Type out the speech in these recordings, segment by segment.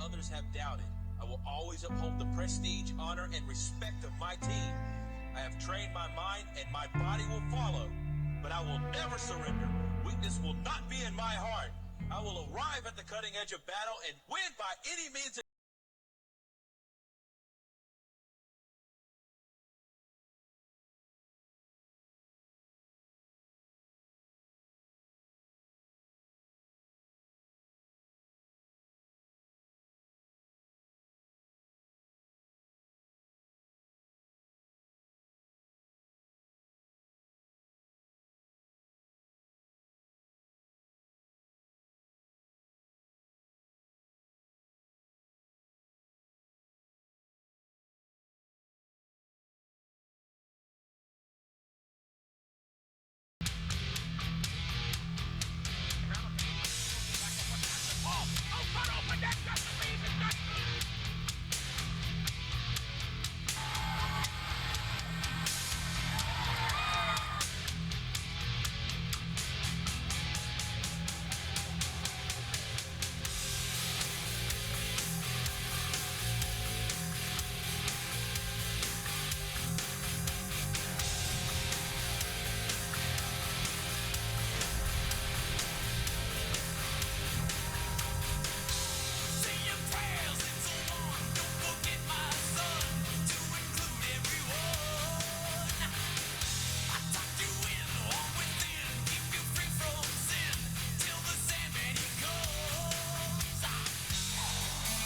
others have doubted. I will always uphold the prestige, honor, and respect of my team. I have trained my mind and my body will follow, but I will never surrender. Weakness will not be in my heart. I will arrive at the cutting edge of battle and win by any means.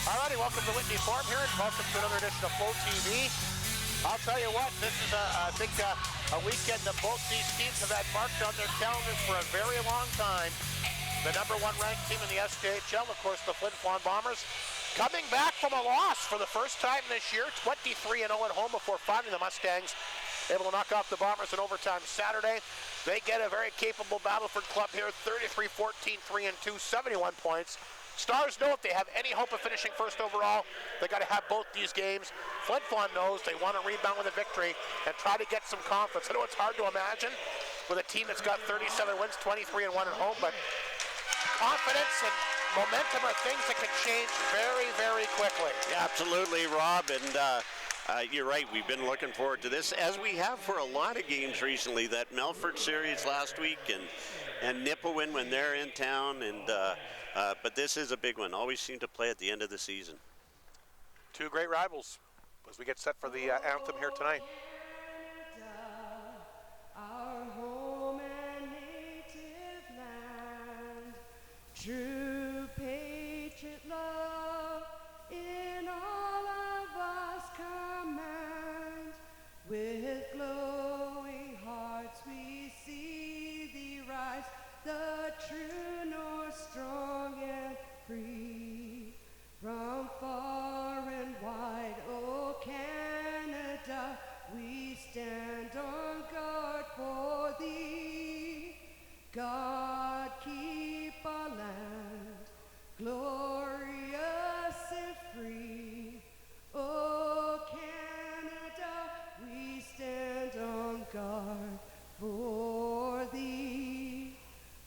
Alrighty, welcome to Whitney Forum here, and welcome to another edition of Flow TV. I'll tell you what, this is I think a weekend that both these teams have had marked on their calendars for a very long time. The #1 ranked team in the SJHL, of course, the Flin Flon Bombers, coming back from a loss for the first time this year, 23-0 at home before finding the Mustangs able to knock off the Bombers in overtime Saturday. They get a very capable Battleford club here, 33-14, 3-2, 71 points. Stars know if they have any hope of finishing first overall, they got to have both these games. Flin Flon knows they want to rebound with a victory and try to get some confidence. I know it's hard to imagine with a team that's got 37 wins, 23-1 at home, but confidence and momentum are things that can change very, very quickly. Yeah, absolutely, Rob, and you're right. We've been looking forward to this, as we have for a lot of games recently. That Melfort series last week, and Nipawin when they're in town, and but this is a big one. Always seem to play at the end of the season. Two great rivals as we get set for the anthem here tonight. Our home and native land, true patriot love in all of us command. With glowing hearts we see thee rise, the true north, strong and free. From far and wide, oh Canada, we stand on guard for thee. God keep our land glorious and free. Oh Canada, we stand on guard for thee.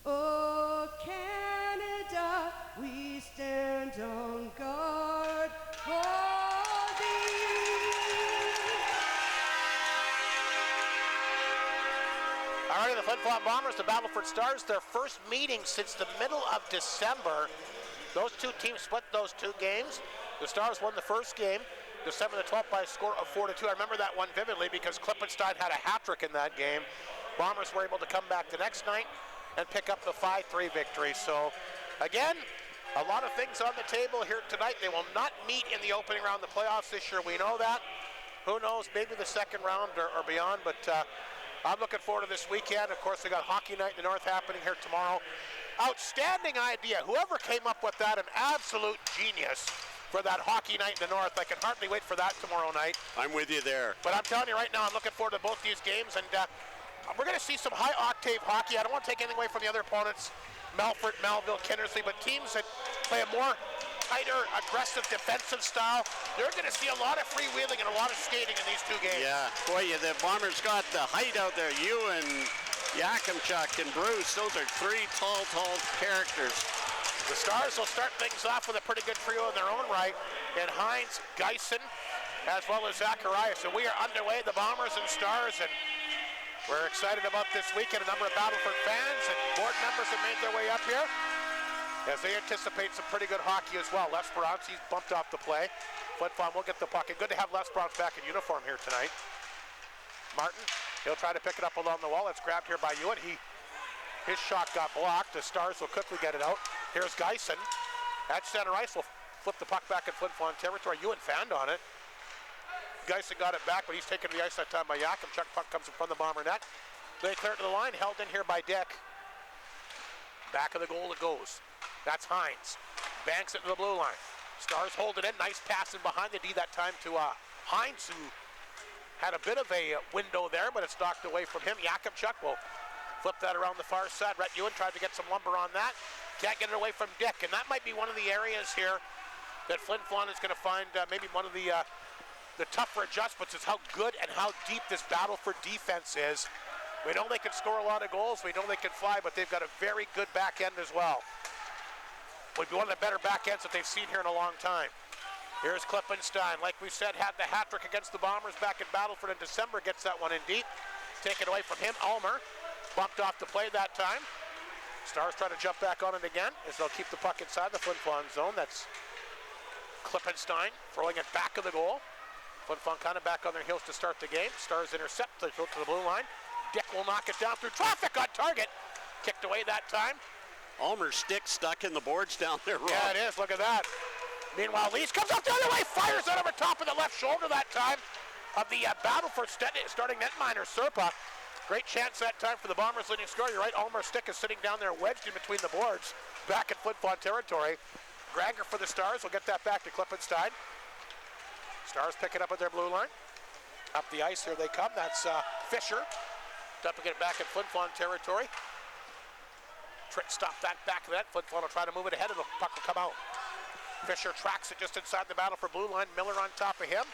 Oh Canada, we stand on guard for thee. All right, the Flin Flon Bombers, the Battleford Stars, their first meeting since the middle of December. Those two teams split those two games. The Stars won the first game, December the 12th, by a score of 4-2. I remember that one vividly because Klippenstein had a hat trick in that game. Bombers were able to come back the next night and pick up the 5-3 victory. So, again, a lot of things on the table here tonight. They will not meet in the opening round of the playoffs this year. We know that. Who knows, maybe the second round or beyond, but I'm looking forward to this weekend. Of course, we got Hockey Night in the North happening here tomorrow. Outstanding idea. Whoever came up with that, an absolute genius for that Hockey Night in the North. I can hardly wait for that tomorrow night. I'm with you there. But I'm telling you right now, I'm looking forward to both these games, and we're going to see some high-octave hockey. I don't want to take anything away from the other opponents, Melfort, Melville, Kinnersley, but teams that play a more tighter, aggressive, defensive style, they're going to see a lot of freewheeling and a lot of skating in these two games. Yeah, boy, the Bombers got the height out there. You and Yakimchuk and Bruce, those are three tall characters. The Stars will start things off with a pretty good trio in their own right, and Hines, Geisen, as well as Zacharias. So we are underway, the Bombers and Stars, and we're excited about this weekend. A number of Battleford fans and board members have made their way up here as they anticipate some pretty good hockey as well. Les Perance, he's bumped off the play. Flin Flon will get the puck, and good to have Les Perance back in uniform here tonight. Martin, he'll try to pick it up along the wall. It's grabbed here by Ewan. His shot got blocked. The Stars will quickly get it out. Here's Geisen. At center ice, will flip the puck back in Flin Flon territory. Ewan fanned on it. Geisen got it back, but he's taken to the ice that time by Yakimchuk. Puck comes in front of the Bomber net. They clear it to the line, held in here by Dick. Back of the goal it goes. That's Hines. Banks it to the blue line. Stars hold it in. Nice pass in behind the D that time to Hines, who had a bit of a window there, but it's knocked away from him. Yakimchuk will flip that around the far side. Rhett Ewan tried to get some lumber on that. Can't get it away from Dick, and that might be one of the areas here that Flin Flon is going to find maybe one of the tougher adjustments is how good and how deep this Battleford defense is. We know they can score a lot of goals. We know they can fly, but they've got a very good back end as well. Would be one of the better back ends that they've seen here in a long time. Here's Klippenstein. Like we said, had the hat trick against the Bombers back in Battleford in December. Gets that one in deep. Taken away from him. Ulmer bumped off the play that time. Stars try to jump back on it again as they'll keep the puck inside the Flin Flon zone. That's Klippenstein throwing it back of the goal. Flin Flon kind of back on their heels to start the game. Stars intercept, they go to the blue line. Dick will knock it down through traffic on target. Kicked away that time. Ulmer's stick stuck in the boards down there, Rob. Yeah, it is. Look at that. Meanwhile, Lees comes up the other way, fires it over top of the left shoulder that time of the Battleford starting netminer, Serpa. Great chance that time for the Bombers' leading scorer. You're right, Ulmer's stick is sitting down there wedged in between the boards back in Flin Flon territory. Gregor for the Stars will get that back to Klippenstein. Stars pick it up at their blue line. Up the ice, here they come. That's Fisher. Dumping it back in Flin Flon territory. Stop that back of that. Flin Flon will try to move it ahead and the puck will come out. Fisher tracks it just inside the battle for blue line. Miller on top of him.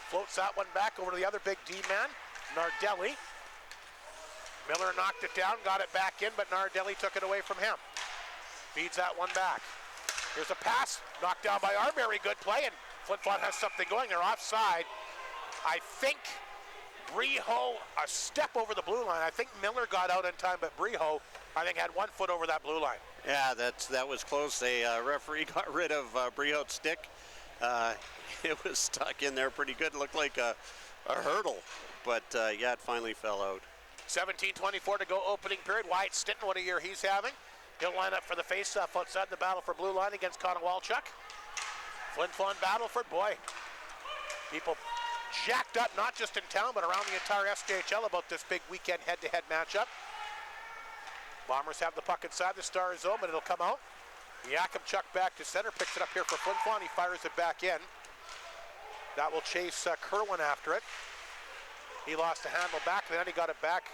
Floats that one back over to the other big D-man, Nardelli. Miller knocked it down, got it back in, but Nardelli took it away from him. Feeds that one back. Here's a pass, knocked down by Arbery. Good play, and Flin Flon has something going. They're offside. I think Breho, a step over the blue line. I think Miller got out in time, but Breho, I think, had 1 foot over that blue line. Yeah, that was close. The referee got rid of Breho's stick. It was stuck in there pretty good. It looked like a hurdle, but yeah, it finally fell out. 17:24 to go opening period. Wyatt Stinton, what a year he's having. He'll line up for the face-off outside the battle for blue line against Konowalchuk. Flin Flon Battleford, boy. People jacked up, not just in town, but around the entire SJHL about this big weekend head-to-head matchup. Bombers have the puck inside the Star zone, but it'll come out. Yakimchuk back to center, picks it up here for Flin Flon. He fires it back in. That will chase Kerwin after it. He lost the handle back, and then he got it back.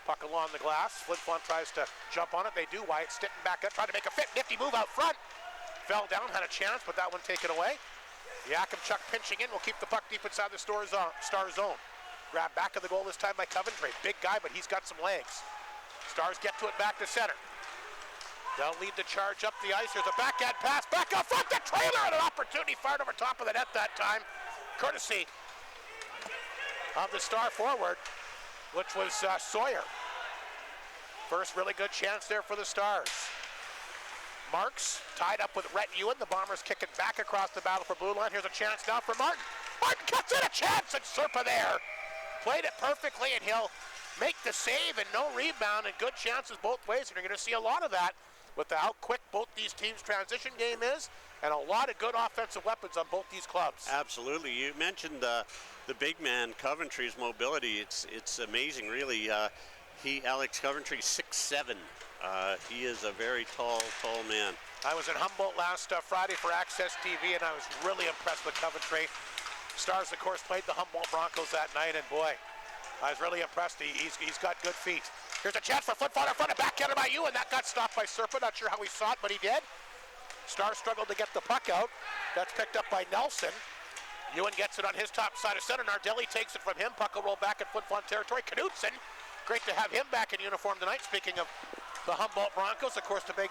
Puck along the glass. Flin Flon tries to jump on it. They do. Wyatt Stinton back up, trying to make a nifty move out front. Fell down, had a chance, but that one taken away. Yakimchuk pinching in, will keep the puck deep inside the Star zone. Grab back of the goal this time by Coventry. Big guy, but he's got some legs. Stars get to it back to center. They'll lead the charge up the ice. There's a backhand pass, back out front, the trailer, and an opportunity fired over top of the net that time. Courtesy of the Star forward, which was Sawyer. First really good chance there for the Stars. Marks tied up with Rhett Ewan. The Bombers kick it back across the battle for blue line. Here's a chance now for Martin. Martin cuts in a chance, and Serpa there. Played it perfectly, and he'll make the save and no rebound, and good chances both ways. And you're going to see a lot of that with how quick both these teams' transition game is, and a lot of good offensive weapons on both these clubs. Absolutely. You mentioned the big man, Coventry's mobility. It's amazing, really. Alex Coventry, 6'7". He is a very tall man. I was in Humboldt last Friday for Access TV, and I was really impressed with Coventry. Stars, of course, played the Humboldt Broncos that night, and boy, I was really impressed. He's got good feet. Here's a chance for Flin Flon in front, a backhander by Ewan, and that got stopped by Serpa. Not sure how he saw it, but he did. Stars struggled to get the puck out. That's picked up by Nelson. Ewan gets it on his top side of center. Nardelli takes it from him. Puck will roll back in Flin Flon territory. Knutson, great to have him back in uniform tonight. Speaking of the Humboldt Broncos, of course, the big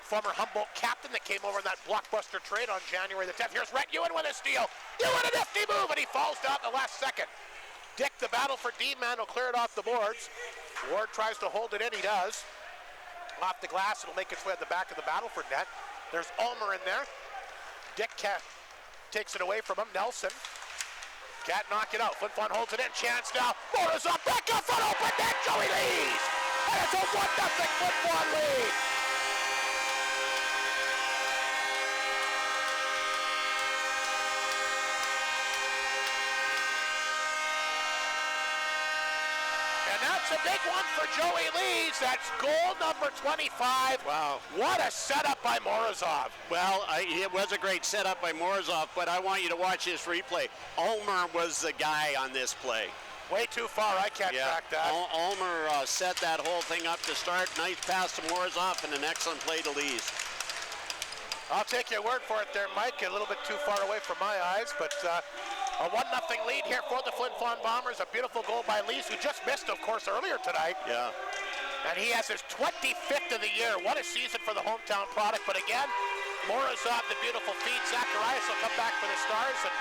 former Humboldt captain that came over in that blockbuster trade on January the 10th. Here's Rhett Ewan with a steal. Ewan a nifty move, and he falls down the last second. Dick, the Battleford D-man, will clear it off the boards. Ward tries to hold it in, he does. Off the glass, it'll make its way at the back of the Battleford net. There's Ulmer in there. Dick takes it away from him. Nelson can't knock it out. Flin Flon holds it in. Chance now. Morozov back up front, open net. Joey leads. And it's a 1-0 Flin Flon lead. And that's a big one for Joey Lees. That's goal number 25. Wow. What a setup by Morozov. Well, it was a great setup by Morozov, but I want you to watch this replay. Ulmer was the guy on this play. Way too far, I can't track that. Ulmer set that whole thing up to start. Nice pass to Morozov and an excellent play to Lees. I'll take your word for it there, Mike. A little bit too far away from my eyes, but a 1-0 lead here for the Flin Flon Bombers. A beautiful goal by Lees, who just missed, of course, earlier tonight. Yeah. And he has his 25th of the year. What a season for the hometown product. But again, Morozov, the beautiful feed. Zacharias will come back for the Stars, and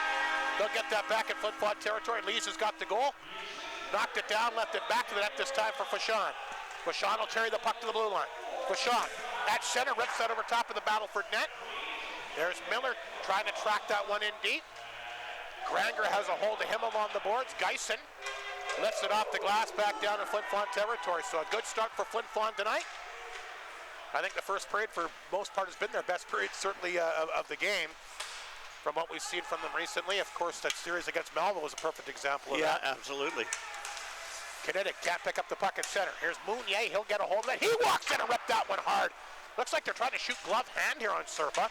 they'll get that back in Flin Flon territory. Lees has got the goal. Knocked it down, left it back to the net this time for Fauchon. Fauchon will carry the puck to the blue line. Fauchon at center, rips that over top of the Battleford net. There's Miller trying to track that one in deep. Granger has a hold of him along the boards. Geisen lifts it off the glass back down in Flin Flon territory. So a good start for Flin Flon tonight. I think the first period for most part has been their best period certainly of the game from what we've seen from them recently. Of course, that series against Melville was a perfect example of that. Yeah, absolutely. Kinetic can't pick up the puck at center. Here's Mounier, he'll get a hold of it. He walks in and ripped that one hard. Looks like they're trying to shoot glove hand here on Serpa.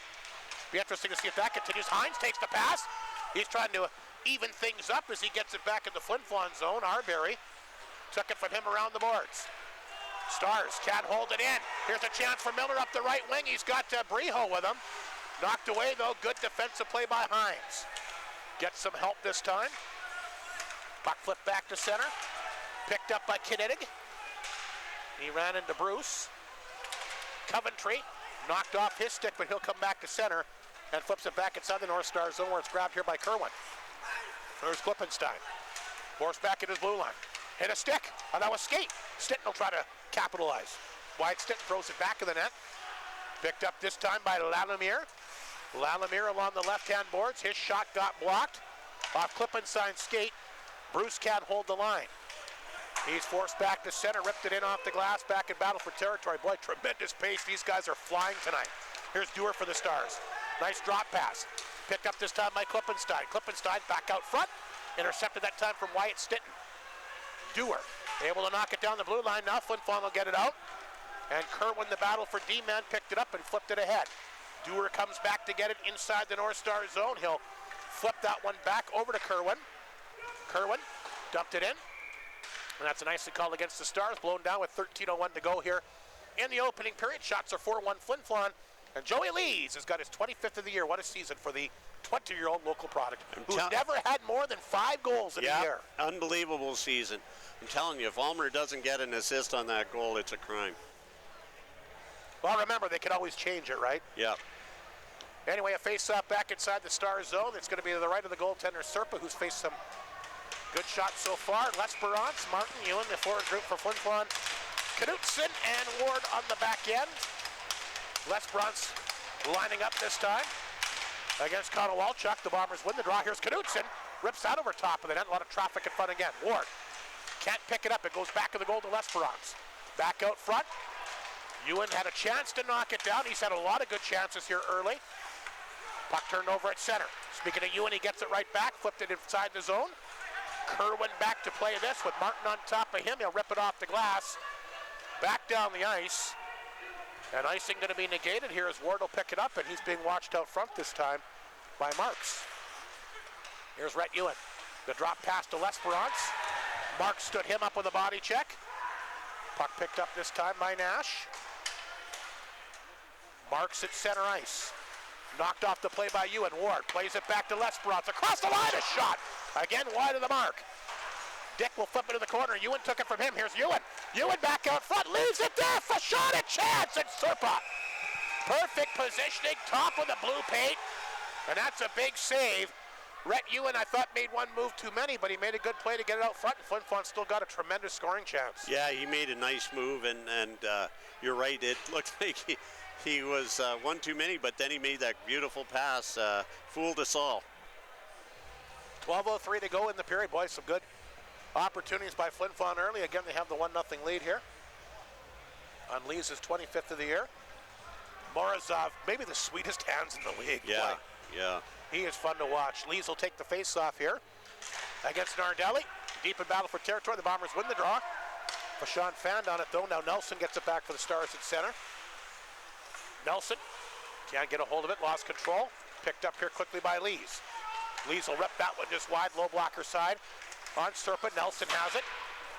Be interesting to see if that continues. Hines takes the pass. He's trying to even things up as he gets it back in the Flin Flon zone. Arbery took it from him around the boards. Stars can't hold it in. Here's a chance for Miller up the right wing. He's got Briho with him. Knocked away though. Good defensive play by Hines. Gets some help this time. Puck flipped back to center. Picked up by Kinetic. He ran into Bruce. Coventry knocked off his stick, but he'll come back to center and flips it back inside the North Star zone where it's grabbed here by Kerwin. There's Klippenstein. Forced back in his blue line. Hit a stick. Oh, that was skate. Stinton will try to capitalize. Wyatt Stinton throws it back in the net. Picked up this time by Lalimier. Lalimier along the left-hand boards. His shot got blocked. Off Klippenstein's skate. Bruce can't hold the line. He's forced back to center, ripped it in off the glass, back in Battleford territory. Boy, tremendous pace. These guys are flying tonight. Here's Dewar for the Stars. Nice drop pass. Picked up this time by Klippenstein. Klippenstein back out front. Intercepted that time from Wyatt Stinton. Dewar able to knock it down the blue line. Now Flin Flon will get it out. And Kerwin, the Battleford D-man, picked it up and flipped it ahead. Dewar comes back to get it inside the North Star zone. He'll flip that one back over to Kerwin. Kerwin dumped it in. And that's a nicely called against the Stars. Blown down with 13:01 to go here in the opening period. Shots are 4-1 Flin Flon. And Joey Lees has got his 25th of the year. What a season for the 20-year-old local product who's never had more than 5 goals in a year. Unbelievable season. I'm telling you, if Ulmer doesn't get an assist on that goal, it's a crime. Well, remember, they can always change it, right? Yeah. Anyway, a face-off back inside the Star zone. It's going to be to the right of the goaltender, Serpa, who's faced some good shots so far. L'Esperance, Martin, Ewan, the forward group for Flin Flon. Knutson and Ward on the back end. L'Esperance lining up this time against Konowalchuk. The Bombers win the draw. Here's Knutson. Rips that over top of the net. A lot of traffic in front again. Ward can't pick it up. It goes back in the goal to L'Esperance. Back out front. Ewan had a chance to knock it down. He's had a lot of good chances here early. Puck turned over at center. Speaking of Ewan, he gets it right back. Flipped it inside the zone. Kerwin back to play this with Martin on top of him. He'll rip it off the glass. Back down the ice. And icing going to be negated here as Ward will pick it up, and he's being watched out front this time by Marks. Here's Rhett Ewan. The drop pass to L'Esperance. Marks stood him up with a body check. Puck picked up this time by Nash. Marks at center ice. Knocked off the play by Ewan. Ward plays it back to L'Esperance. Across the line, a shot. Again, wide of the mark. Dick will flip it to the corner. Ewan took it from him. Here's Ewan. Ewan back out front. Leaves it there. For shot, a chance. And Serpa Perfect positioning, top of the blue paint, and that's a big save. Rhett Ewan, I thought, made one move too many, but he made a good play to get it out front, and Flin Flon still got a tremendous scoring chance. Yeah, he made a nice move, and you're right, it looked like he was one too many, but then he made that beautiful pass, fooled us all. 12:03 to go in the period. Boy, some good opportunities by Flin Flon early. Again, they have the 1-0 lead here on Lee's 25th of the year. Morozov, maybe the sweetest hands in the league. Yeah, Boy, yeah. he is fun to watch. Lees will take the face-off here against Nardelli. Deep in Battleford territory, the Bombers win the draw. Fashawn fanned on it, though. Now Nelson gets it back for the Stars at center. Nelson can't get a hold of it, lost control. Picked up here quickly by Lees. Lees will rip that one just wide, low blocker side. On Serpa, Nelson has it.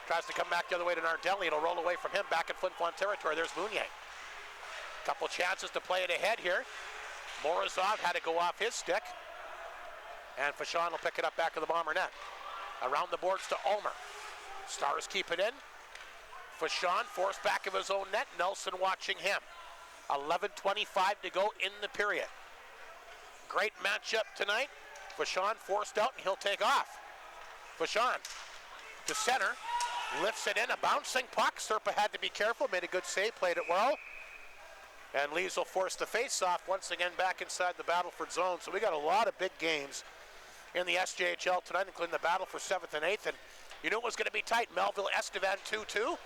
Tries to come back the other way to Nardelli. It'll roll away from him back in Flin Flon territory. There's Mounier. Couple chances to play it ahead here. Morozov had to go off his stick. And Fashawn will pick it up back to the Bomber net. Around the boards to Ulmer. Stars keep it in. Fashawn forced back of his own net. Nelson watching him. 11:25 to go in the period. Great matchup tonight. Fashawn forced out and he'll take off. Fashawn to center. Lifts it in. A bouncing puck. Serpa had to be careful. Made a good save. Played it well. And Lees will force the face-off once again back inside the Battleford zone. So we got a lot of big games in the SJHL tonight, including the battle for 7th and 8th. And you knew it was going to be tight. Melville Estevan 2-2.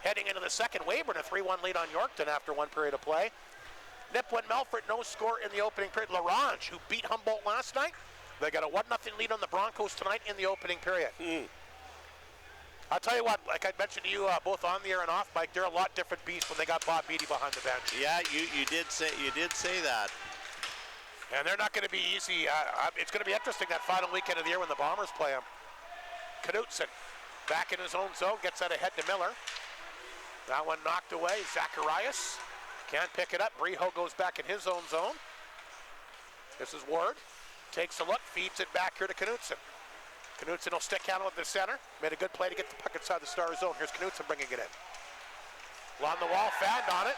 Heading into the second, Weyburn a 3-1 lead on Yorkton after one period of play. Nipawin Melfort, no score in the opening period. LaRange, who beat Humboldt last night. They got a 1-0 lead on the Broncos tonight in the opening period. I'll tell you what, like I mentioned to you both on the air and off, Mike, they're a lot different beasts when they got Bob Beattie behind the bench. Yeah, you did say that. And they're not going to be easy. It's going to be interesting that final weekend of the year when the Bombers play them. Knutson back in his own zone, gets that ahead to Miller. That one knocked away. Zacharias can't pick it up. Breho goes back in his own zone. This is Ward. Takes a look, feeds it back here to Knutson. Knutson will stick handle at the center. Made a good play to get the puck inside the Star zone. Here's Knutson bringing it in. Along the wall, fanned on it.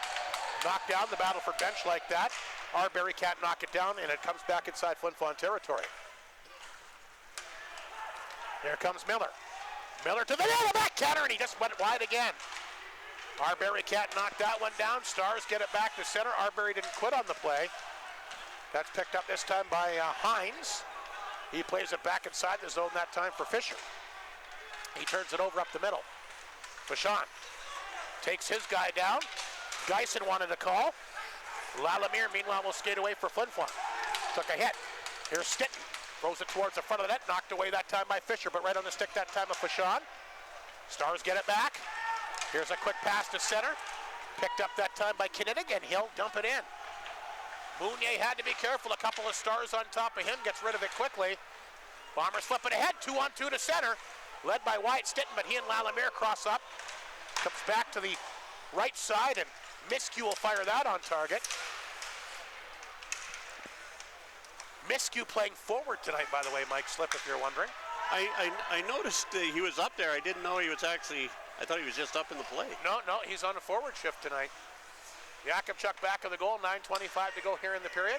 Knocked down the Battleford bench like that. Arbery can't knock it down, and it comes back inside Flin Flon territory. Here comes Miller. Miller to the yellow backhander, and he just went wide again. Arbery can't knock that one down. Stars get it back to center. Arbery didn't quit on the play. That's picked up this time by Hines. He plays it back inside the zone that time for Fisher. He turns it over up the middle. Fashawn takes his guy down. Geisen wanted a call. Lalamere, meanwhile, will skate away for Flin Flon. Took a hit. Here's Stitton. Throws it towards the front of the net. Knocked away that time by Fisher, but right on the stick that time of Fashawn. Stars get it back. Here's a quick pass to center. Picked up that time by Kinnitig, and he'll dump it in. Mounier had to be careful. A couple of Stars on top of him. Gets rid of it quickly. Bombers flip it ahead. 2-on-2 to center. Led by Wyatt Stitton, but he and Lalamere cross up. Comes back to the right side, and Miskew will fire that on target. Miskew playing forward tonight, by the way, Mike Slip, if you're wondering. I noticed he was up there. I didn't know he was actually, I thought he was just up in the play. No, he's on a forward shift tonight. Yakubchuk back of the goal, 9:25 to go here in the period.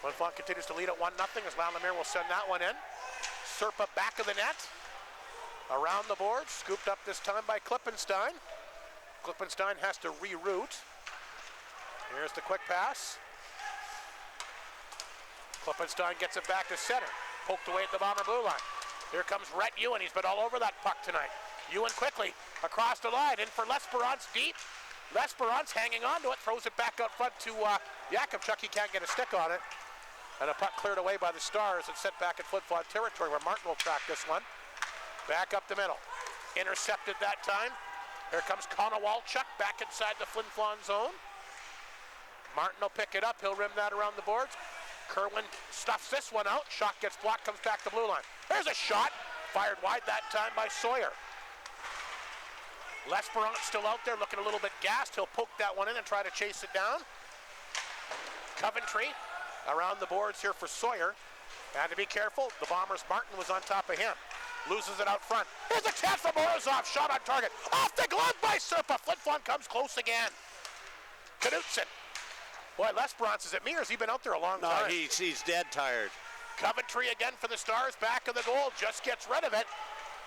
Flin Flon continues to lead at 1-0 as Lalamere will send that one in. Serpa back of the net. Around the board, scooped up this time by Klippenstein. Klippenstein has to reroute. Here's the quick pass. Klippenstein gets it back to center. Poked away at the Bomber blue line. Here comes Rhett Ewan. He's been all over that puck tonight. Ewan quickly across the line. In for L'Esperance deep. L'Esperance hanging on to it. Throws it back out front to Yakubchuk. He can't get a stick on it. And a puck cleared away by the Stars and sent back in Flin Flon territory where Martin will track this one. Back up the middle. Intercepted that time. Here comes Konowalchuk back inside the Flin Flon zone. Martin will pick it up. He'll rim that around the boards. Kerwin stuffs this one out. Shot gets blocked, comes back to blue line. There's a shot. Fired wide that time by Sawyer. L'Esperance still out there looking a little bit gassed. He'll poke that one in and try to chase it down. Coventry around the boards here for Sawyer. Had to be careful. The Bombers' Martin was on top of him. Loses it out front. Here's a chance for Morozov. Shot on target. Off the glove by Serpa. Flin Flon comes close again. Knutson Boy, Les Bronze, is it me or has he been out there a long No, time? he's dead tired. Coventry again for the Stars, back of the goal, just gets rid of it.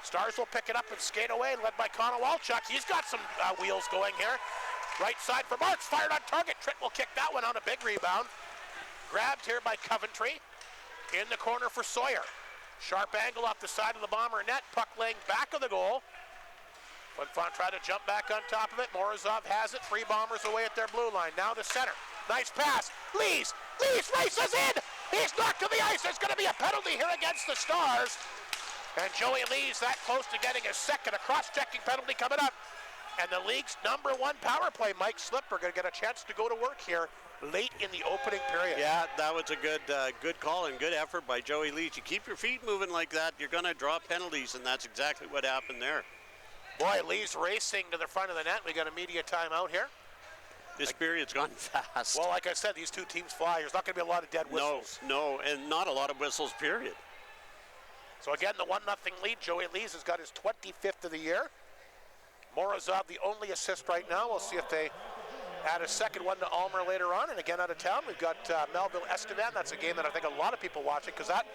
Stars will pick it up and skate away, led by Connor Walchuk. He's got some wheels going here. Right side for Marks, fired on target. Tritt will kick that one on, a big rebound. Grabbed here by Coventry. In the corner for Sawyer. Sharp angle off the side of the Bomber net, puck laying back of the goal. Flin Flon tried to jump back on top of it. Morozov has it, 3 Bombers away at their blue line. Now the center, nice pass. Lees races in. He's knocked to the ice. There's going to be a penalty here against the Stars. And Joey Lees that close to getting a second, a cross-checking penalty coming up. And the league's #1 power play, Mike Slipper, going to get a chance to go to work here late in the opening period. Yeah, that was a good call and good effort by Joey Lees. You keep your feet moving like that, you're going to draw penalties, and that's exactly what happened there. Boy, Lees racing to the front of the net. We got a media timeout here. This period's gone fast. Well, like I said, these two teams fly. There's not going to be a lot of dead whistles. No, and not a lot of whistles, period. So again, the 1-0 lead. Joey Lees has got his 25th of the year. Morozov, the only assist right now. We'll see if they add a second one to Almer later on. And again, out of town, we've got Melville Estevan. That's a game that I think a lot of people watching, because that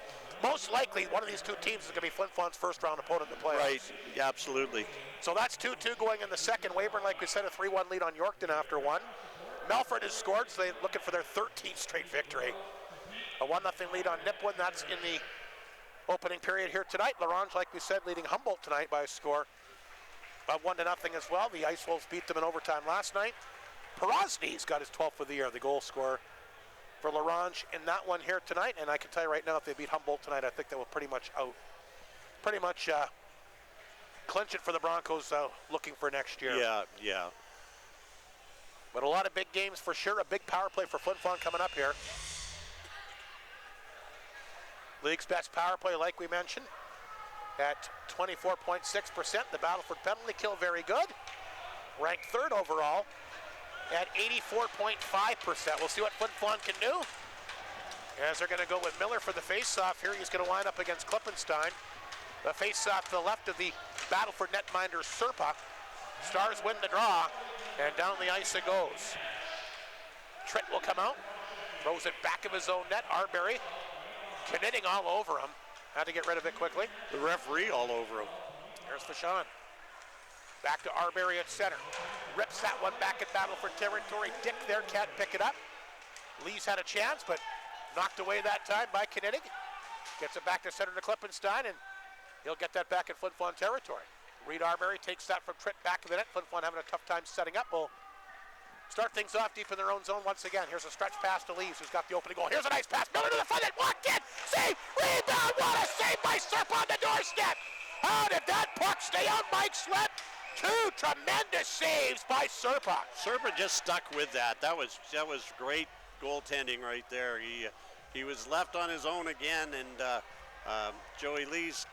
most likely one of these two teams is going to be Flin Flon's first round opponent in the playoffs. Right, yeah, absolutely. So that's 2-2 going in the second. Weyburn, like we said, a 3-1 lead on Yorkton after one. Melford has scored, so they're looking for their 13th straight victory. A 1-0 lead on Nipawin. That's in the opening period here tonight. Larange, like we said, leading Humboldt tonight by a score of 1-0 as well. The Ice Wolves beat them in overtime last night. Porozny's got his 12th of the year, the goal scorer for Larange in that one here tonight. And I can tell you right now, if they beat Humboldt tonight, I think they will pretty much clinch it for the Broncos looking for next year. Yeah. But a lot of big games for sure. A big power play for Flin Flon coming up here. League's best power play, like we mentioned, at 24.6%. The Battleford penalty kill, very good. Ranked 3rd overall at 84.5%. We'll see what Flin Flon can do. As they're going to go with Miller for the face-off here. He's going to line up against Klippenstein. The face-off to the left of the Battleford netminder, Serpa. Stars win the draw, and down the ice it goes. Tritt will come out, throws it back of his own net. Arbery knitting all over him. Had to get rid of it quickly. The referee all over him. Here's Vachon. Back to Arbery at center. Rips that one back at Battleford territory. Dick there can't pick it up. Lees had a chance, but knocked away that time by Knitting. Gets it back to center to Klippenstein, and he'll get that back in Flin Flon territory. Reed Arbery takes that from Tritt back of the net. Flin Flon having a tough time setting up. We'll start things off deep in their own zone once again. Here's a stretch pass to Lees, who's got the opening goal. Here's a nice pass. Miller to the front end. Walked in. Save. Rebound. What a save by Serp on the doorstep. How did that puck stay on Mike Slett? 2 tremendous saves by Serpa. Serpa just stuck with that. That was great goaltending right there. He was left on his own again, and Joey Lees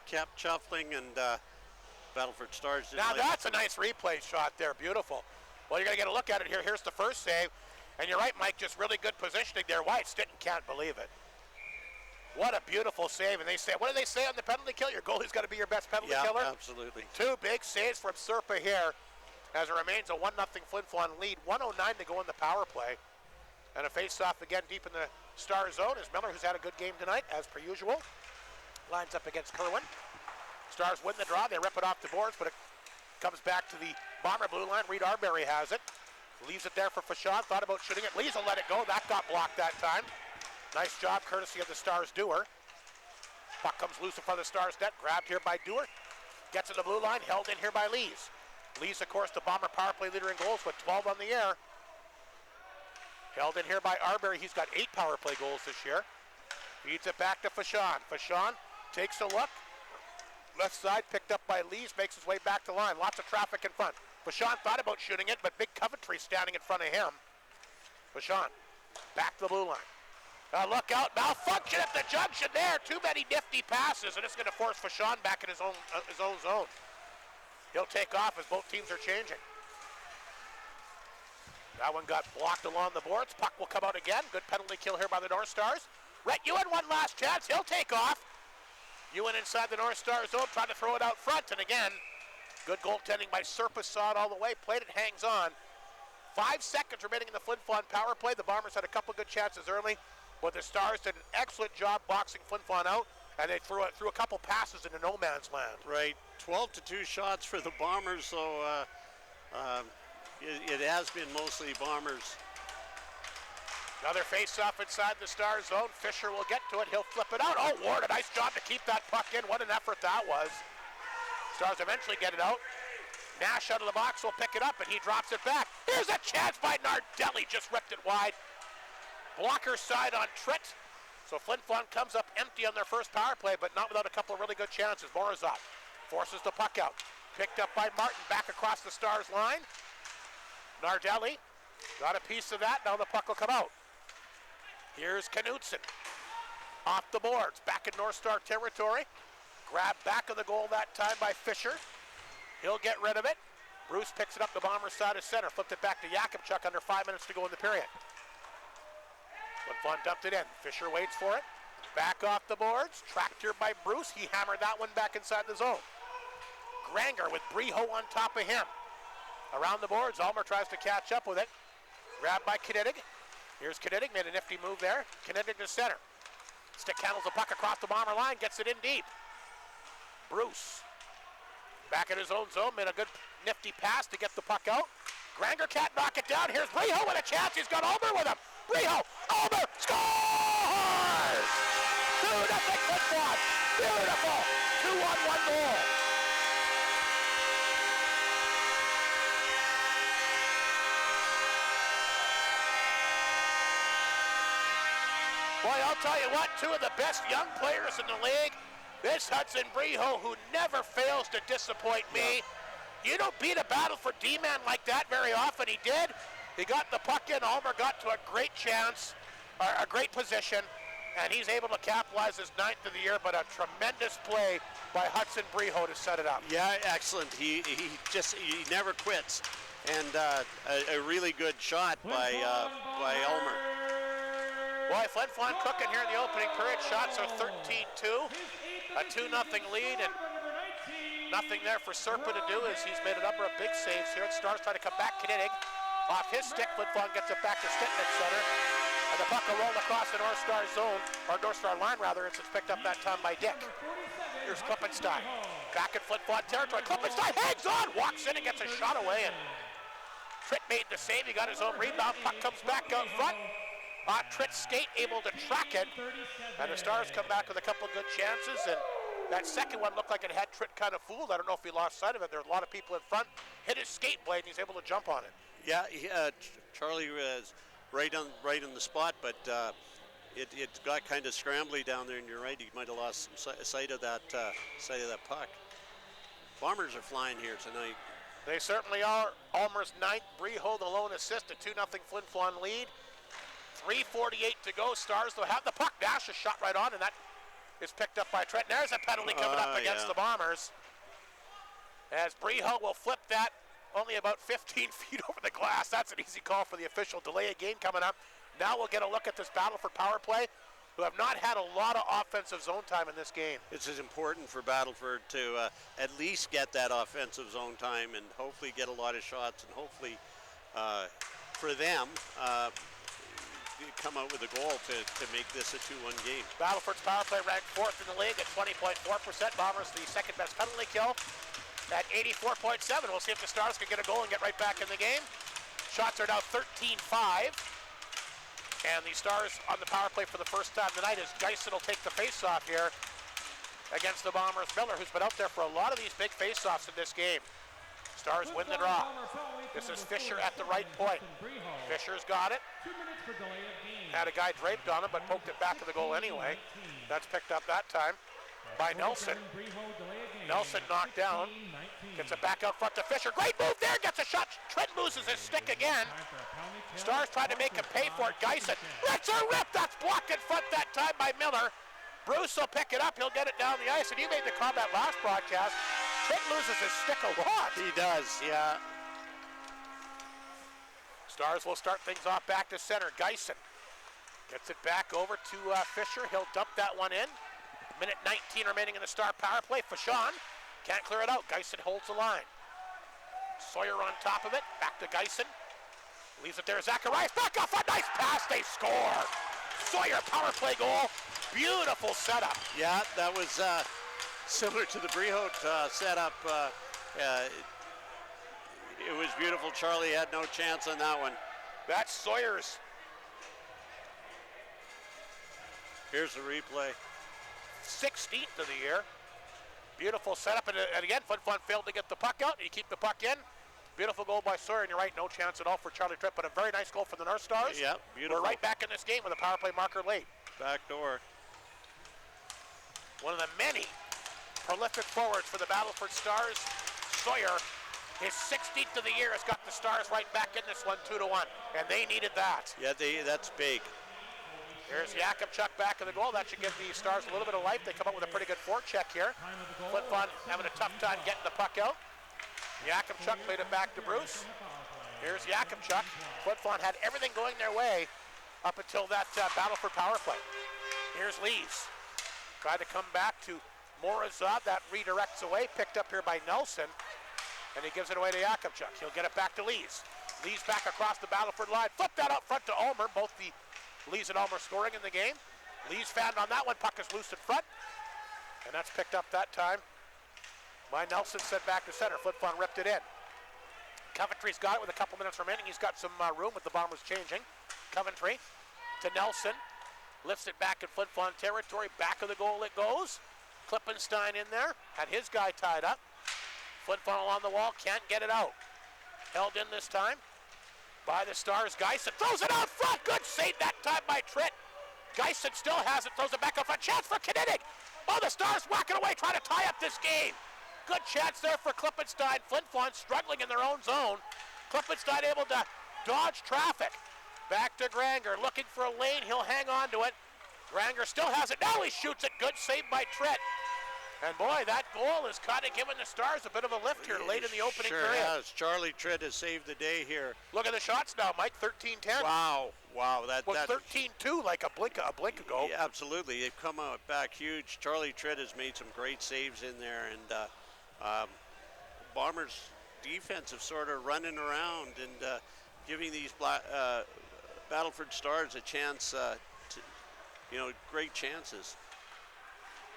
kept shuffling, and Battleford Stars didn't. Now that's a nice replay shot there. Beautiful. Well, you're going to get a look at it here. Here's the first save. And you're right, Mike, just really good positioning there. White Stitton can't believe it. What a beautiful save. And they say, what do they say on the penalty kill? Your goalie's got to be your best penalty killer? Yeah, absolutely. 2 big saves from Serpa here as it remains a 1-0 Flin Flon lead. 1:09 to go in the power play. And a face-off again deep in the Star zone is Miller, who's had a good game tonight, as per usual. Lines up against Kerwin. Stars win the draw. They rip it off the boards, but it comes back to the Bomber blue line. Reed Arbery has it. Leaves it there for Fashad. Thought about shooting it. Lees will let it go. That got blocked that time. Nice job, courtesy of the Stars' Dewar. Puck comes loose in front of the Stars' net. Grabbed here by Dewar. Gets in the blue line. Held in here by Lees. Lees, of course, the Bomber power play leader in goals with 12 on the air. Held in here by Arbery. He's got 8 power play goals this year. Feeds it back to Fashad. Fashad takes a look. Left side picked up by Lees. Makes his way back to line. Lots of traffic in front. Fashad thought about shooting it, but big Coventry standing in front of him. Fashad back to the blue line. Look out, malfunction at the junction there. Too many nifty passes, and it's going to force Fashad back in his own zone. He'll take off as both teams are changing. That one got blocked along the boards. Puck will come out again. Good penalty kill here by the North Stars. Rhett Ewan, one last chance. He'll take off. Ewan inside the North Star zone, trying to throw it out front, and again, good goaltending by Serpa, saw it all the way, played it, hangs on. 5 seconds remaining in the Flin Flon power play. The Bombers had a couple good chances early, but the Stars did an excellent job boxing Flin Flon out, and they threw a couple passes into no man's land. Right, 12-2 shots for the Bombers, so it has been mostly Bombers. Another face-off inside the Stars zone. Fisher will get to it. He'll flip it out. Oh, Ward, a nice job to keep that puck in. What an effort that was. Stars eventually get it out. Nash out of the box will pick it up, and he drops it back. Here's a chance by Nardelli. Just ripped it wide. Blocker side on Tritt. So Flin Flon comes up empty on their first power play, but not without a couple of really good chances. Morozov forces the puck out. Picked up by Martin, back across the Stars line. Nardelli got a piece of that. Now the puck will come out. Here's Knudsen. Off the boards, back in North Star territory. Grabbed back of the goal that time by Fisher. He'll get rid of it. Bruce picks it up the Bombers side of center. Flipped it back to Yakubchuk under 5 minutes to go in the period. Flin Flon dumped it in. Fisher waits for it. Back off the boards. Tracked here by Bruce. He hammered that one back inside the zone. Granger with Briho on top of him. Around the boards, Ulmer tries to catch up with it. Grabbed by Knidig. Here's Knidig, made a nifty move there. Knidig to center. Stick handles the puck across the Bomber line, gets it in deep. Bruce, back in his own zone, made a good nifty pass to get the puck out. Granger can't knock it down. Here's Briho with a chance. He's got Ulmer with him. Briho, Ulmer scores! 2-0 Flin Flon. Beautiful. 2-on-1 goal. Boy, I'll tell you what, two of the best young players in the league. This Hudson Briho, who never fails to disappoint me. You don't beat a Battleford D-man like that very often. He did. He got the puck in. Ulmer got to a great chance, or a great position, and he's able to capitalize his 9th of the year, but a tremendous play by Hudson Briho to set it up. Yeah, excellent. He never quits. And a really good shot by Ulmer. Boy, Flin Flon cooking here in the opening period. Shots are 13-2. A 2-0 lead, and nothing there for Serpa to do as he's made a number of big saves here. Stars trying to come back. Knidig off his stick. Flin Flon gets it back to Stitnick center. And the puck will roll across the North Star zone, or North Star line rather, as it's picked up that time by Dick. Here's Klippenstein. Back in Flin Flon territory. Klippenstein hangs on, walks in and gets a shot away, and Tritt made the save. He got his own rebound. Puck comes back out front. Tritt skate able to track it, and the Stars come back with a couple of good chances, and that second one looked like it had Tritt kind of fooled. I don't know if he lost sight of it. There's a lot of people in front, hit his skate blade, and he's able to jump on it. Yeah, Charlie was right on the spot, but it got kind of scrambly down there, and you're right, he might have lost some sight of that puck. Bombers are flying here tonight. They certainly are. Ulmer's 9th, Briho the lone assist, a 2-0 Flin Flon lead. 3:48 to go. Stars will have the puck. Nash is shot right on, and that is picked up by Trent. There's a penalty coming up against the Bombers. As Briho will flip that only about 15 feet over the glass. That's an easy call for the official. Delay of game coming up. Now we'll get a look at this Battleford power play, who have not had a lot of offensive zone time in this game. It's as important for Battleford to at least get that offensive zone time and hopefully get a lot of shots, and hopefully for them come out with a goal to make this a 2-1 game. Battleford's power play ranked 4th in the league at 20.4%. Bombers the second best penalty kill at 84.7%. We'll see if the Stars can get a goal and get right back in the game. Shots are now 13-5. And the Stars on the power play for the first time tonight as Geisen will take the face-off here against the Bombers. Miller, who's been out there for a lot of these big face-offs in this game. Stars win the draw. This is Fisher at the right point. Fisher's got it. Had a guy draped on him, but poked it back to the goal anyway. That's picked up that time by Nelson. Nelson knocked down. Gets it back out front to Fisher. Great move there. Gets a shot. Trent loses his stick again. Stars trying to make him pay for it. Geisen lets her rip. That's blocked in front that time by Miller. Bruce will pick it up. He'll get it down the ice. And you made the comment last broadcast. Trent loses his stick a lot. He does, yeah. Stars will start things off back to center. Geisen gets it back over to Fisher. He'll dump that one in. Minute 19 remaining in the Star power play. Fashon can't clear it out. Geisen holds the line. Sawyer on top of it. Back to Geisen. Leaves it there, Zacharias, back off, a nice pass, they score! Sawyer, power play goal, beautiful setup. Yeah, that was similar to the Brehote setup. It was beautiful. Charlie had no chance on that one. That's Sawyer's. Here's the replay. 16th of the year. Beautiful setup, and again, Flin Flon failed to get the puck out. You keep the puck in. Beautiful goal by Sawyer, and you're right, no chance at all for Charlie Tripp, but a very nice goal for the North Stars. Yeah, beautiful. We're right back in this game with a power play marker late. Back door. One of the many prolific forwards for the Battleford Stars, Sawyer, his 16th of the year, has got the Stars right back in this one, 2-1, and they needed that. Yeah, that's big. Here's Yakubchuk back in the goal. That should give the Stars a little bit of life. They come up with a pretty good forecheck here. Flin Flon having a tough time getting the puck out. Yakubchuk played it back to Bruce. Here's Yakubchuk. Flin Flon had everything going their way up until that Battleford power play. Here's Lees. Tried to come back to Morozov. That redirects away. Picked up here by Nelson. And he gives it away to Yakubchuk. He'll get it back to Lees. Lees back across the Battleford line. Flip that out front to Ulmer. Both the Lees and Ulmer scoring in the game. Lees found on that one. Puck is loose in front. And that's picked up that time by Nelson, sent back to center. Flin Flon ripped it in. Coventry's got it with a couple minutes remaining. He's got some room with the Bombers changing. Coventry to Nelson. Lifts it back in Flin Flon territory. Back of the goal it goes. Klippenstein in there. Had his guy tied up. Flin Flon along the wall. Can't get it out. Held in this time by the Stars. Geisen throws it out front. Good save that time by Tritt. Geisen still has it. Throws it back up front. Chance for Kinetic. Oh, the Stars whacking away, trying to tie up this game. Good chance there for Klippenstein. Flin Flon struggling in their own zone. Klippenstein able to dodge traffic. Back to Granger, looking for a lane. He'll hang on to it. Granger still has it. Now he shoots it. Good save by Tritt. And boy, that goal is kind of giving the Stars a bit of a lift here late in the opening period. Sure has. Charlie Tritt has saved the day here. Look at the shots now, Mike. 13-10. Wow. That was 13-2 like a blink ago. Yeah, absolutely. They've come out back huge. Charlie Tritt has made some great saves in there, and Bombers defense have sort of running around and giving these Battleford Stars a chance to, great chances.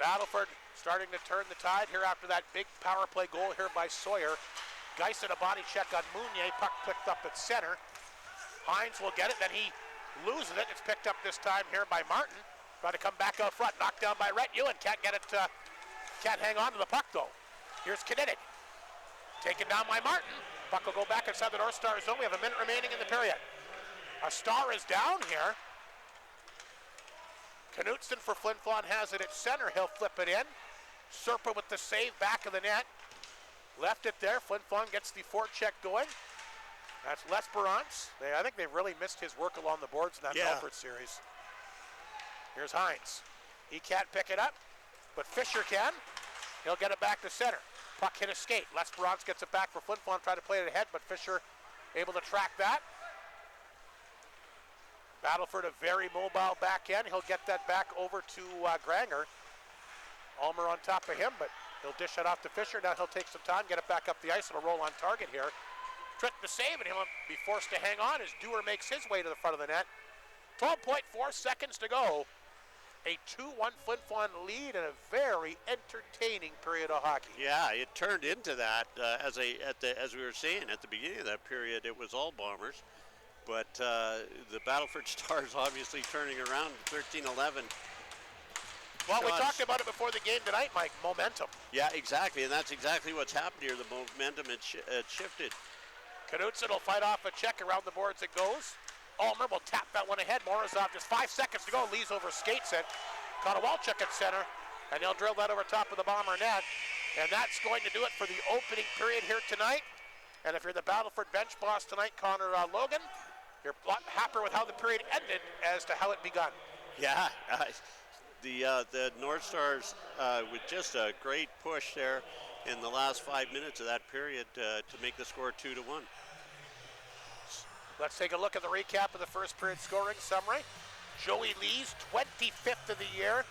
Battleford starting to turn the tide here after that big power play goal here by Sawyer. Geisen a body check on Mounier. Puck picked up at center. Hines will get it, then he loses it. It's picked up this time here by Martin. Trying to come back out front. Knocked down by Rhett Ewan. Can't get it, can't hang on to the puck though. Here's Kinetic. Taken down by Martin. Puck will go back inside the North Star zone. We have a minute remaining in the period. A Star is down here. Knutson for Flin Flon has it at center. He'll flip it in. Serpa with the save back of the net. Left it there. Flin Flon gets the forecheck going. That's L'Esperance. I think they've really missed his work along the boards in that Belfort series. Here's Hines. He can't pick it up, but Fisher can. He'll get it back to center. Puck hit a skate. L'Esperance gets it back for Flin Flon. Tried to play it ahead, but Fisher able to track that. Battleford a very mobile back end. He'll get that back over to Granger. Ulmer on top of him, but he'll dish it off to Fisher. Now he'll take some time, get it back up the ice. It'll roll on target here. Tritt the save, and he'll be forced to hang on as Dewar makes his way to the front of the net. 12.4 seconds to go. A 2-1 Flin Flon lead and a very entertaining period of hockey. Yeah, it turned into that as we were saying at the beginning of that period. It was all Bombers, but the Battleford Stars obviously turning around 13-11. Well, we talked about it before the game tonight, Mike. Momentum. Yeah, exactly, and that's exactly what's happened here. The momentum had shifted. Knutson will fight off a check around the boards. It goes. Ulmer will tap that one ahead. Morozov just 5 seconds to go. Lees over skates it. Konowalchuk at center. And they'll drill that over top of the Bomber net. And that's going to do it for the opening period here tonight. And if you're the Battleford bench boss tonight, Connor Logan, you're a lot happier with how the period ended as to how it begun. Yeah, the North Stars with just a great push there in the last 5 minutes of that period to make the score 2-1. Let's take a look at the recap of the first period scoring summary. Joey Lees, 25th of the year,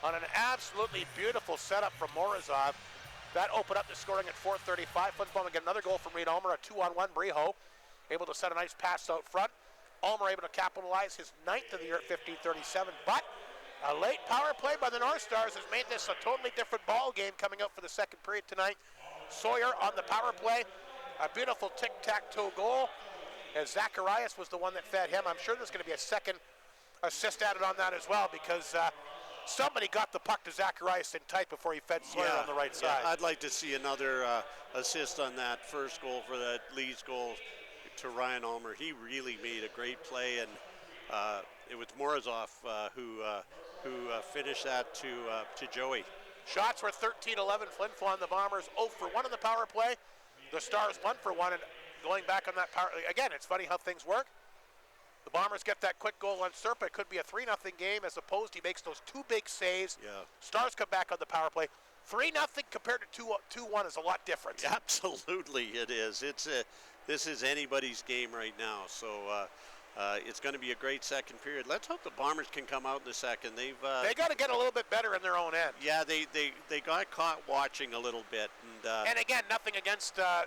on an absolutely beautiful setup from Morozov. That opened up the scoring at 4:35. Flin Flon will get another goal from Reed Ulmer, a 2-on-1 Breho. able to set a nice pass out front. Ulmer able to capitalize his 9th of the year at 15:37, but a late power play by the North Stars has made this a totally different ball game coming up for the second period tonight. Sawyer on the power play, a beautiful tic-tac-toe goal, as Zacharias was the one that fed him. I'm sure there's going to be a second assist added on that as well, because somebody got the puck to Zacharias in tight before he fed Sawyer on the right side. I'd like to see another assist on that first goal for that Lee's goal to Ryan Ulmer. He really made a great play, and it was Morozov who finished that to Joey. Shots were 13-11. Flin Flon, the Bombers 0 for 1 on the power play. The Stars 1 for 1, and going back on that power, again, it's funny how things work. The Bombers get that quick goal on Serpa. It could be a 3-0 game, as opposed he makes those 2 big saves. Yeah. Stars come back on the power play. 3-0 compared to 2-1 is a lot different. Absolutely, it is. This is anybody's game right now, so it's going to be a great second period. Let's hope the Bombers can come out in the second. They got to get a little bit better in their own end. Yeah, they got caught watching a little bit, and again, nothing against the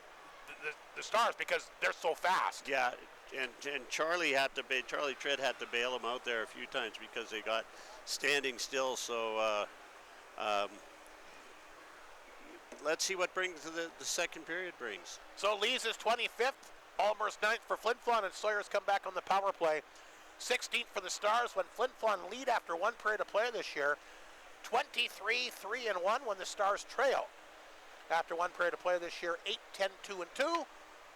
Stars, because they're so fast. Yeah, and Charlie Tritt had to bail them out there a few times because they got standing still. So let's see what brings the second period brings. So Lee's is 25th, Ulmer's 9th for Flin Flon, and Sawyer's come back on the power play. 16th for the Stars when Flin Flon lead after 1 period of play this year. 23-3-1 when the Stars trail after 1 period of play this year. 8-10-2-2.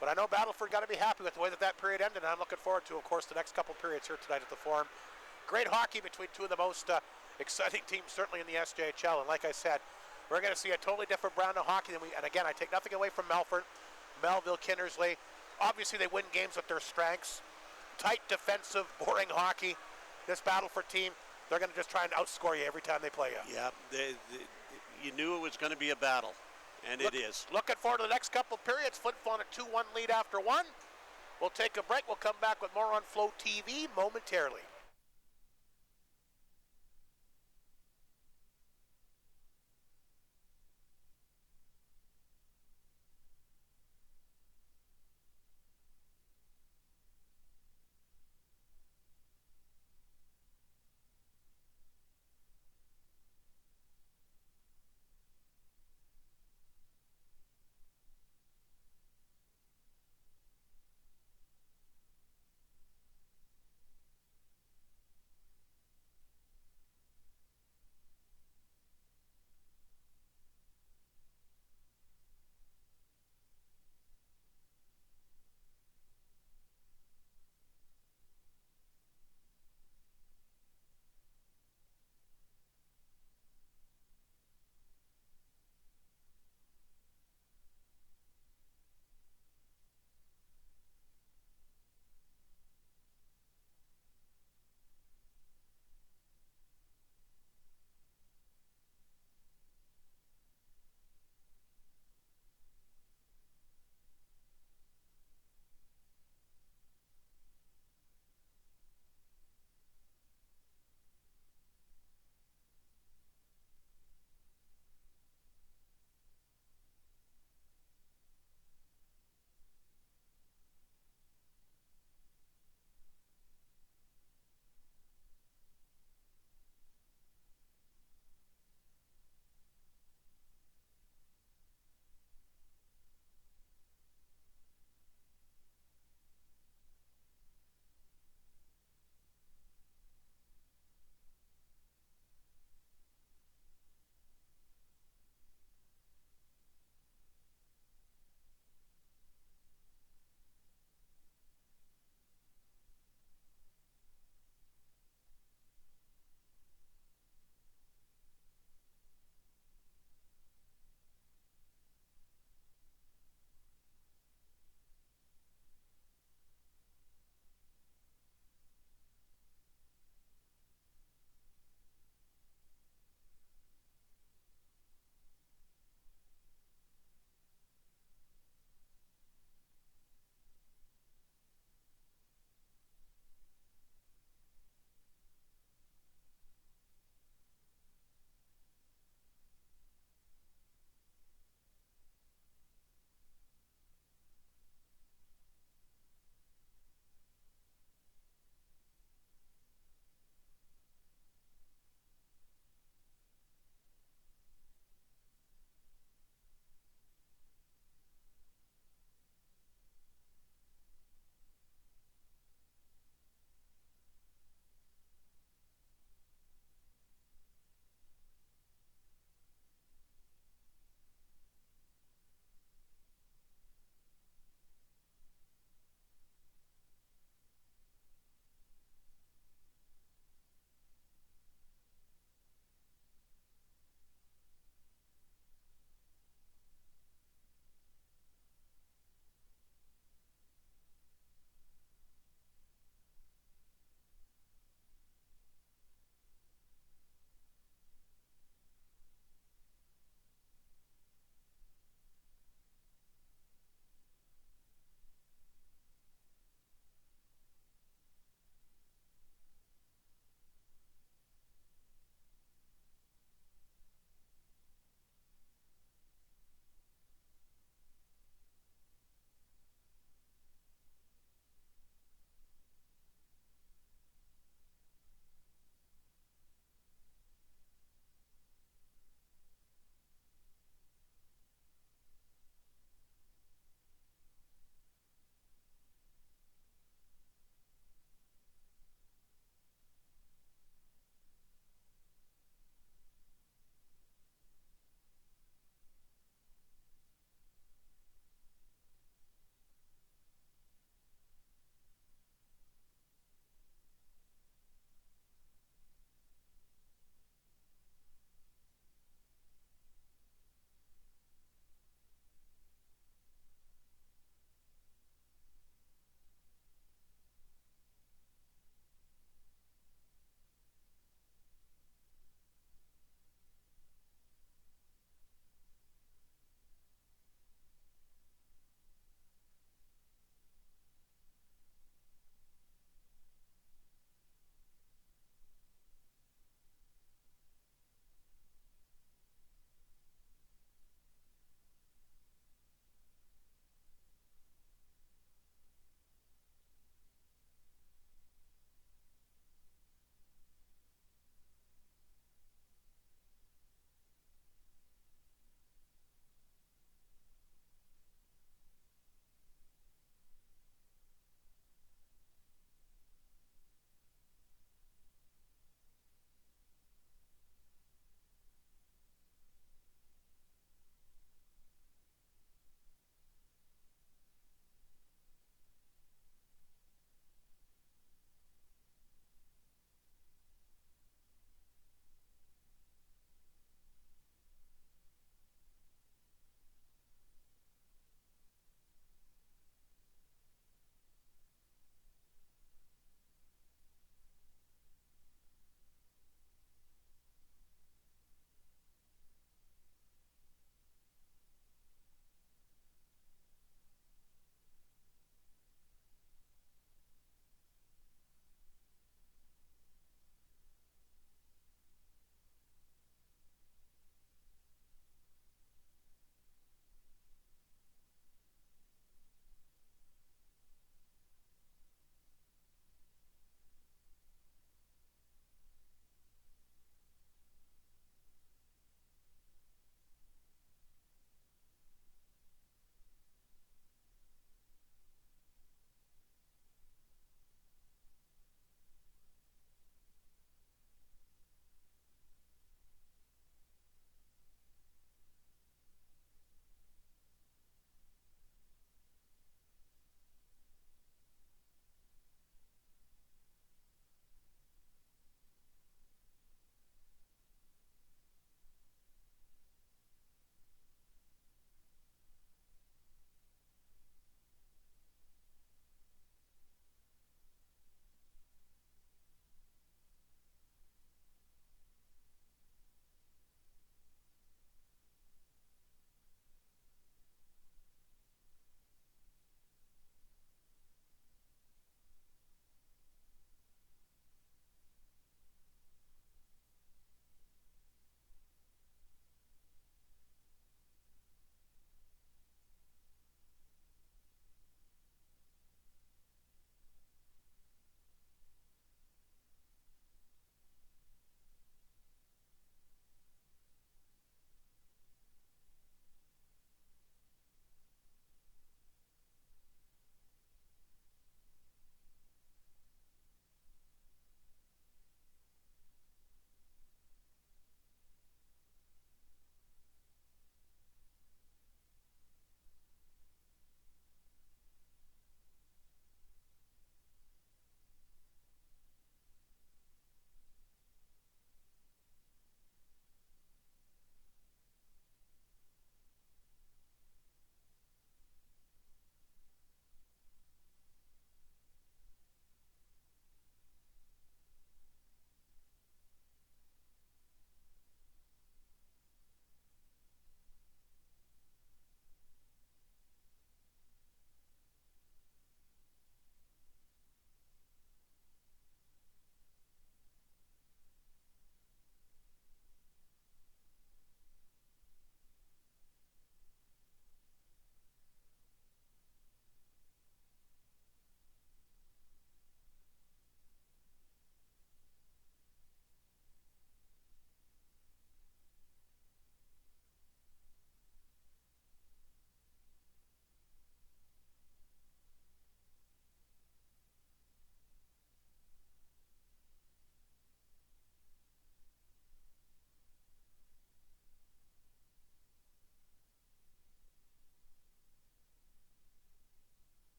But I know Battleford got to be happy with the way that period ended, and I'm looking forward to, of course, the next couple periods here tonight at the Forum. Great hockey between two of the most exciting teams, certainly in the SJHL. And like I said, we're going to see a totally different brand of hockey than and again, I take nothing away from Melville, Kinnersley. Obviously, they win games with their strengths. Tight, defensive, boring hockey. This Battleford team, they're going to just try and outscore you every time they play you. Yeah, you knew it was going to be a battle, and it is. Looking forward to the next couple of periods. Flin Flon a 2-1 lead after 1. We'll take a break. We'll come back with more on Flow TV momentarily.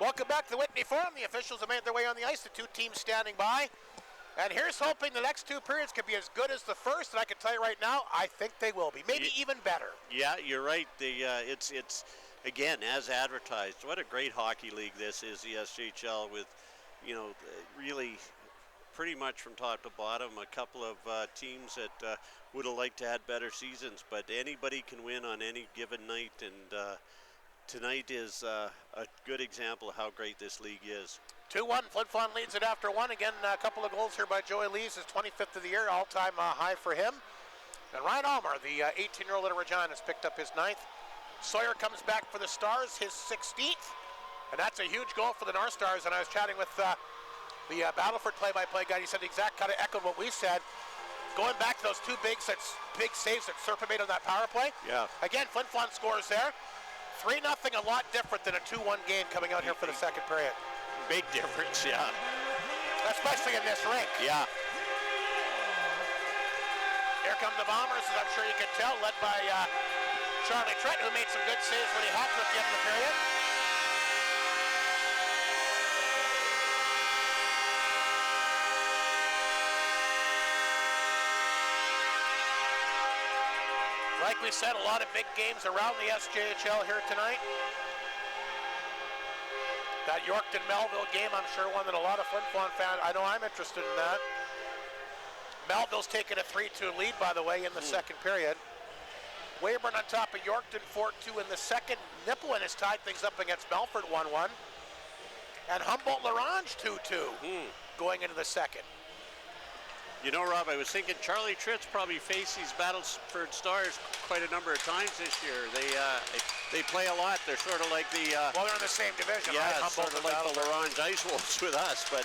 Welcome back to the Whitney Forum. The officials have made their way on the ice. The two teams standing by. And here's hoping the next two periods could be as good as the first. And I can tell you right now, I think they will be. Maybe even better. Yeah, you're right. It's again, as advertised. What a great hockey league this is, the SJHL, with, really pretty much from top to bottom, a couple of teams that would have liked to have better seasons. But anybody can win on any given night. And tonight is a good example of how great this league is. 2-1, Flin Flon leads it after one. Again, a couple of goals here by Joey Lees, his 25th of the year, all-time high for him. And Ryan Almer, the 18-year-old out of Regina, has picked up his 9th. Sawyer comes back for the Stars, his 16th. And that's a huge goal for the North Stars. And I was chatting with the Battleford play-by-play guy. He said the exact kind of echoed what we said. Going back to those two big saves that Serpa made on that power play. Yeah. Again, Flin Flon scores there. 3-0, a lot different than a 2-1 game coming out here for the second period. Big difference, yeah. Especially in this rink. Yeah. Here come the Bombers, as I'm sure you can tell, led by Charlie Trent, who made some good saves when he had to at the end of the period. Like we said, a lot of big games around the SJHL here tonight. That Yorkton-Melville game, I'm sure one that a lot of Flin Flon fans, I know I'm interested in that. Melville's taken a 3-2 lead, by the way, in the second period. Weyburn on top of Yorkton, 4-2 in the second. Nipawin has tied things up against Melfort, 1-1. And Humboldt-Larange, 2-2, going into the second. You know, Rob, I was thinking Charlie Tritt's probably faced these Battleford Stars quite a number of times this year. They play a lot. They're sort of like the... well, they're in the same division, yeah, right? sort of like the Larange Ice Wolves with us, but...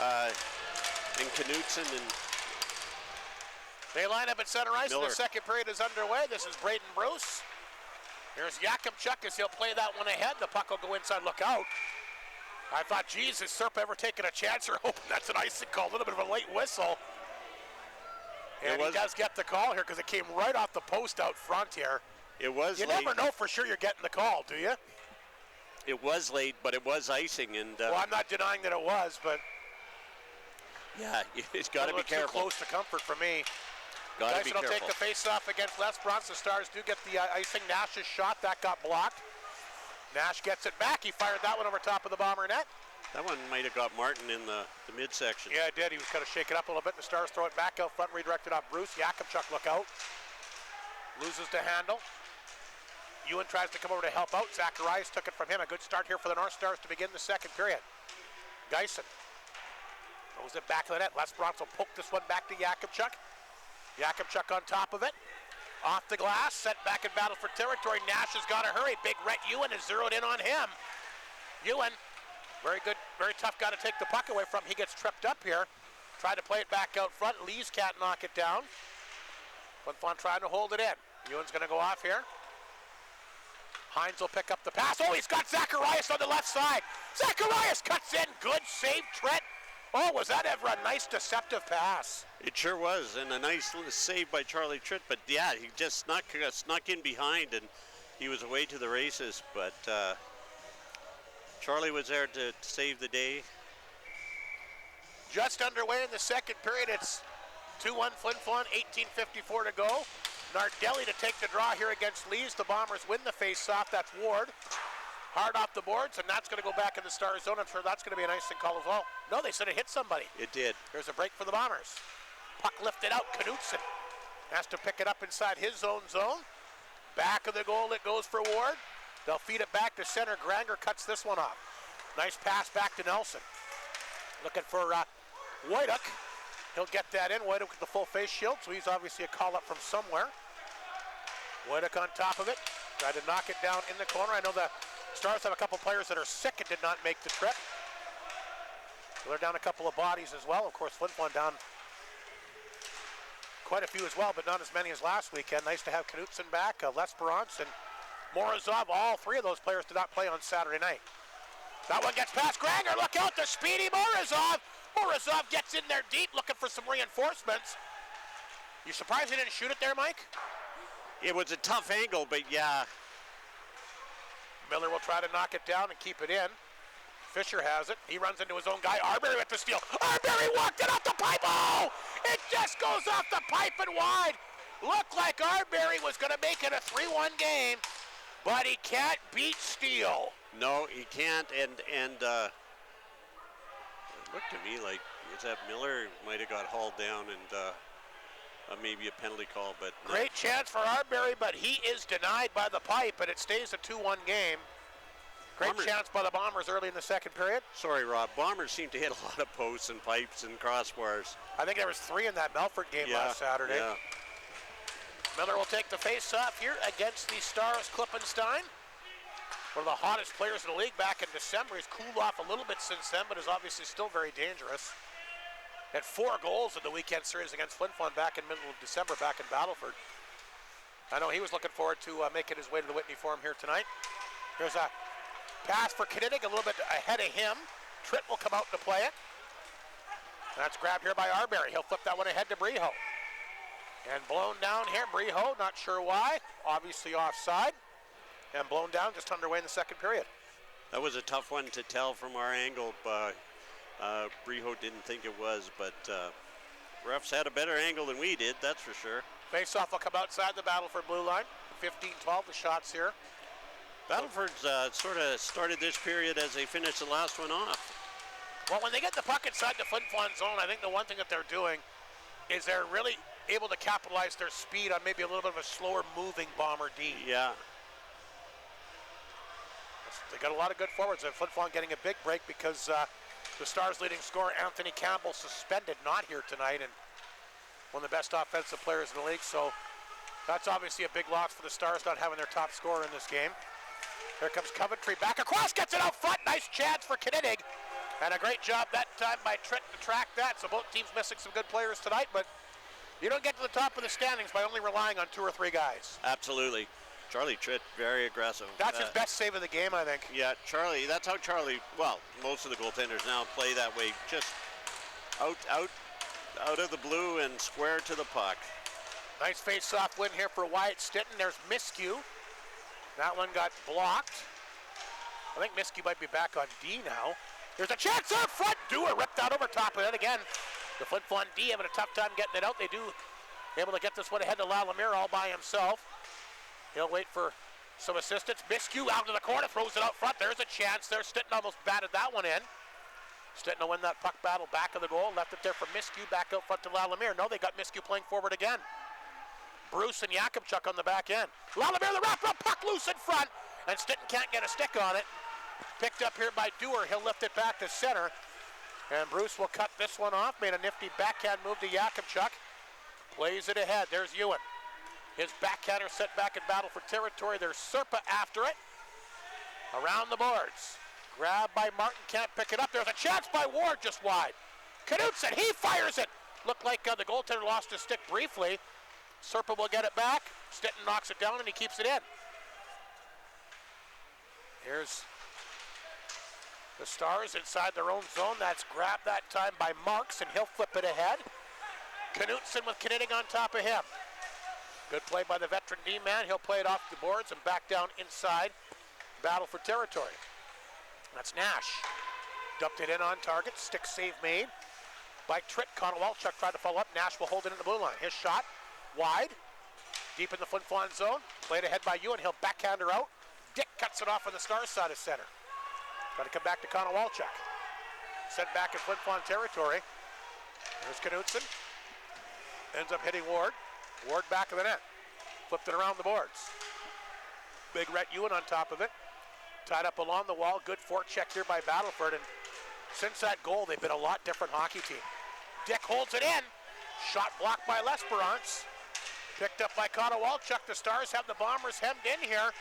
and Knutson and... They line up at center ice, Miller. and the second period is underway. This is Braden Bruce. Here's Yakimchuk as he'll play that one ahead. The puck will go inside, look out. I thought, geez, has Serpa ever taken a chance or hoping that's an icing call? A little bit of a late whistle. And he does get the call here because it came right off the post out front here. It was You late. never know for sure you're getting the call, do you? It was late, but it was icing. And well, I'm not denying that it was, but... yeah, it's got to be careful. Too close to comfort for me. Got to be Dyson will careful. take the face-off against Les Bronze. The Stars do get the icing. Nash's shot, that got blocked. Nash gets it back. He fired that one over top of the Bomber net. That one might have got Martin in the midsection. Yeah, it did. He was kind of shaken up a little bit. The Stars throw it back out front, redirected off Bruce. Yakimchuk, look out. Loses to handle. Ewan tries to come over to help out. Zacharias took it from him. A good start here for the North Stars to begin the second period. Geisen throws it back to the net. Les Bronze will poke this one back to Yakimchuk. Yakimchuk on top of it. Off the glass, set back in Battleford territory. Nash has got to hurry. Big Rhett Ewan is zeroed in on him. Ewan, very good, very tough guy to take the puck away from. He gets tripped up here. Tried to play it back out front. Lees can't knock it down. Flin Flon trying to hold it in. Ewan's going to go off here. Hines will pick up the pass. Oh, he's got Zacharias on the left side. Zacharias cuts in. Good save, Trent. Oh, was that ever a nice deceptive pass? It sure was, and a nice save by Charlie Tritt. But yeah, he just snuck in behind, and he was away to the races. But Charlie was there to save the day. Just underway in the second period. It's 2-1 Flin Flon, 18:54 to go. Nardelli to take the draw here against Lees. The Bombers win the face-off. That's Ward. Hard off the boards, and that's going to go back in the Star zone. I'm sure that's going to be an icing call as well. No, they said it hit somebody. It did. There's a break for the Bombers. Puck lifted out. Knutson has to pick it up inside his zone. Back of the goal, it goes for Ward. They'll feed it back to center. Granger cuts this one off. Nice pass back to Nelson. Looking for Wojtek. He'll get that in. Wojtek with the full face shield, so he's obviously a call up from somewhere. Wojtek on top of it. Tried to knock it down in the corner. I know the Stars have a couple players that are sick and did not make the trip. So they're down a couple of bodies as well. Of course, Flin Flon down quite a few as well, but not as many as last weekend. Nice to have Knutson back, Lesperance, and Morozov. All three of those players did not play on Saturday night. That one gets past Granger. Look out, the speedy Morozov. Morozov gets in there deep looking for some reinforcements. You surprised he didn't shoot it there, Mike? It was a tough angle, but yeah. Miller will try to knock it down and keep it in. Fisher has it. He runs into his own guy. Arbery with the steal. Arbery walked it off the pipe. Oh! It just goes off the pipe and wide. Looked like Arbery was going to make it a 3-1 game, but he can't beat Steele. No, he can't. And it looked to me like that Miller might have got hauled down and maybe a penalty call. But great chance for Arbery, but he is denied by the pipe, and it stays a 2-1 game. Great chance by the Bombers early in the second period. Sorry, Rob. Bombers seem to hit a lot of posts and pipes and crossbars. I think there was 3 in that Melfort game last Saturday. Yeah. Miller will take the face-off here against the Stars Klippenstein. One of the hottest players in the league back in December. He's cooled off a little bit since then, but is obviously still very dangerous. Had 4 goals in the weekend series against Flin Flon back in middle of December back in Battleford. I know he was looking forward to making his way to the Whitney Forum here tonight. Here's a pass for Knidig, a little bit ahead of him. Tritt will come out to play it. That's grabbed here by Arbery. He'll flip that one ahead to Breho. And blown down here, Breho, not sure why. Obviously offside. And blown down just underway in the second period. That was a tough one to tell from our angle. Breho didn't think it was, but refs had a better angle than we did, that's for sure. Face-off will come outside the Battleford blue line. 15-12 the shots here. Battleford's sort of started this period as they finished the last one off. Well, when they get the puck inside the Flin Flon zone, I think the one thing that they're doing is they're really able to capitalize their speed on maybe a little bit of a slower moving Bomber D. Yeah. They got a lot of good forwards. Flin Flon getting a big break because the Stars' leading scorer, Anthony Campbell, suspended, not here tonight, and one of the best offensive players in the league. So that's obviously a big loss for the Stars, not having their top scorer in this game. Here comes Coventry back across, gets it out front. Nice chance for Knidig. And a great job that time by Tritt to track that. So both teams missing some good players tonight, but you don't get to the top of the standings by only relying on 2 or 3 guys. Absolutely. Charlie Tritt, very aggressive. That's his best save of the game, I think. Yeah, Charlie, that's how Charlie, well, most of the goaltenders now play that way. Just out of the blue and square to the puck. Nice face-off win here for Wyatt Stinton. There's Miskew. That one got blocked. I think Miskew might be back on D now. There's a chance up front. Dewar ripped out over top of it again. The Flin Flon D having a tough time getting it out. They do able to get this one ahead to Lalamere all by himself. He'll wait for some assistance. Miskew out to the corner, throws it out front. There's a chance there. Stinton almost batted that one in. Stinton will win that puck battle back of the goal. Left it there for Miskew, back out front to Lalamere. No, they got Miskew playing forward again. Bruce and Yakubchuk on the back end. Lalamere, the wrap-up puck loose in front, and Stinton can't get a stick on it. Picked up here by Dewar. He'll lift it back to center, and Bruce will cut this one off. Made a nifty backhand move to Yakubchuk. Plays it ahead. There's Ewan. His backhander set back in Battleford territory. There's Serpa after it. Around the boards. Grabbed by Martin, can't pick it up. There's a chance by Ward just wide. Knutson, he fires it. Looked like the goaltender lost his stick briefly. Serpa will get it back. Stinton knocks it down and he keeps it in. Here's the Stars inside their own zone. That's grabbed that time by Marks, and he'll flip it ahead. Knutson with Knidig on top of him. Good play by the veteran D-man. He'll play it off the boards and back down inside Battleford territory. That's Nash. Dumped it in on target. Stick save made by Tritt. Konowalchuk tried to follow up. Nash will hold it in the blue line. His shot wide, deep in the Flin Flon zone. Played ahead by Ewan. He'll backhand her out. Dick cuts it off on the Stars side of center. Got to come back to Konowalchuk. Sent back in Flin Flon territory. There's Knutson. Ends up hitting Ward. Ward back of the net. Flipped it around the boards. Big Rhett Ewan on top of it. Tied up along the wall. Good forecheck here by Battleford. And since that goal, they've been a lot different hockey team. Dick holds it in. Shot blocked by L'Esperance. Picked up by Konowalchuk. The Stars have the Bombers hemmed in here.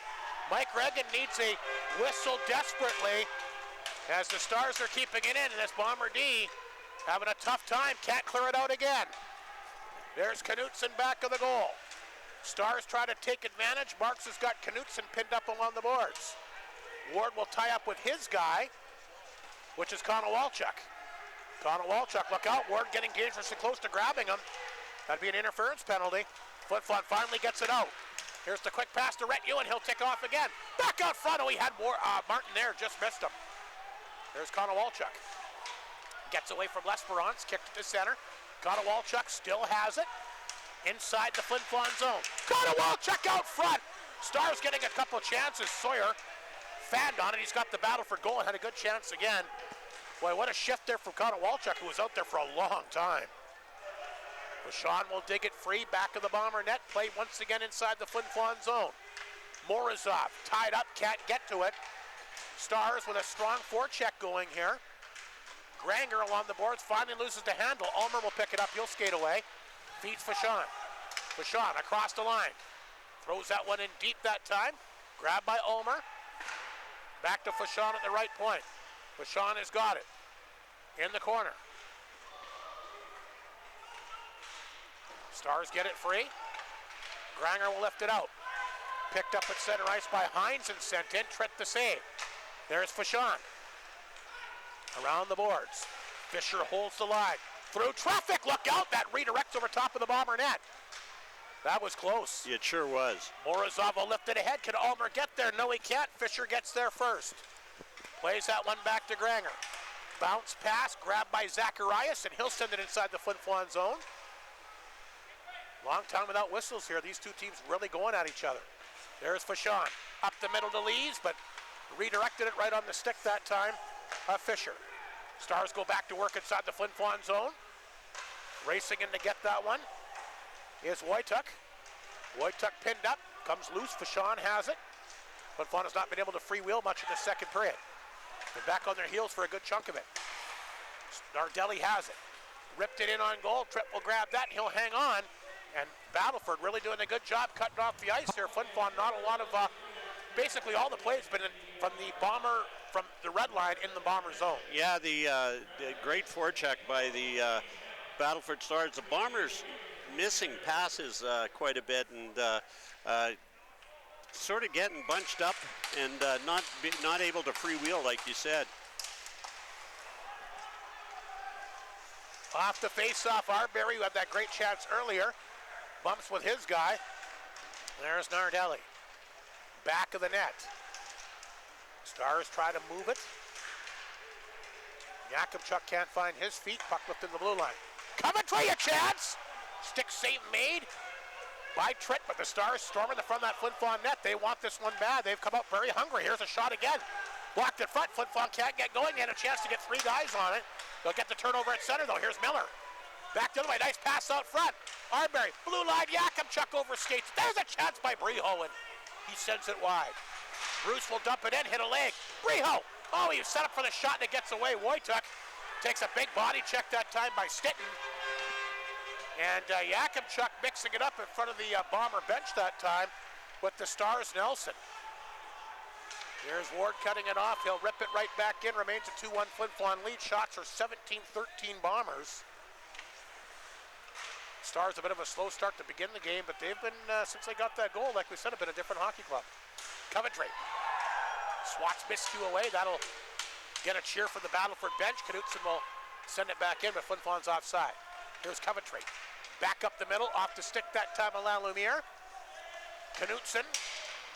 Mike Regan needs a whistle desperately as the Stars are keeping it in. And this Bomber D having a tough time. Can't clear it out again. There's Knutson back of the goal. Stars try to take advantage. Marks has got Knutson pinned up along the boards. Ward will tie up with his guy, which is Konowalchuk. Konowalchuk, look out. Ward getting dangerously close to grabbing him. That'd be an interference penalty. Flin Flon finally gets it out. Here's the quick pass to Rhett Ewan. He'll tick off again. Back out front. Oh, he had Martin there. Just missed him. There's Konowalchuk. Gets away from L'Esperance, kicked it to center. Konowalchuk still has it. Inside the Flin Flon zone. Konowalchuk out front. Stars getting a couple chances. Sawyer fanned on it. He's got the Battleford goal and had a good chance again. Boy, what a shift there from Konowalchuk, who was out there for a long time. Vachon will dig it free, back of the Bomber net. Play once again inside the Flin Flon zone. Morozov tied up, can't get to it. Stars with a strong forecheck going here. Granger along the boards, finally loses the handle. Ulmer will pick it up, he'll skate away. Feeds Vachon. Vachon across the line. Throws that one in deep that time. Grabbed by Ulmer. Back to Vachon at the right point. Vachon has got it. In the corner. Stars get it free. Granger will lift it out. Picked up at center ice by Hines and sent in. Trent the save. There's Vachon. Around the boards. Fisher holds the line. Through traffic, look out! That redirects over top of the Bomber net. That was close. It sure was. Morozov will lift it ahead. Can Ulmer get there? No, he can't. Fisher gets there first. Plays that one back to Granger. Bounce pass, grabbed by Zacharias, and he'll send it inside the Flin Flon zone. Long time without whistles here. These two teams really going at each other. There's Vachon. Up the middle to Lees, but redirected it right on the stick that time. Fisher. Stars go back to work inside the Flin Flon zone. Racing in to get that one is Wojtek. Wojtek pinned up, comes loose. Vachon has it. Flin Flon has not been able to freewheel much in the second period. They're back on their heels for a good chunk of it. Nardelli has it. Ripped it in on goal. Tripp will grab that, and he'll hang on. And Battleford really doing a good job cutting off the ice here. Flin Flon, not a lot of, basically all the plays been from the Bomber, from the red line in the Bomber zone. Yeah, the great forecheck by the Battleford Stars. The Bombers missing passes quite a bit and sort of getting bunched up and not able to freewheel, like you said. Off the face-off, Arbery, who had that great chance earlier, bumps with his guy. There's Nardelli. Back of the net. Stars try to move it. Yakubchuk can't find his feet. Puck lifted in the blue line. Coventry, a chance! Stick save made by Tritt, but the Stars storming the front of that Flin Flon net. They want this one bad. They've come out very hungry. Here's a shot again. Blocked in front. Flin Flon can't get going. They had a chance to get three guys on it. They'll get the turnover at center, though. Here's Miller. Back the other way. Nice pass out front. Arbery. Blue line. Yakubchuk overskates. There's a chance by Breho, and he sends it wide. Bruce will dump it in. Hit a leg. Breho. Oh, he was set up for the shot, and it gets away. Wojtek takes a big body check that time by Stitton. And Yakubchuk mixing it up in front of the Bomber bench that time with the Stars Nelson. Here's Ward cutting it off. He'll rip it right back in. Remains a 2-1 Flin Flon lead. Shots are 17-13 Bombers. Stars a bit of a slow start to begin the game, but they've been, since they got that goal, like we said, a bit of a different hockey club. Coventry swats Miscue away. That'll get a cheer for the Battleford bench. Knutson will send it back in, but Flin Flon's offside. Here's Coventry. Back up the middle, off the stick that time of Lalumiere. Knutson,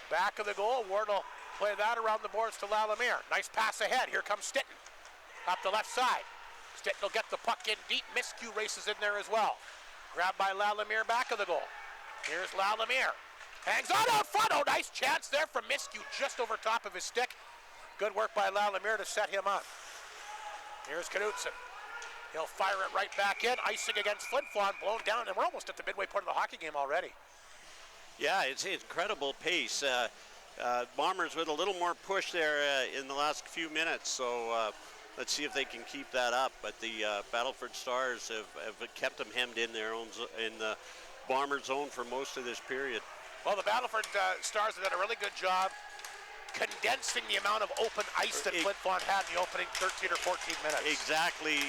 back of the goal. Ward will play that around the boards to Lalumiere. Nice pass ahead. Here comes Stitton. Up the left side. Stitton will get the puck in deep. Miscue races in there as well. Grabbed by Lalumiere, back of the goal. Here's Lalumiere. Hangs on out front. Oh, nice chance there from Miscue just over top of his stick. Good work by Lalumiere to set him up. Here's Knutson. He'll fire it right back in. Icing against Flin Flon, blown down, and we're almost at the midway point of the hockey game already. Yeah, it's incredible pace. Bombers with a little more push there in the last few minutes, so let's see if they can keep that up. But the Battleford Stars have kept them hemmed in their own in the Bomber zone for most of this period. Well, the Battleford Stars have done a really good job condensing the amount of open ice that Flin Flon had in the opening 13 or 14 minutes. Exactly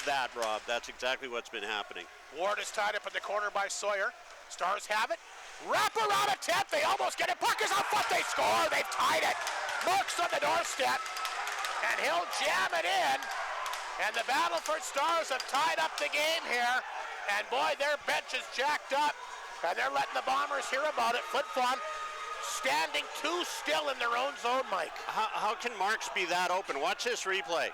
that, Rob. That's exactly what's been happening. Ward is tied up in the corner by Sawyer. Stars have it. Wrap around attempt. They almost get it. Puck is out front. They score. They've tied it. Mark's on the doorstep, and he'll jam it in. And the Battleford Stars have tied up the game here. And boy, their bench is jacked up, and they're letting the Bombers hear about it. Flin Flon standing too still in their own zone, Mike. How can Marks be that open? Watch this replay.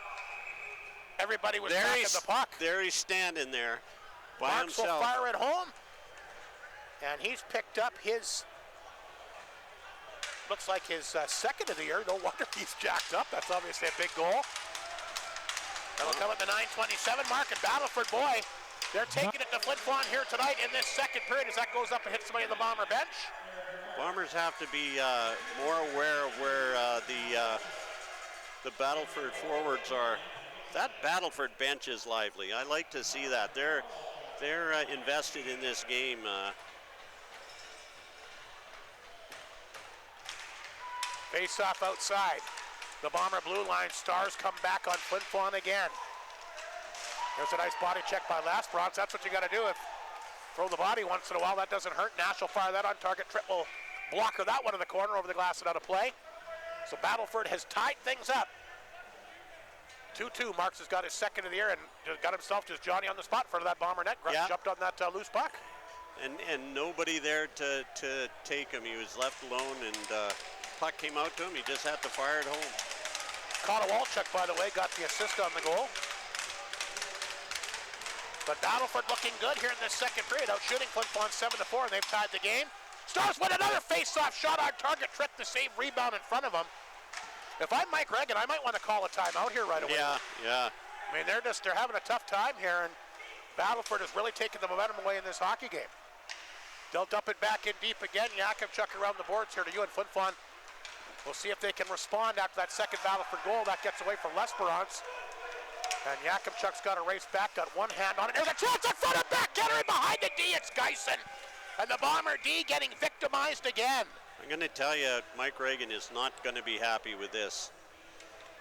Everybody was back in the puck. There he's standing there by Marks himself. will fire it home. And he's picked up his, looks like his second of the year. No wonder he's jacked up. That's obviously a big goal. That'll come at the 9:27 mark. And Battleford, boy, they're taking it to Flin Flon here tonight in this second period as that goes up and hits somebody on the Bomber bench. Bombers have to be more aware of where the Battleford forwards are. That Battleford bench is lively. I like to see that. They're invested in this game. Face off outside. The Bomber blue line. Stars come back on Flin Flon again. There's a nice body check by Lasperance. That's what you got to do. If throw the body once in a while, that doesn't hurt. Nash will fire that on target. Triple blocker that one in the corner over the glass and out of play. So Battleford has tied things up. 2-2. Marks has got his second of the year and just got himself just Johnny on the spot for that Bomber net. Jumped on that loose puck. And nobody there to take him. He was left alone, and puck came out to him. He just had to fire it home. Connor Walchuk, by the way, got the assist on the goal. But Battleford looking good here in this second period, out shooting Flin Flon 7-4, and they've tied the game. Stars win another face-off shot on target, trick the save rebound in front of them. If I'm Mike Reagan, I might want to call a timeout here right away. Yeah. I mean, they're having a tough time here, and Battleford has really taken the momentum away in this hockey game. They'll dump it back in deep again. Yakimchuk around the boards here to you, and Flin Flon. We'll see if they can respond after that second Battleford goal. That gets away from Lasperance. And Yakimchuk's got a race back, got one hand on it. There's a chance in front of backhander in behind the D. It's Geisen. And the Bomber D getting victimized again. I'm going to tell you, Mike Reagan is not going to be happy with this.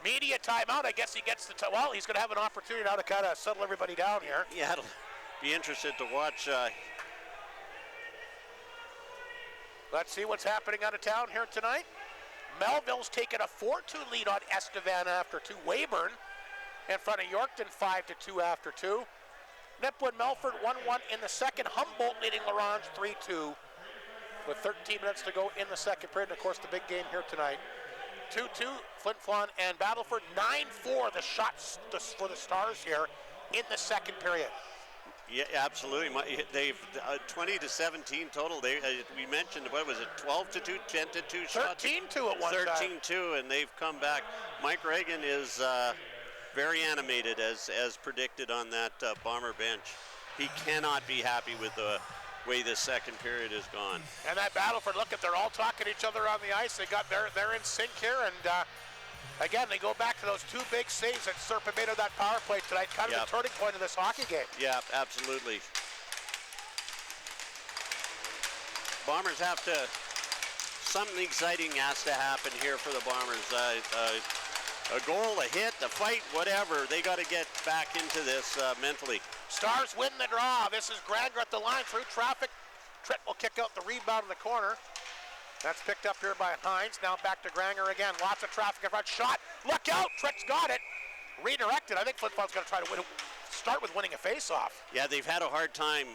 Media timeout. I guess he gets the well, he's going to have an opportunity now to kind of settle everybody down here. Yeah, it'll be interested to watch. Let's see what's happening out of town here tonight. Melville's taken a 4-2 lead on Estevan after 2. Weyburn in front of Yorkton 5-2 after 2. Nipwood Melford 1-1 in the second. Humboldt leading Larange 3-2 with 13 minutes to go in the second period. And of course the big game here tonight. 2-2 Flin Flon and Battleford. 9-4 the shots for the Stars here in the second period. Yeah, absolutely. They've 20-17 total. We mentioned, what was it, 12-2, 10-2 shots? 13-2 at one time. 13-2, and they've come back. Mike Reagan is very animated, as predicted on that Bomber bench. He cannot be happy with the way this second period has gone. And that Battleford, look at, they're all talking to each other on the ice. They're in sync here, and again, they go back to those 2 big saves that Serpent made on that power play tonight, kind of the turning point of this hockey game. Yeah, absolutely. Bombers have to, something exciting has to happen here for the Bombers. A goal, a hit, a fight, whatever. They got to get back into this mentally. Stars win the draw. This is Granger at the line through traffic. Tritt will kick out the rebound in the corner. That's picked up here by Hines. Now back to Granger again. Lots of traffic in front. Shot. Look out. Tritt's got it. Redirected. I think Flin Flon's going to try to start with winning a face-off. Yeah, they've had a hard time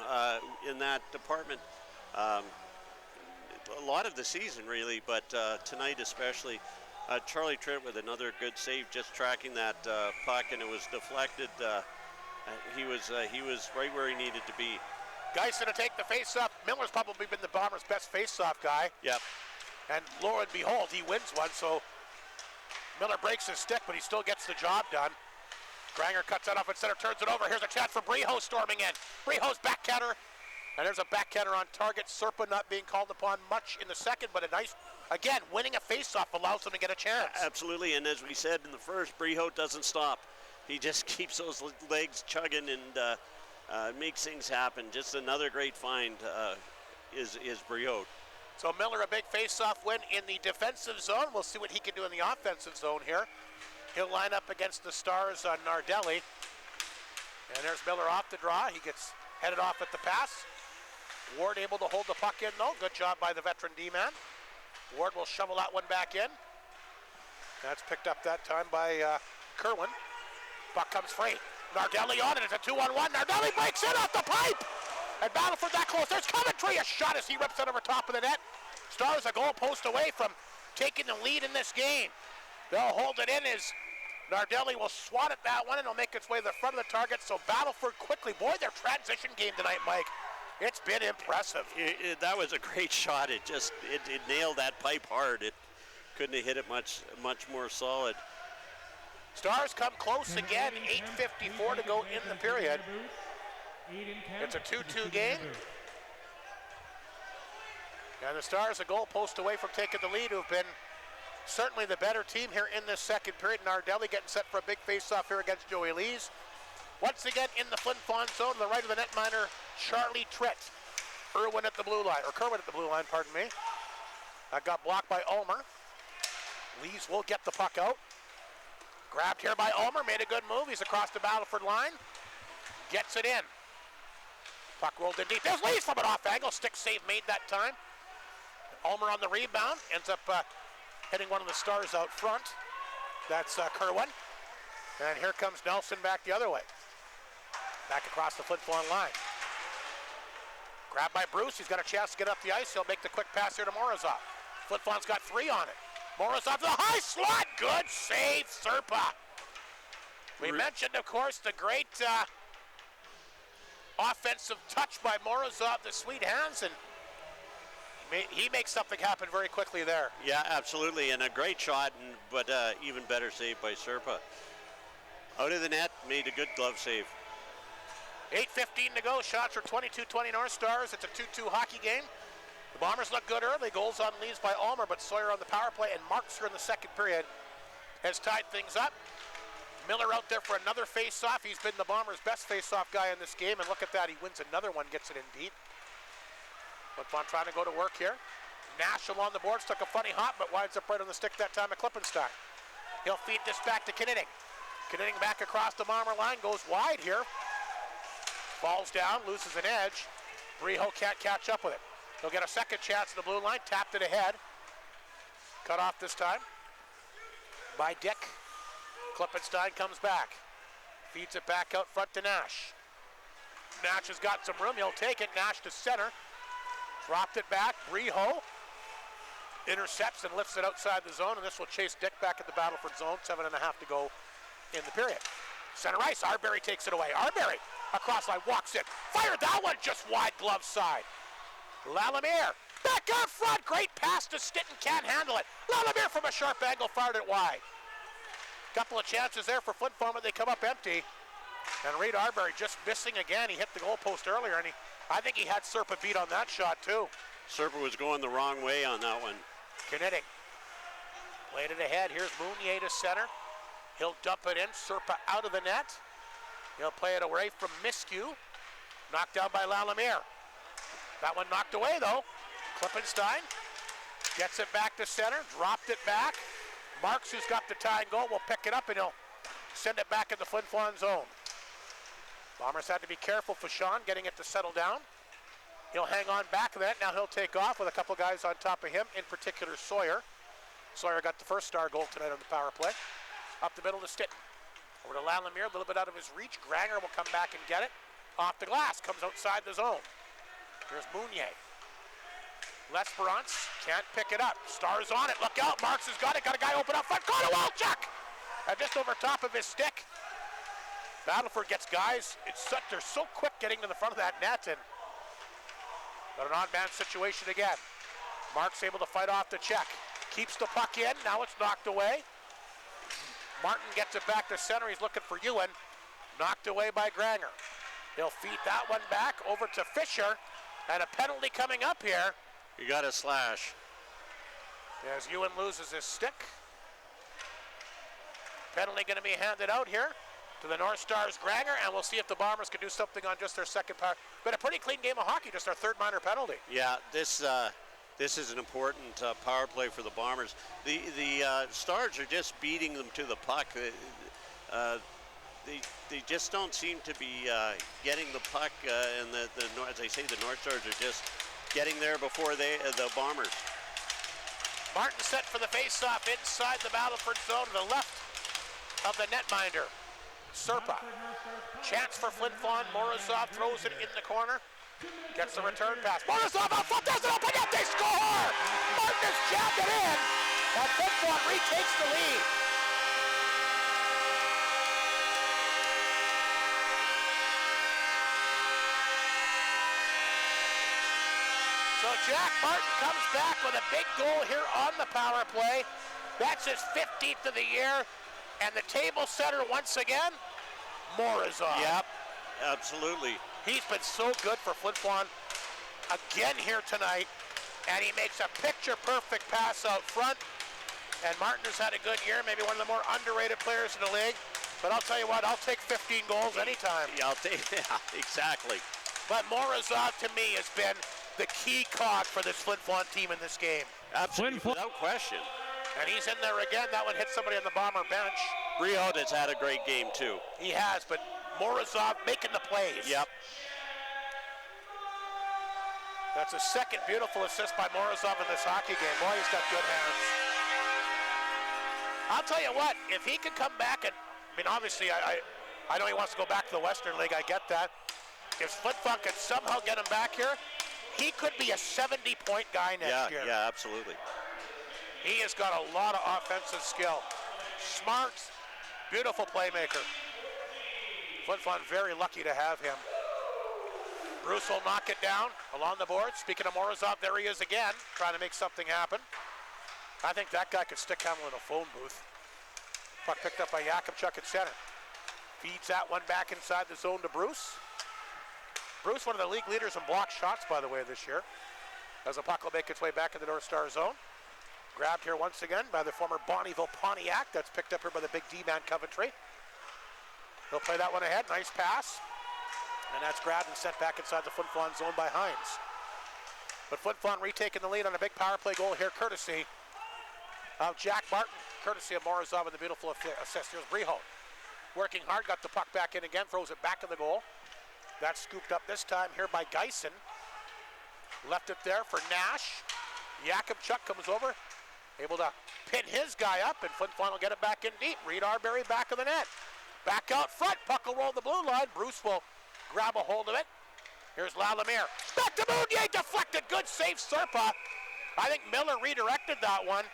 in that department. A lot of the season, really, but tonight especially. Charlie Tritt with another good save, just tracking that puck, and it was deflected. He was right where he needed to be. Geisen to take the face-off. Miller's probably been the Bombers' best face-off guy. Yep. And lo and behold, he wins one, so Miller breaks his stick, but he still gets the job done. Granger cuts that off at center, turns it over. Here's a chance for Breho storming in. Breho's backhander, and there's a backhander on target. Serpa not being called upon much in the second, but a nice, again, winning a face-off allows them to get a chance. Absolutely, and as we said in the first, Breho doesn't stop. He just keeps those legs chugging and makes things happen. Just another great find is Breho. So Miller, a big face-off win in the defensive zone. We'll see what he can do in the offensive zone here. He'll line up against the Stars on Nardelli. And there's Miller off the draw. He gets headed off at the pass. Ward able to hold the puck in though. Good job by the veteran D-man. Ward will shovel that one back in. That's picked up that time by Kerwin. Puck comes free. Nardelli on it. It's a 2-on-1. Nardelli breaks in off the pipe. And Battleford that close. There's Coventry. A shot as he rips it over top of the net. Stars a goal post away from taking the lead in this game. They'll hold it in as Nardelli will swat at that one and it'll make its way to the front of the target. So Battleford quickly, boy, their transition game tonight, Mike. It's been impressive. That was a great shot. It nailed that pipe hard. It couldn't have hit it much more solid. Stars come close again, 8:54 to go in the period. It's a 2-2 game. And the Stars a goal post away from taking the lead, who've been certainly the better team here in this second period. Nardelli getting set for a big face-off here against Joey Lees. Once again in the Flin Flon zone, to the right of the netminder, Charlie Tritt. Kerwin at the blue line, pardon me. That got blocked by Ulmer. Lees will get the puck out. Grabbed here by Ulmer, made a good move. He's across the Battleford line. Gets it in. Puck rolled in deep. There's Lees from an off angle. Stick save made that time. Ulmer on the rebound. Ends up hitting one of the Stars out front. That's Kerwin. And here comes Nelson back the other way. Back across the Flin Flon line. Grabbed by Bruce. He's got a chance to get up the ice. He'll make the quick pass here to Morozov. Flin Flon's got 3 on it. Morozov to the high slot. Good save, Serpa. We mentioned, of course, the great offensive touch by Morozov, the sweet hands, and he makes something happen very quickly there. Yeah, absolutely, and a great shot, but even better save by Serpa. Out of the net, made a good glove save. 8:15 to go. Shots are 22-20 North Stars. It's a 2-2 hockey game. The Bombers look good early. Goals on leads by Ulmer, but Sawyer on the power play, and Marks here in the second period has tied things up. Miller out there for another face-off. He's been the Bombers' best face-off guy in this game, and look at that. He wins another one, gets it in deep. Flin Flon trying to go to work here. Nash along the boards, took a funny hop, but winds up right on the stick that time at Klippenstein. He'll feed this back to Knitting. Knitting back across the Bomber line, goes wide here. Falls down, loses an edge. Breho can't catch up with it. He'll get a second chance in the blue line, tapped it ahead. Cut off this time by Dick. Klippenstein comes back. Feeds it back out front to Nash. Nash has got some room, he'll take it. Nash to center. Dropped it back, Breho intercepts and lifts it outside the zone, and this will chase Dick back at the Battleford zone. 7.5 to go in the period. Center ice, Arbery takes it away. Arbery across line, walks in. Fired that one just wide glove side. Lalamiere back out front, great pass to Stitton, can't handle it. Lalamiere from a sharp angle fired it wide. Couple of chances there for Flin Flon, but they come up empty. And Reed Arbery just missing again. He hit the goalpost earlier, and I think he had Serpa beat on that shot too. Serpa was going the wrong way on that one. Knitting. Played it ahead. Here's Mounier to center. He'll dump it in. Serpa out of the net. He'll play it away from Miskew. Knocked down by Lalamiere. That one knocked away though. Klippenstein gets it back to center. Dropped it back. Marks, who's got the tying goal, will pick it up and he'll send it back in the Flin Flon zone. Bombers had to be careful for Sean getting it to settle down. He'll hang on back of that. Now he'll take off with a couple guys on top of him, in particular Sawyer. Sawyer got the first Star goal tonight on the power play. Up the middle to Stitton. Over to Lalamiere, a little bit out of his reach. Granger will come back and get it. Off the glass, comes outside the zone. Here's Mounier. L'Esperance can't pick it up. Stars on it, look out, Marks has got it. Got a guy open up front, got a Walchuk! And just over top of his stick. Battleford gets guys, they're so quick getting to the front of that net, and got an odd man situation again. Mark's able to fight off the check. Keeps the puck in, now it's knocked away. Martin gets it back to center, he's looking for Ewan. Knocked away by Granger. He'll feed that one back over to Fisher, and a penalty coming up here. You got a slash. As Ewan loses his stick. Penalty going to be handed out here to the North Stars Granger, and we'll see if the Bombers can do something on just their second power. But a pretty clean game of hockey, just our third minor penalty. Yeah, this is an important power play for the Bombers. The Stars are just beating them to the puck. They just don't seem to be getting the puck, and as I say, the North Stars are just getting there before the Bombers. Martin set for the face-off inside the Battleford zone to the left of the netminder. Serpa. Chance for Flin Flon. Morozov throws it in the corner. Gets the return pass. Morozov out front. There's an open net. They score! jabbed it in, and Flin Flon retakes the lead. So Jack Martin comes back with a big goal here on the power play. That's his 15th of the year. And the table setter once again, Morozov. Yep, absolutely. He's been so good for Flin Flon again here tonight. And he makes a picture-perfect pass out front. And Martin has had a good year, maybe one of the more underrated players in the league. But I'll tell you what, I'll take 15 goals anytime. Yeah, I'll take, yeah, exactly. But Morozov, to me, has been the key cog for this Flin Flon team in this game. Absolutely, without question. And he's in there again. That one hit somebody on the Bomber bench. Briot has had a great game, too. He has, but Morozov making the plays. Yep. That's a second beautiful assist by Morozov in this hockey game. Boy, he's got good hands. I'll tell you what, if he could come back and, I mean, obviously, I know he wants to go back to the Western League. I get that. If Flin Flon could somehow get him back here, he could be a 70-point guy next year. Yeah, absolutely. He has got a lot of offensive skill. Smart, beautiful playmaker. Flin Flon very lucky to have him. Bruce will knock it down along the board. Speaking of Morozov, there he is again, trying to make something happen. I think that guy could stick Hamill in a phone booth. Puck picked up by Yakubchuk at center. Feeds that one back inside the zone to Bruce. Bruce, one of the league leaders in block shots, by the way, this year. As the puck will make its way back in the North Star zone. Grabbed here once again by the former Bonneville Pontiac. That's picked up here by the big D-man Coventry. He'll play that one ahead. Nice pass. And that's grabbed and sent back inside the Flin Flon zone by Hines. But Flin Flon retaking the lead on a big power play goal here, courtesy of Jack Martin, courtesy of Morozov, and the beautiful assist. Here's Briot. Working hard, got the puck back in again, throws it back in the goal. That's scooped up this time here by Geisen. Left it there for Nash. Yakubchuk comes over, able to pin his guy up, and Flin Flon will get it back in deep. Reed Arbery back of the net. Back out front, puck will roll the blue line. Bruce will grab a hold of it. Here's Lalemire. Back to Mounier, deflected, good save, Serpa. I think Miller redirected that one.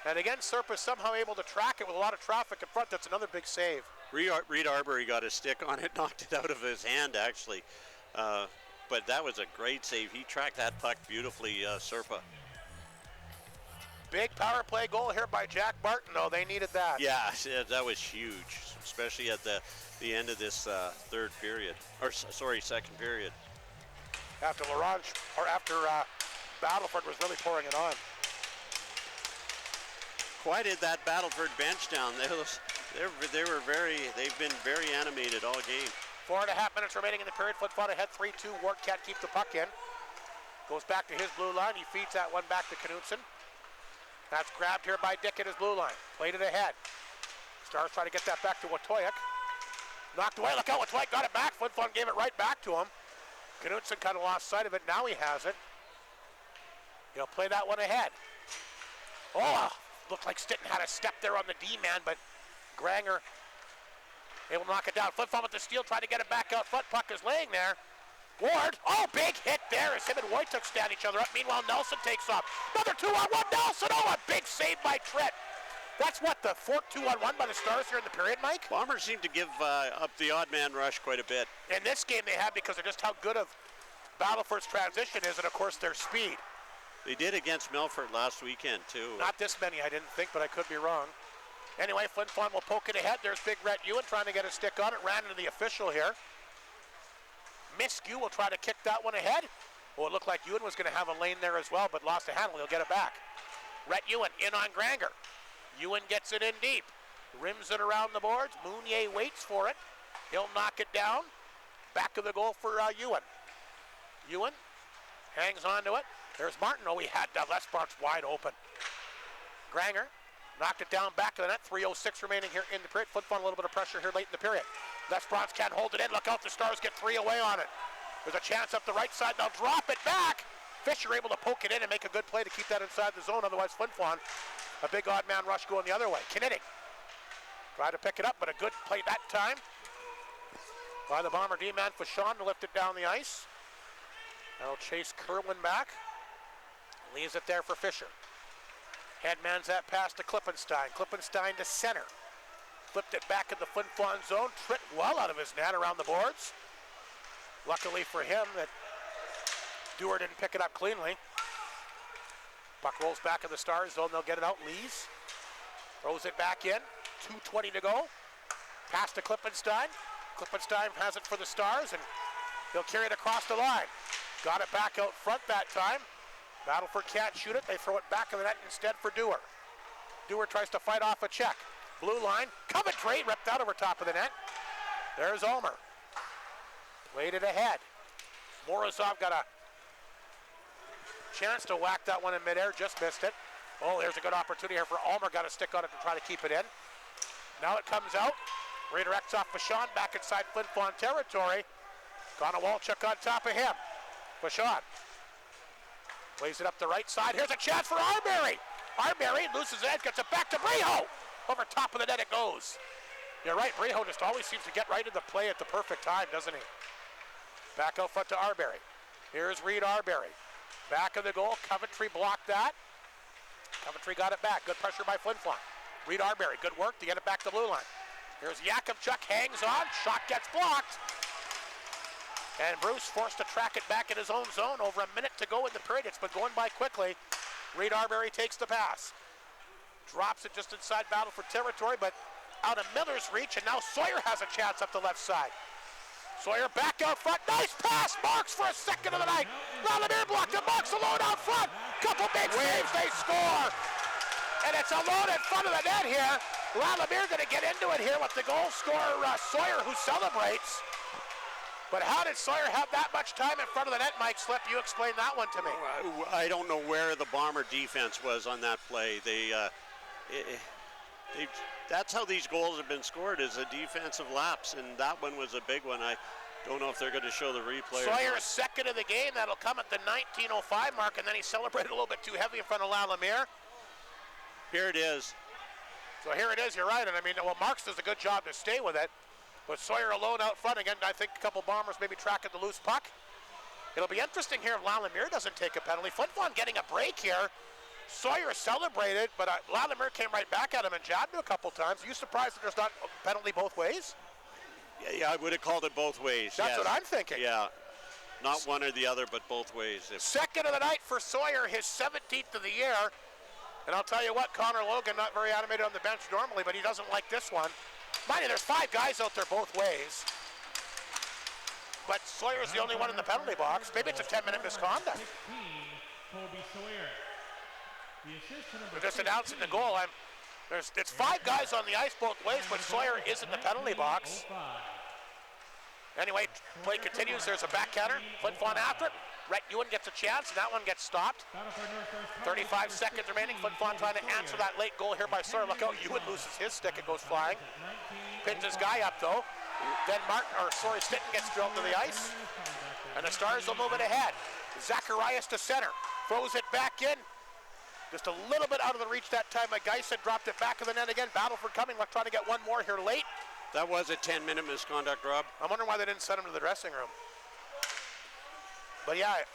And again, Serpa somehow able to track it with a lot of traffic in front. That's another big save. Reed Arbery got a stick on it, knocked it out of his hand, actually. But that was a great save. He tracked that puck beautifully, Serpa. Big power play goal here by Jack Martin, though. They needed that. Yeah, that was huge, especially at the end of this third period. Or, sorry, second period. After Battleford was really pouring it on. Quieted that Battleford bench down. They've been very animated all game. 4.5 minutes remaining in the period. Flin Flon ahead 3-2. Ward can't keep the puck in. Goes back to his blue line. He feeds that one back to Knutson. That's grabbed here by Dick at his blue line. Played it ahead. Stars try to get that back to Watoyek. Knocked away. Look out, Watoyek got it back. Flin Flon gave it right back to him. Knutson kind of lost sight of it. Now he has it. He'll play that one ahead. Oh, looked like Stitton had a step there on the D-man, but Granger able to knock it down. Flin Flon with the steal, trying to get it back out front. Puck is laying there. Ward, oh, big hit there as him and Wojtek stand each other up. Meanwhile, Nelson takes off. Another 2-on-1, Nelson. Oh, a big save by Tritt. That's what, the fourth 2-on-1 by the Stars here in the period, Mike? Bombers seem to give up the odd man rush quite a bit. In this game they have, because of just how good of Battleford's transition is, and of course their speed. They did against Milford last weekend, too. Not this many, I didn't think, but I could be wrong. Anyway, Flin Flon will poke it ahead. There's big Rhett Ewan trying to get a stick on it. Ran into the official here. Miskew will try to kick that one ahead. Well, it looked like Ewan was going to have a lane there as well, but lost a handle. He'll get it back. Rhett Ewan in on Granger. Ewan gets it in deep. Rims it around the boards. Mounier waits for it. He'll knock it down. Back of the goal for Ewan. Ewan hangs on to it. There's Martin. Oh, he had Lesbrock's wide open. Granger knocked it down back to the net. 3:06 remaining here in the period. Flin Flon a little bit of pressure here late in the period. Lesbrock can't hold it in. Look out, the Stars get 3 away on it. There's a chance up the right side. They'll drop it back. Fisher able to poke it in and make a good play to keep that inside the zone. Otherwise, Flin Flon, a big odd man rush going the other way. Kinnitic tried to pick it up, but a good play that time by the Bomber D-man Fashon to lift it down the ice. That'll chase Kerwin back. Leaves it there for Fisher. Headman's that pass to Klippenstein. Klippenstein to center. Flipped it back in the Flin Flon zone. Tripped well out of his net around the boards. Luckily for him that Dewar didn't pick it up cleanly. Puck rolls back in the Stars zone. They'll get it out. Lees throws it back in. 2:20 to go. Pass to Klippenstein. Klippenstein has it for the Stars, and he'll carry it across the line. Got it back out front that time. Battleford can't shoot it. They throw it back in the net instead for Dewar. Dewar tries to fight off a check. Blue line. Coventry ripped out over top of the net. There's Ulmer. Played it ahead. Morozov got a chance to whack that one in midair. Just missed it. Oh, there's a good opportunity here for Ulmer. Got a stick on it to try to keep it in. Now it comes out. Redirects off Vachon back inside Flin Flon territory. Konowalchuk on top of him. Vachon plays it up the right side. Here's a chance for Arbery. Arbery loses his edge, gets it back to Breho. Over top of the net it goes. You're right, Breho just always seems to get right into play at the perfect time, doesn't he? Back out front to Arbery. Here's Reed Arbery. Back of the goal, Coventry blocked that. Coventry got it back. Good pressure by Flin Flon. Reed Arbery, good work to get it back to blue line. Here's Yakubchuk, hangs on, shot gets blocked. And Bruce forced to track it back in his own zone. Over a minute to go in the period. It's been going by quickly. Reed Arbery takes the pass. Drops it just inside Battleford territory, but out of Miller's reach, and now Sawyer has a chance up the left side. Sawyer back out front. Nice pass. Marks for a second of the night. Lalimier blocked it. Marks alone out front. Couple big saves. They score. And it's alone in front of the net here. Lalimier going to get into it here with the goal scorer, Sawyer, who celebrates. But how did Sawyer have that much time in front of the net, Mike Slip? You explain that one to me. I don't know where the Bomber defense was on that play. That's how these goals have been scored, is a defensive lapse, and that one was a big one. I don't know if they're going to show the replay. Sawyer's second of the game. That'll come at the 19:05 mark, and then he celebrated a little bit too heavy in front of Lalimier. Here it is. So here it is, you're right. And I mean, well, Marks does a good job to stay with it. But Sawyer alone out front again. I think a couple Bombers maybe tracking the loose puck. It'll be interesting here if Lalimier doesn't take a penalty. Flin Flon getting a break here. Sawyer celebrated, but Lalimier came right back at him and jabbed him a couple times. Are you surprised that there's not a penalty both ways? Yeah, I would have called it both ways. That's what I'm thinking. Yeah, not one or the other, but both ways. Second of the night for Sawyer, his 17th of the year. And I'll tell you what, Connor Logan, not very animated on the bench normally, but he doesn't like this one. Mind you, there's 5 guys out there both ways. But Sawyer's the only one in the penalty box. Maybe it's a 10-minute misconduct. We're just announcing the goal. It's 5 guys on the ice both ways, but Sawyer is in the penalty box. Anyway, play continues. There's a backhander. Flin Flon after it. Rhett Ewan gets a chance, and that one gets stopped. 35 seconds remaining. Flin Flon trying to answer that late goal here by Sawyer. Look out, Ewan loses his stick. It goes flying. Pins his guy up, though. Then Stinton gets drilled to the ice. And the Stars will move it ahead. Zacharias to center. Throws it back in. Just a little bit out of the reach that time. Geisen dropped it back in the net again. Battleford coming. Let's try to get one more here late. That was a 10-minute misconduct, Rob. I'm wondering why they didn't send him to the dressing room. But yeah,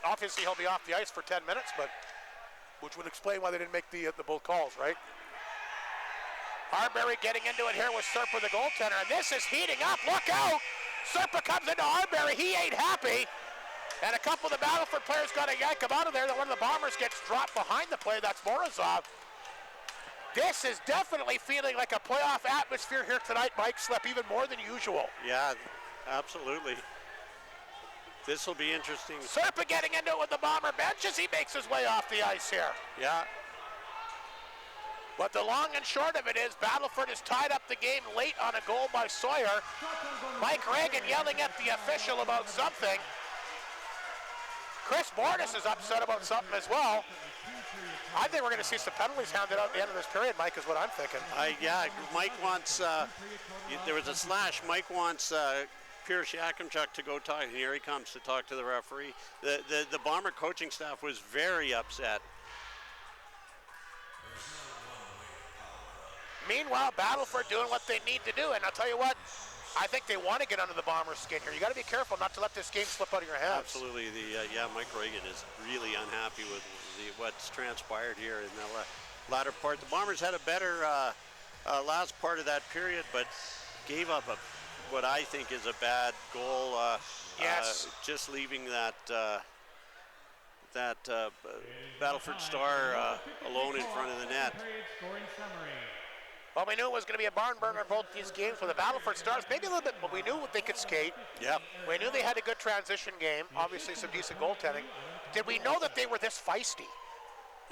obviously he'll be off the ice for 10 minutes, but which would explain why they didn't make the both calls, right? Arbery getting into it here with Serpa, the goaltender, and this is heating up. Look out! Serpa comes into Arbery. He ain't happy. And a couple of the Battleford players got to yank him out of there. One of the Bombers gets dropped behind the play. That's Morozov. This is definitely feeling like a playoff atmosphere here tonight, Mike Slip, even more than usual. Yeah, absolutely. This will be interesting. Serpa getting into it with the Bomber bench as he makes his way off the ice here. Yeah. But the long and short of it is Battleford has tied up the game late on a goal by Sawyer. Mike Reagan yelling at the official about something. Chris Bordas is upset about something as well. I think we're going to see some penalties handed out at the end of this period, Mike, is what I'm thinking. Yeah, Mike wants, there was a slash. Mike wants Pierce Yakimchuk to go talk. Here he comes to talk to the referee. The Bomber coaching staff was very upset. Meanwhile, Battleford doing what they need to do, and I'll tell you what, I think they want to get under the Bombers' skin here. You got to be careful not to let this game slip out of your hands. Absolutely. Mike Reagan is really unhappy with what's transpired here in the latter part. The Bombers had a better last part of that period, but gave up what I think is a bad goal. Yes. Just leaving that Battleford Star alone in front of the net. Well, we knew it was going to be a barn burner both these games with the Battleford Stars. Maybe a little bit, but we knew they could skate. Yep. We knew they had a good transition game. Obviously, some decent goaltending. Did we know that they were this feisty?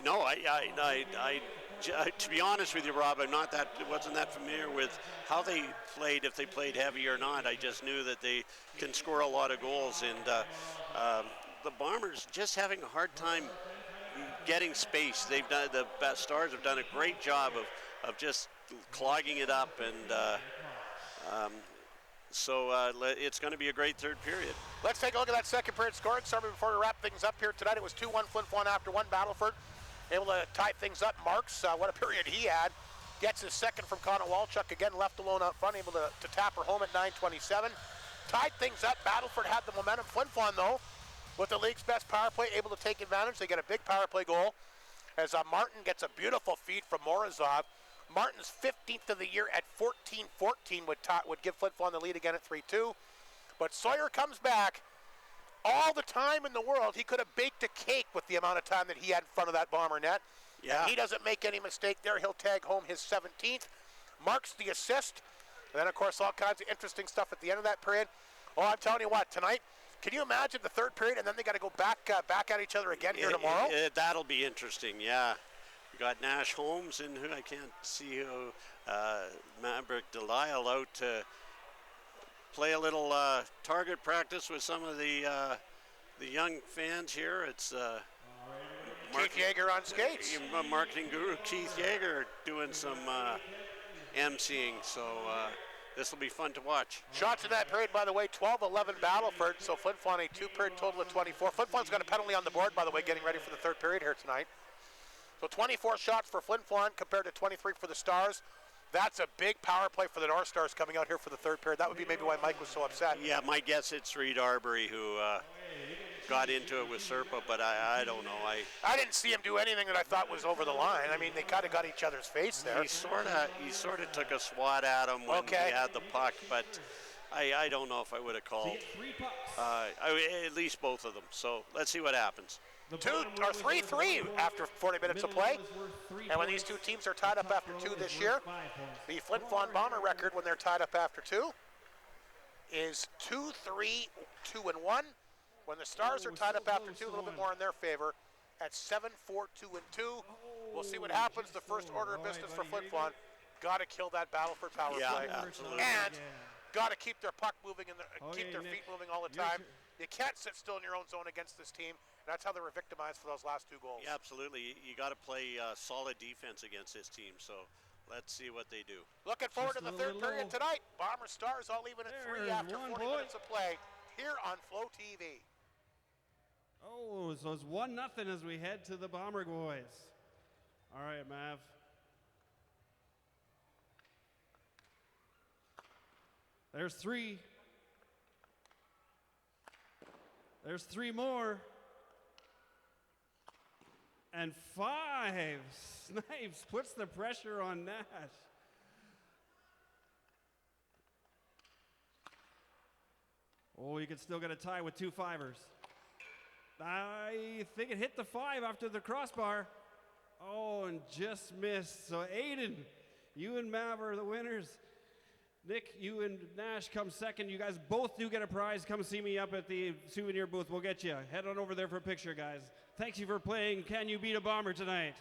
No, to be honest with you, Rob, wasn't that familiar with how they played, if they played heavy or not. I just knew that they can score a lot of goals, and the Bombers just having a hard time getting space. The Stars have done a great job of just clogging it up, and so it's going to be a great third period. Let's take a look at that second period scoring summary before we wrap things up here tonight. It was 2-1 Flin Flon after 1. Battleford able to tie things up. Marks, what a period he had. Gets his second from Connor Walchuk, again left alone out front, able to tap her home at 9:27. Tied things up. Battleford had the momentum. Flin Flon, though, with the league's best power play, able to take advantage. They get a big power play goal as Martin gets a beautiful feed from Morozov. Martin's 15th of the year at 14-14 would give Flin Flon the lead again at 3-2. But Sawyer comes back. All the time in the world, he could have baked a cake with the amount of time that he had in front of that Bomber net. Yeah. He doesn't make any mistake there. He'll tag home his 17th. Marks the assist. And then, of course, all kinds of interesting stuff at the end of that period. Oh, I'm telling you what, tonight, can you imagine the third period and then they got to go back at each other again here tomorrow? That'll be interesting, yeah. We got Nash Holmes and who I can't see who, Maverick Delisle out to play a little target practice with some of the young fans here. It's Keith Yeager on skates. Marketing guru Keith Yeager doing some emceeing, so this will be fun to watch. Shots in that period, by the way, 12-11 Battleford, so Flin Flon a two-period total of 24. Flin Flon's got a penalty on the board, by the way, getting ready for the third period here tonight. So 24 shots for Flin Flon compared to 23 for the Stars. That's a big power play for the North Stars coming out here for the third period. That would be maybe why Mike was so upset. Yeah, my guess it's Reed Arbery who got into it with Serpa, but I don't know. I didn't see him do anything that I thought was over the line. I mean, they kind of got each other's face there. He sort of took a swat at him when he had the puck, but I don't know if I would have called. At least both of them. So let's see what happens. 3-3 after 40 minutes of play. And when these two teams are tied up after 2 this year, the Flin Flon Bomber record when they're tied up after 2 is 2-3-2-1. When the Stars are tied up after 2, a little bit more in their favor at 7-4-2-2. We'll see what happens. The first order of business for Flin Flon, got to kill that Battleford power play. Absolutely. And got to keep their puck moving and keep their feet moving all the time. You can't sit still in your own zone against this team. That's how they were victimized for those last 2 goals. Yeah, absolutely. You got to play solid defense against this team. So let's see what they do. Looking forward to the third period tonight. Bomber Stars all even at 3 after 40 minutes of play here on Flow TV. Oh, so it's 1-0 as we head to the Bomber boys. All right, Mav. There's 3. There's 3 more. And 5. Snipes puts the pressure on Nash. Oh, you could still get a tie with 2 fivers. I think it hit the 5 after the crossbar. Oh, and just missed. So Aiden, you and Mav are the winners. Nick, you and Nash come second. You guys both do get a prize. Come see me up at the souvenir booth. We'll get you. Head on over there for a picture, guys. Thank you for playing Can You Beat a Bomber tonight.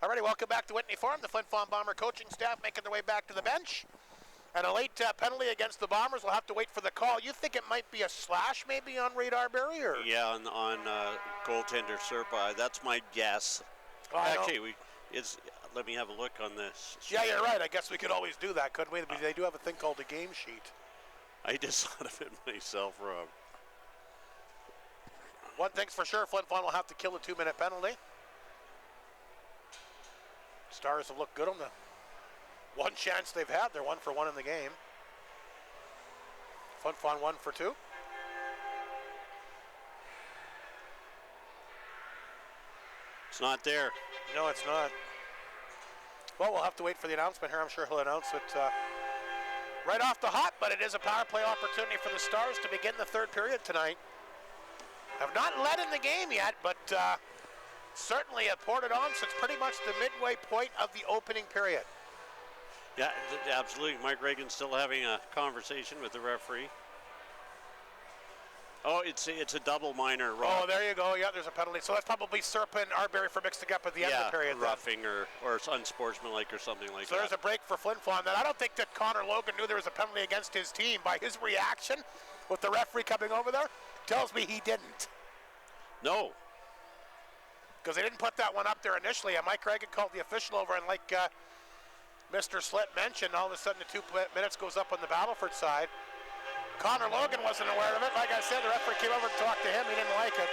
Alrighty, welcome back to Whitney Forum. The Flin Flon Bomber coaching staff making their way back to the bench. And a late penalty against the Bombers. We'll have to wait for the call. You think it might be a slash maybe on Radar Berry? Or? Yeah, on goaltender Serpa. That's my guess. Oh, actually, let me have a look on this. Yeah, you're right. I guess we could always do that, couldn't we? They do have a thing called a game sheet. I just thought of it myself, Rob. One thing's for sure, Flin Flon will have to kill a 2-minute penalty. Stars have looked good on the one chance they've had. They're 1 for 1 in the game. Flin Flon 1 for 2. It's not there. No, it's not. Well, we'll have to wait for the announcement here. I'm sure he'll announce it right off the hop, but it is a power play opportunity for the Stars to begin the third period tonight. Have not led in the game yet, but certainly have poured it on since pretty much the midway point of the opening period. Yeah, absolutely. Mike Reagan's still having a conversation with the referee. Oh, it's a double minor, Rob. Oh, there you go. Yeah, there's a penalty. So that's probably Serpa and Arbery for mixing up at the end of the period. Roughing or unsportsmanlike or something like that. So there's a break for Flin Flon. I don't think that Connor Logan knew there was a penalty against his team. By his reaction with the referee coming over there, tells me he didn't. No. Because they didn't put that one up there initially. And Mike Reagan called the official over, and like Mr. Slitt mentioned, all of a sudden the 2 minutes goes up on the Battleford side. Connor Logan wasn't aware of it. Like I said, the referee came over and talked to him. He didn't like it.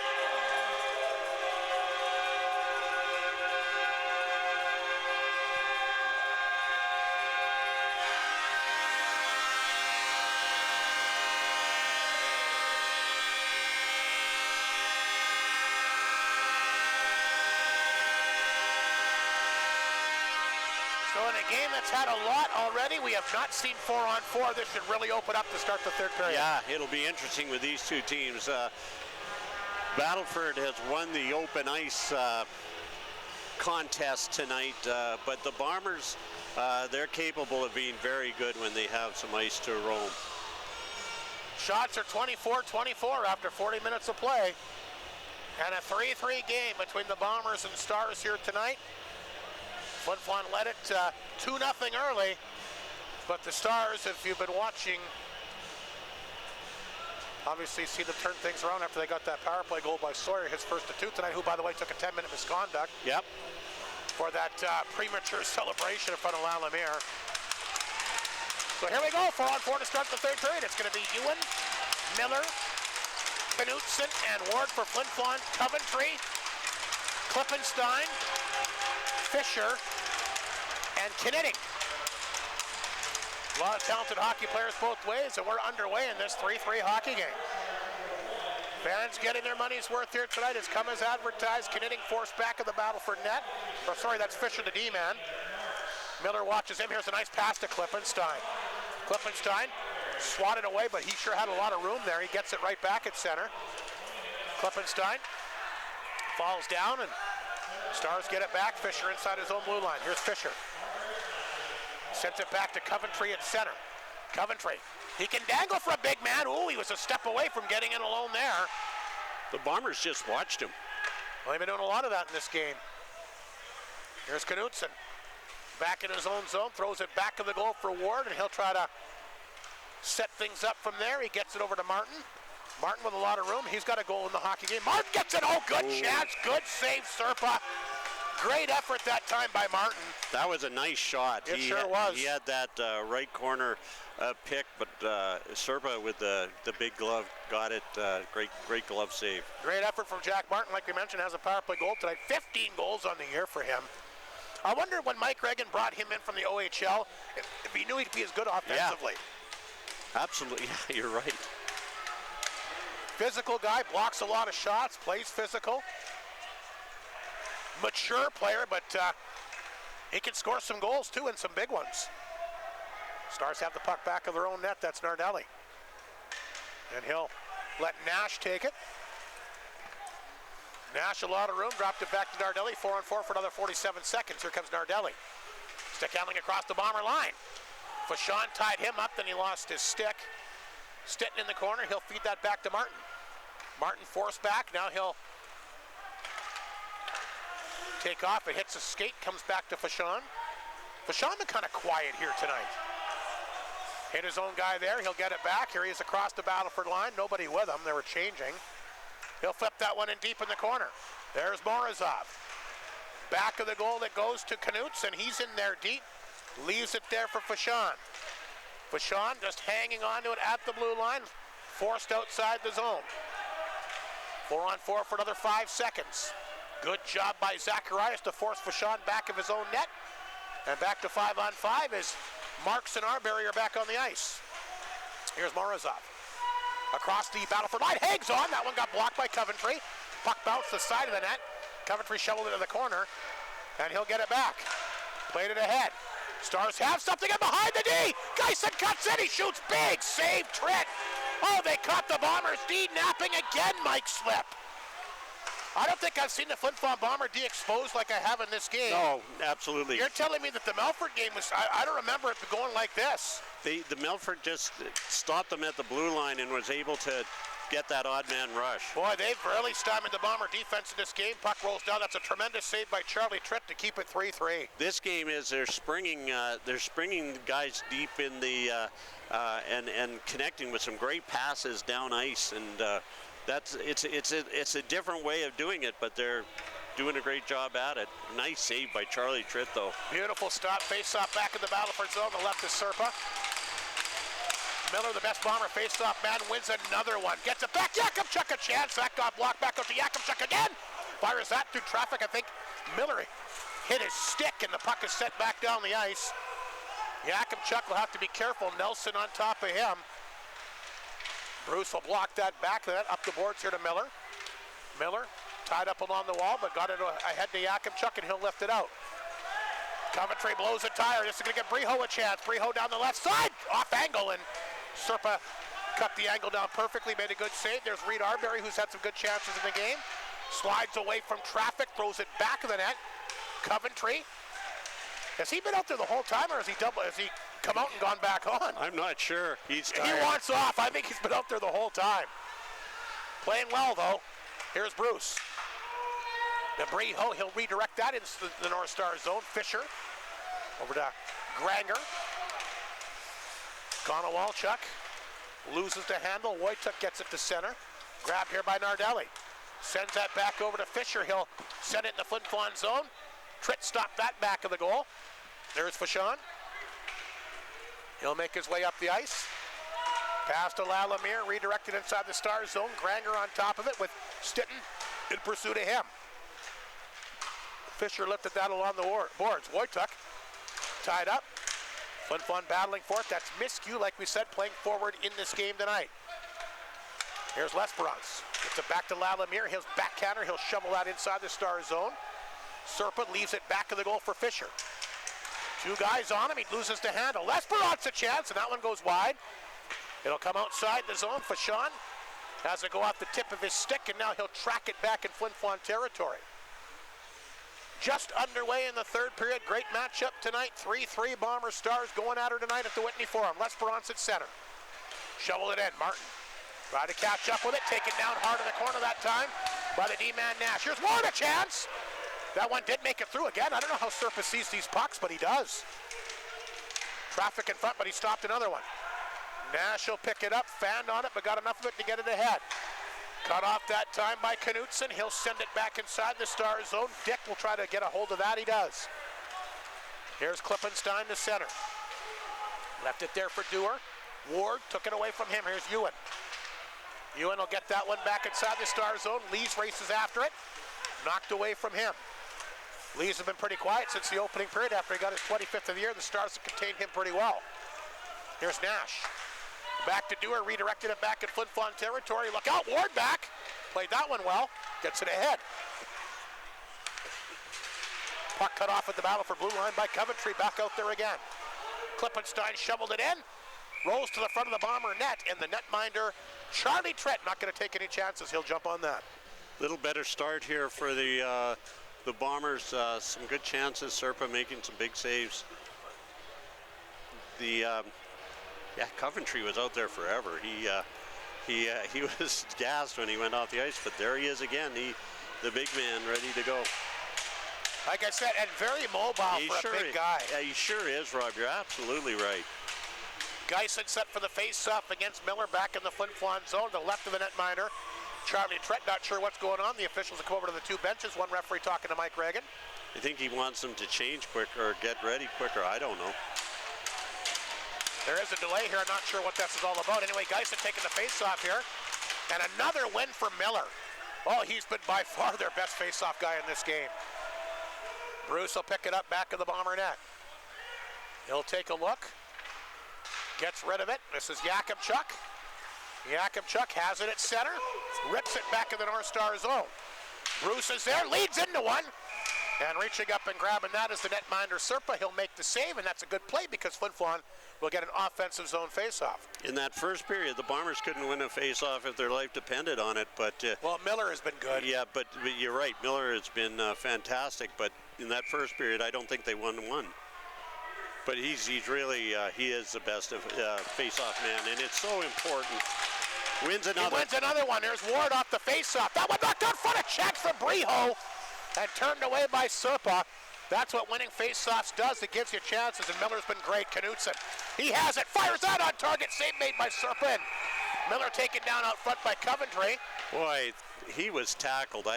So in a game that's had a lot already, we have not seen 4-on-4. This should really open up to start the third period. Yeah, it'll be interesting with these two teams. Battleford has won the open ice contest tonight, but the Bombers, they're capable of being very good when they have some ice to roam. Shots are 24-24 after 40 minutes of play. And a 3-3 game between the Bombers and Stars here tonight. Flin Flon led it 2-0 early, but the Stars, if you've been watching, obviously see them turn things around after they got that power play goal by Sawyer, his first of 2 tonight, who, by the way, took a 10-minute misconduct. Yep. For that premature celebration in front of Lalamere. So here we go, 4-on-4 to start the third period. It's going to be Ewan, Miller, Knutson, and Ward for Flin Flon, Coventry, Klippenstein, Fisher, and Knitting. A lot of talented hockey players both ways, and we're underway in this 3-3 hockey game. Fans getting their money's worth here tonight. It's come as advertised. Knitting forced back of the Battleford net. Oh, sorry, that's Fisher, the D-man. Miller watches him. Here's a nice pass to Klippenstein. Klippenstein swatted away, but he sure had a lot of room there. He gets it right back at center. Klippenstein falls down, and Stars get it back. Fisher inside his own blue line. Here's Fisher. Sends it back to Coventry at center. Coventry. He can dangle for a big man. Ooh, he was a step away from getting in alone there. The Bombers just watched him. Well, they've been doing a lot of that in this game. Here's Knutson. Back in his own zone. Throws it back of the goal for Ward, and he'll try to set things up from there. He gets it over to Martin. Martin with a lot of room. He's got a goal in the hockey game. Martin gets it. Oh, good chance. Good save, Serpa. Great effort that time by Martin. That was a nice shot. It sure was. He had that right corner pick, but Serpa with the big glove got it. Great glove save. Great effort from Jack Martin. Like we mentioned, has a power play goal tonight. 15 goals on the year for him. I wonder when Mike Reagan brought him in from the OHL, if he knew he'd be as good offensively. Yeah. Absolutely. Yeah, you're right. Physical guy, blocks a lot of shots, plays physical. Mature player, but he can score some goals too, and some big ones. Stars have the puck back of their own net. That's Nardelli. And he'll let Nash take it. Nash, a lot of room, dropped it back to Nardelli. 4-on-4 for another 47 seconds. Here comes Nardelli. Stick handling across the Bomber line. Fashon tied him up, then he lost his stick. Stitton in the corner, he'll feed that back to Martin. Martin forced back, now he'll Take off, it hits a skate, comes back to Flin. Flin been kind of quiet here tonight. Hit his own guy there, he'll get it back. Here he is across the Battleford line, nobody with him, they were changing. He'll flip that one in deep in the corner. There's Morozov. Back of the goal that goes to Knutson, and he's in there deep. Leaves it there for Flin. Flin just hanging on to it at the blue line, forced outside the zone. 4-on-4 for another 5 seconds. Good job by Zacharias to force Flin back of his own net. And back to 5-on-5 as Marks and Arbery are back on the ice. Here's Morozov. Across the Battleford line, hangs on. That one got blocked by Coventry. Puck bounced the side of the net. Coventry shoveled it to the corner, and he'll get it back. Played it ahead. Stars have something in behind the D. Geisen cuts in, he shoots big. Save Tritt. Oh, they caught the Bombers D napping again, Mike Slip. I don't think I've seen the Flin Flon Bomber D exposed like I have in this game. No, absolutely. You're telling me that the Melfort game was, I don't remember it going like this. The Melfort just stopped them at the blue line and was able to get that odd man rush. Boy, they've really stymied the Bomber defense in this game. Puck rolls down. That's a tremendous save by Charlie Tritt to keep it 3-3. This game is they're springing guys deep in the and connecting with some great passes down ice, and it's a different way of doing it, but they're doing a great job at it. Nice save by Charlie Tritt, though. Beautiful stop. Face-off back in the Battleford zone. The left is Serpa. Miller, the best Bomber face-off man, wins another one. Gets it back. Yakimchuk a chance. That got blocked back out to Yakimchuk again. Fires that through traffic. I think Miller hit his stick, and the puck is set back down the ice. Yakimchuk will have to be careful. Nelson on top of him. Bruce will block that back. That up the boards here to Miller. Miller tied up along the wall, but got it ahead to Yakimchuk, and he'll lift it out. Coventry blows a tire. This is going to get Breho a chance. Breho down the left side. Off angle, and Serpa cut the angle down perfectly, made a good save. There's Reed Arbery, who's had some good chances in the game. Slides away from traffic, throws it back of the net. Coventry. Has he been out there the whole time, or has he come out and gone back on? I'm not sure. He's tired. He wants off. I think he's been out there the whole time. Playing well, though. Here's Bruce. The Breho, he'll redirect that into the North Star zone. Fisher over to Granger. Konowalchuk loses the handle. Wojtuk gets it to center. Grab here by Nardelli. Sends that back over to Fisher. He'll send it in the Flin Flon zone. Tritt stopped that back of the goal. There's Flin. He'll make his way up the ice. Pass to Lalamere, redirected inside the Star zone. Granger on top of it with Stitton in pursuit of him. Fisher lifted that along the boards. Wojtuk tied up. Flin Flon battling for it. That's Miskew, like we said, playing forward in this game tonight. Here's Lesperance. Gets it back to Lalamere. His backhander. He'll shovel that inside the Star zone. Serpent leaves it back to the goal for Fisher. Two guys on him. He loses the handle. Lesperance a chance, and that one goes wide. It'll come outside the zone. Flin has it go off the tip of his stick, and now he'll track it back in Flin Flon territory. Just underway in the third period. Great matchup tonight. 3-3 Bomber Stars going at her tonight at the Whitney Forum. Lesperance at center. Shovel it in. Martin try to catch up with it. Taken down hard in the corner that time by the D-man Nash. Here's Ward a chance. That one did make it through again. I don't know how Serpa sees these pucks, but he does. Traffic in front, but he stopped another one. Nash will pick it up, fanned on it, but got enough of it to get it ahead. Cut off that time by Knutson. He'll send it back inside the Star zone. Dick will try to get a hold of that. He does. Here's Klippenstein to center. Left it there for Dewar. Ward took it away from him. Here's Ewan. Ewan will get that one back inside the Star zone. Lees races after it. Knocked away from him. Lees have been pretty quiet since the opening period. After he got his 25th of the year, the Stars have contained him pretty well. Here's Nash. Back to Dewar, redirected it back in Flin Flon territory. Look out, Ward back. Played that one well. Gets it ahead. Puck cut off at the Battleford blue line by Coventry. Back out there again. Klippenstein shoveled it in. Rolls to the front of the Bomber net, and the netminder, Charlie Tritt, not going to take any chances. He'll jump on that. Little better start here for the Bombers. Some good chances. Serpa making some big saves. Coventry was out there forever. He was gassed when he went off the ice, but there he is again. The big man ready to go. Like I said, and very mobile for a big guy. Yeah, he sure is, Rob. You're absolutely right. Geisen set for the face-off against Miller back in the Flin Flon zone, to the left of the netminder. Charlie Trent not sure what's going on. The officials will come over to the two benches. One referee talking to Mike Reagan. I think he wants them to change quicker or get ready quicker. I don't know. There is a delay here. I'm not sure what this is all about. Anyway, Geisen taking the face-off here. And another win for Miller. Oh, he's been by far their best face-off guy in this game. Bruce will pick it up back of the Bomber net. He'll take a look. Gets rid of it. This is Yakimchuk. Yakimchuk has it at center. Rips it back in the North Star zone. Bruce is there. Leads into one. And reaching up and grabbing that is the netminder Serpa. He'll make the save, and that's a good play because Flin Flon will get an offensive zone face-off. In that first period, the Bombers couldn't win a face-off if their life depended on it. But well, Miller has been good. Yeah, but you're right. Miller has been fantastic. But in that first period, I don't think they won one. But he's really he is the best of face-off man, and it's so important. Wins another. He wins another one. There's Ward off the face-off. That one knocked out front, a chance for Briho, and turned away by Serpa. That's what winning face-offs does. It gives you chances, and Miller's been great. Knutson, he has it, fires that on target. Save made by Serpa, and Miller taken down out front by Coventry. Boy, he was tackled.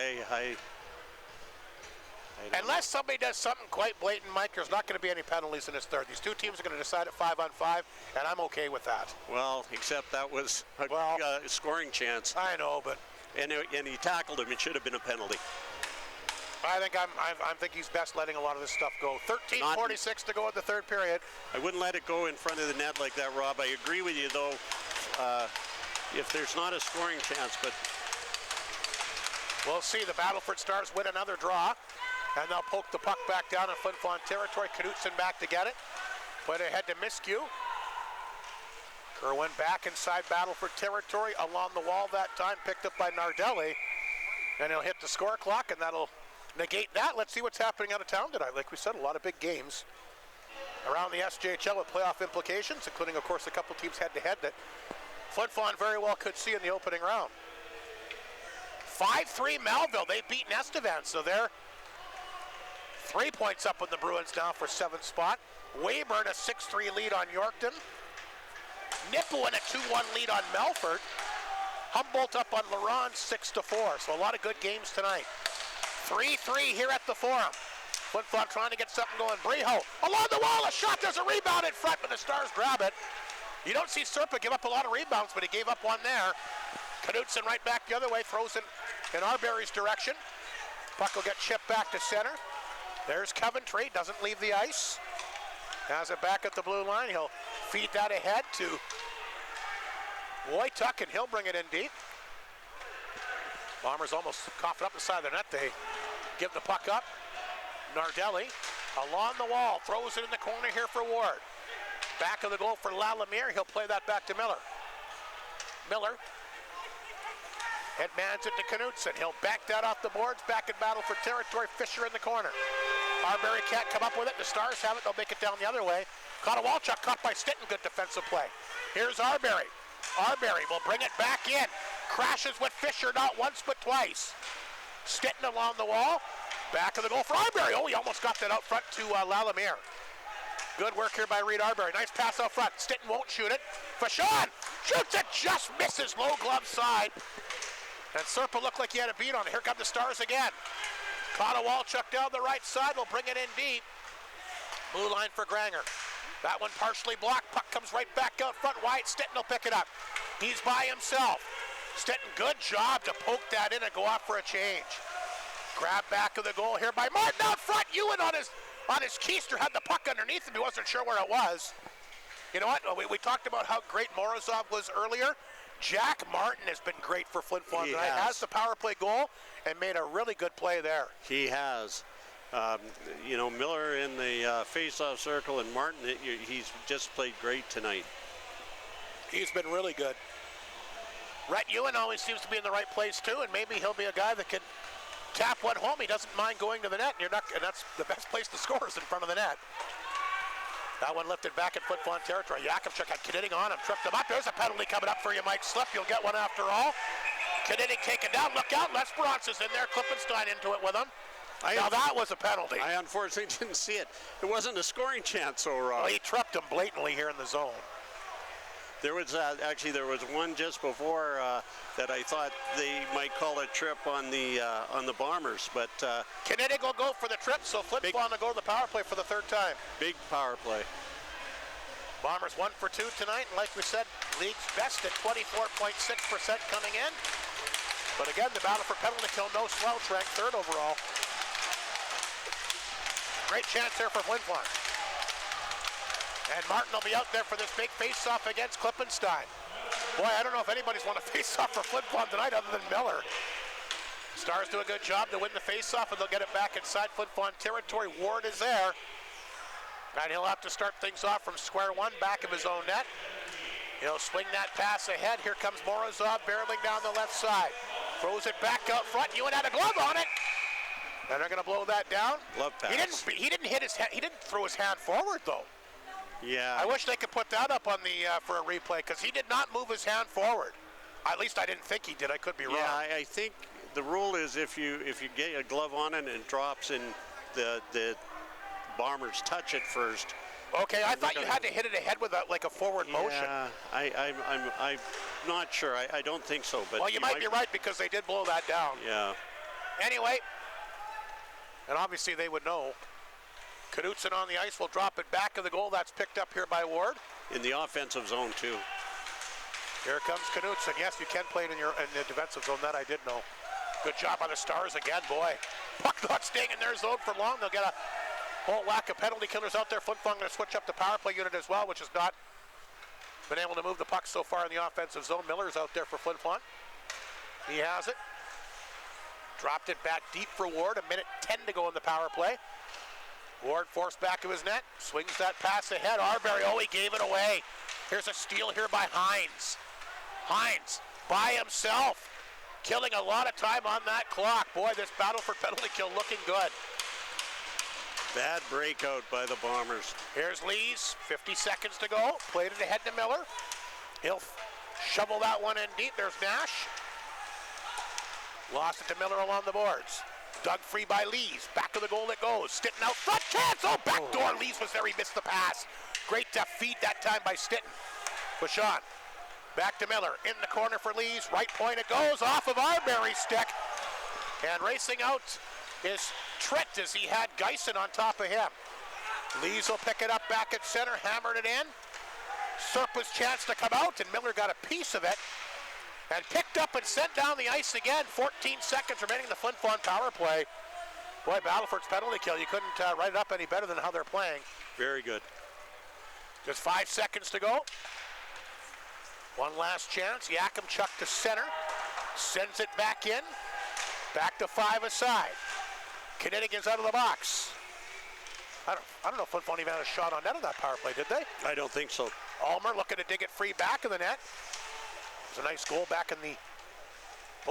Unless somebody does something quite blatant, Mike, there's not going to be any penalties in this third. These two teams are going to decide at 5-on-5, and I'm okay with that. Well, except that was a scoring chance. I know, but and he tackled him. It should have been a penalty. I think he's best letting a lot of this stuff go. 13:46 to go in the third period. I wouldn't let it go in front of the net like that, Rob. I agree with you, though, if there's not a scoring chance, but we'll see. The Battleford Stars win another draw, and they'll poke the puck back down in Flin Flon territory. Knutson back to get it. Put ahead to Miskew. Kerwin back inside Battleford territory along the wall that time, picked up by Nardelli. And he'll hit the score clock, and that'll negate that. Let's see what's happening out of town tonight. Like we said, a lot of big games around the SJHL with playoff implications, including, of course, a couple teams head-to-head that Flin Flon very well could see in the opening round. 5-3 Melville. They've beaten Estevan, so they're 3 points up on the Bruins now for 7th spot. Weyburn a 6-3 lead on Yorkton. Nipawin a 2-1 lead on Melfort. Humboldt up on Laurent 6-4. So a lot of good games tonight. 3-3 here at the Forum. Flin Flon trying to get something going. Briho along the wall, a shot. There's a rebound in front, but the Stars grab it. You don't see Serpa give up a lot of rebounds, but he gave up one there. Knutson right back the other way, throws in Arbery's direction. Puck will get chipped back to center. There's Coventry, doesn't leave the ice. Has it back at the blue line. He'll feed that ahead to Wojtuk, and he'll bring it in deep. Bombers almost coughing up the side of the net. They give the puck up. Nardelli along the wall, throws it in the corner here for Ward. Back of the goal for Lalamere. He'll play that back to Miller. Miller headmans it to Knutson. He'll back that off the boards, back in Battleford territory. Fisher in the corner. Arbery can't come up with it. The Stars have it. They'll make it down the other way. Konowalchuk caught by Stinton. Good defensive play. Here's Arbery. Arbery will bring it back in. Crashes with Fisher not once but twice. Stinton along the wall. Back of the goal for Arbery. Oh, he almost got that out front to Lalamere. Good work here by Reed Arbery. Nice pass out front. Stinton won't shoot it. Fashawn shoots it, just misses low glove side. And Serpa looked like he had a beat on it. Here come the Stars again. Konowalchuk down the right side will bring it in deep. Blue line for Granger. That one partially blocked. Puck comes right back out front. Wyatt Stinton will pick it up. He's by himself. Stinton, good job to poke that in and go off for a change. Grab back of the goal here by Martin out front. Ewan on his keister had the puck underneath him. He wasn't sure where it was. You know what? We talked about how great Morozov was earlier. Jack Martin has been great for Flin Flon tonight. Has the power play goal and made a really good play there. He has. Miller in the face-off circle, and Martin, he's just played great tonight. He's been really good. Rhett Ewan always seems to be in the right place too, and maybe he'll be a guy that can tap one home. He doesn't mind going to the net, and that's the best place to score is in front of the net. That one lifted back in Flin Flon territory. Yakimchuk had Knitting on him, tripped him up. There's a penalty coming up for you, Mike Slip. You'll get one after all. Knitting taken down. Look out. Lesperance is in there. Klippenstein into it with him. Now that was a penalty. I unfortunately didn't see it. It wasn't a scoring chance, so Well, he tripped him blatantly here in the zone. There was actually there was one just before that I thought they might call a trip on the Bombers, but Kinetic will go for the trip, so Flin Flon will go to the power play for the third time. big power play. Bombers 1 for 2 tonight, and like we said, league's best at 24.6% coming in. But again, the Battleford penalty kill, no slouch, ranked third overall. Great chance there for Flin Flon. And Martin will be out there for this big face-off against Klippenstein. Boy, I don't know if anybody's won a face-off for Flin Flon tonight other than Miller. Stars do a good job to win the face-off, and they'll get it back inside Flin Flon territory. Ward is there. And he'll have to start things off from square one, back of his own net. He'll swing that pass ahead. Here comes Morozov barreling down the left side. Throws it back out front. Ewan had a glove on it. And they're going to blow that down. Love pass. He didn't hit his hand. He didn't throw his hand forward, though. Yeah. I wish they could put that up on the for a replay, because he did not move his hand forward. At least I didn't think he did. I could be wrong. Yeah, I think the rule is if you get a glove on it and it drops and the Bombers touch it first. Okay, I thought you had to hit it ahead with a forward motion. Yeah, I'm not sure. I don't think so. But Well, you might be right, because they did blow that down. Yeah. Anyway, and obviously they would know. Knutson on the ice will drop it back of the goal. That's picked up here by Ward. In the offensive zone too. Here comes Knutson. Yes, you can play it in the defensive zone. That I did know. Good job on the Stars again, boy. Puck not staying in their zone for long. They'll get a whole whack of penalty killers out there. Flin Flon going to switch up the power play unit as well, which has not been able to move the puck so far in the offensive zone. Miller's out there for Flin Flon. He has it. Dropped it back deep for Ward. 1:10 to go in the power play. Ward forced back of his net. Swings that pass ahead. Arbery, he gave it away. Here's a steal here by Hines. Hines by himself. Killing a lot of time on that clock. Boy, this Battleford penalty kill looking good. Bad breakout by the Bombers. Here's Lees, 50 seconds to go. Played it ahead to Miller. He'll shovel that one in deep. There's Nash. Lost it to Miller along the boards. Dug free by Lees. Back of the goal it goes. Stitton out front. Chance! Oh, backdoor. Lees was there. He missed the pass. Great feed that time by Stitton. Bouchon. Back to Miller. In the corner for Lees. Right point it goes. Off of Arbery's stick. And racing out is Trent as he had Geisen on top of him. Lees will pick it up back at center. Hammered it in. Serpa's chance to come out, and Miller got a piece of it. And picked up and sent down the ice again. 14 seconds remaining in the Flin Flon power play. Boy, Battleford's penalty kill. You couldn't write it up any better than how they're playing. Very good. Just 5 seconds to go. One last chance. Yakimchuk to center. Sends it back in. Back to 5 aside. Connecticut's out of the box. I don't know if Flin Flon even had a shot on net on that power play, did they? I don't think so. Ulmer looking to dig it free back of the net. It was a nice goal back in the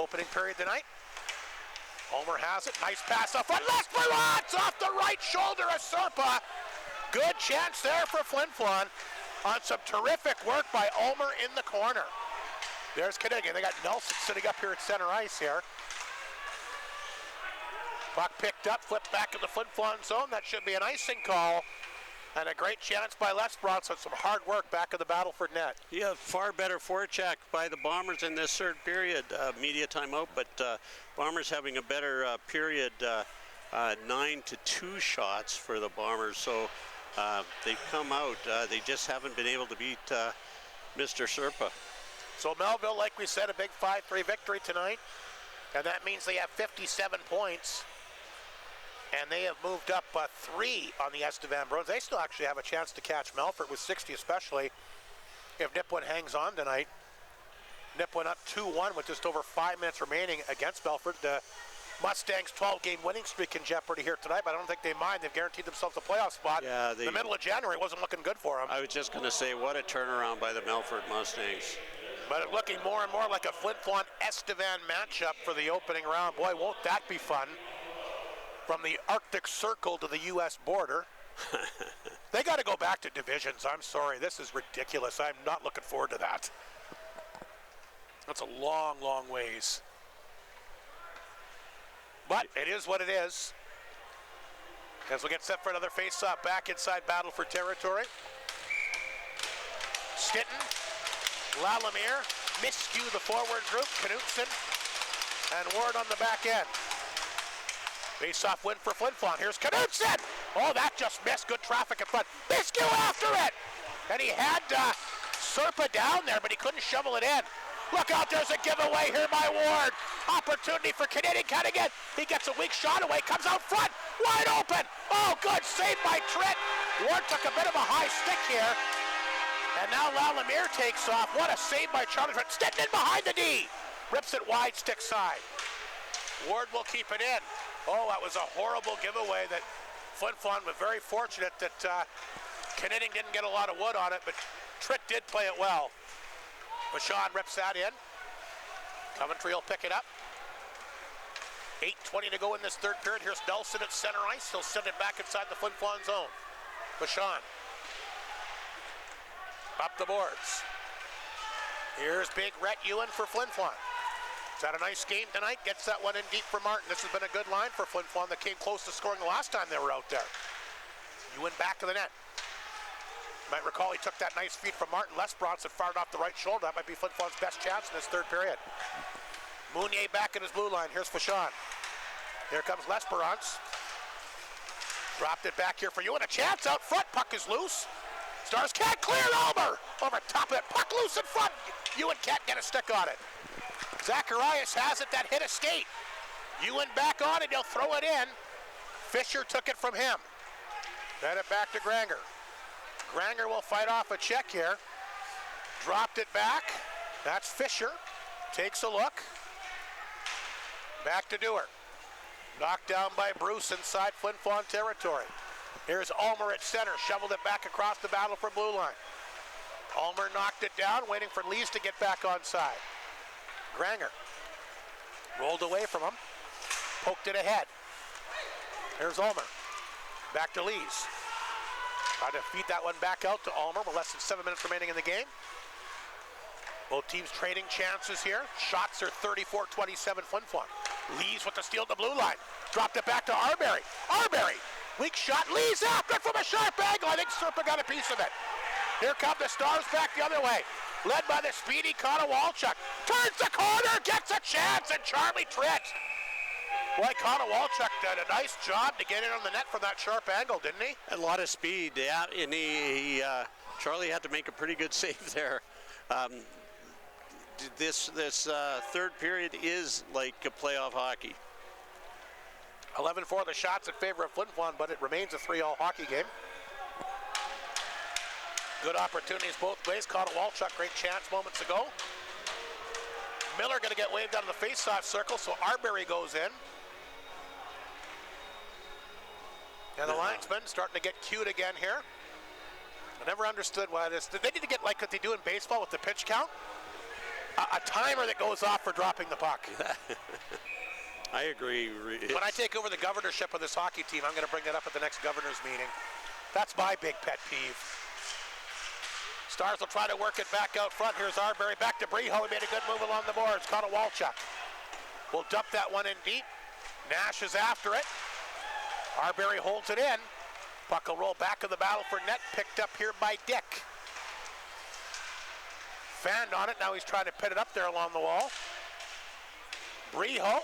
opening period tonight. Ulmer has it. Nice pass off front. Lesperance off the right shoulder of Serpa. Good chance there for Flin Flon on some terrific work by Ulmer in the corner. There's Connecticut. They got Nelson sitting up here at center ice here. Puck picked up, flipped back in the Flin Flon zone. That should be an icing call. And a great chance by Lesperance on some hard work back of the Battleford net. Yeah, far better forecheck by the Bombers in this third period. Media timeout, but Bombers having a better period. 9-2 shots for the Bombers. So they've come out. They just haven't been able to beat Mr. Serpa. So Melville, like we said, a big 5-3 victory tonight. And that means they have 57 points. And they have moved up 3 on the Estevan Bruins. They still actually have a chance to catch Melfort with 60, especially if Nipawin hangs on tonight. Nipawin up 2-1 with just over 5 minutes remaining against Melfort. The Mustangs' 12-game winning streak in jeopardy here tonight, but I don't think they mind. They've guaranteed themselves a playoff spot. Yeah, the middle of January wasn't looking good for them. I was just going to say, what a turnaround by the Melfort Mustangs. But it's looking more and more like a Flin Flon Estevan matchup for the opening round. Boy, won't that be fun. From the Arctic Circle to the U.S. border. They got to go back to divisions. I'm sorry. This is ridiculous. I'm not looking forward to that. That's a long, long ways. But it is what it is. As we get set for another face-off back inside Battleford territory. Stitton, Lalamere, Miskew the forward group, Knutson, and Ward on the back end. Face-off win for Flin Flon. Here's Knutson! Oh, that just missed. Good traffic in front. Miskew after it! And he had Serpa down there, but he couldn't shovel it in. Look out, there's a giveaway here by Ward. Opportunity for Canadian cutting in. He gets a weak shot away, comes out front, wide open. Oh, good, saved by Tritt. Ward took a bit of a high stick here. And now Lalamere takes off. What a save by Charlie Tritt. Stitton in behind the D. Rips it wide, stick side. Ward will keep it in. Oh, that was a horrible giveaway that Flin Flon was very fortunate that Canadian didn't get a lot of wood on it, but Tritt did play it well. Vachon rips that in. Coventry will pick it up. 8:20 to go in this third period. Here's Nelson at center ice. He'll send it back inside the Flin Flon zone. Vachon. Up the boards. Here's big Rhett Ewan for Flin Flon. He's had a nice game tonight. Gets that one in deep for Martin. This has been a good line for Flin Flon that came close to scoring the last time they were out there. Ewan back of the net. You might recall he took that nice feed from Martin. Les Bronson fired off the right shoulder. That might be Flin Flon's best chance in this third period. Mounier back in his blue line. Here's Vachon. Here comes Lesperance. Dropped it back here for Ewan. A chance out front. Puck is loose. Stars can't clear Elmer. Over top of it. Puck loose in front. Ewan can't get a stick on it. Zacharias has it. That hit a skate. Ewan back on it. He'll throw it in. Fisher took it from him. Then it back to Granger. Granger will fight off a check here. Dropped it back. That's Fisher. Takes a look. Back to Dewar. Knocked down by Bruce inside Flin Flon territory. Here's Ulmer at center. Shoveled it back across the Battleford blue line. Ulmer knocked it down, waiting for Lees to get back on side. Granger rolled away from him. Poked it ahead. Here's Ulmer. Back to Lees. Trying to feed that one back out to Ulmer with less than 7 minutes remaining in the game. Both teams trading chances here. Shots are 34-27 Flin Flon. Lees with the steal at the blue line. Dropped it back to Arbery. Arbery, weak shot. Lees after it from a sharp angle. I think Serpa got a piece of it. Here come the Stars back the other way. Led by the speedy Connor Walchuk. Turns the corner, gets a chance, and Charlie Tritt. Boy, Connor Walchuk did a nice job to get in on the net from that sharp angle, didn't he? A lot of speed, yeah, and Charlie had to make a pretty good save there. This third period is like a playoff hockey. 11-4 the shots in favor of Flin Flon, but it remains a 3-all hockey game. Good opportunities both ways. Connor Walchuk, great chance moments ago. Miller going to get waved out of the face-off circle, so Arbery goes in. And the linesman starting to get cued again here. I never understood why this. They need to get like what they do in baseball with the pitch count. A timer that goes off for dropping the puck. I agree. When I take over the governorship of this hockey team, I'm going to bring that up at the next governor's meeting. That's my big pet peeve. Stars will try to work it back out front. Here's Arbery back to Breho. He made a good move along the boards. Connor Walchuk will dump that one in deep. Nash is after it. Arbery holds it in. Puck will roll back of the Battleford net. Picked up here by Dick. Fanned on it. Now he's trying to pit it up there along the wall. Breho,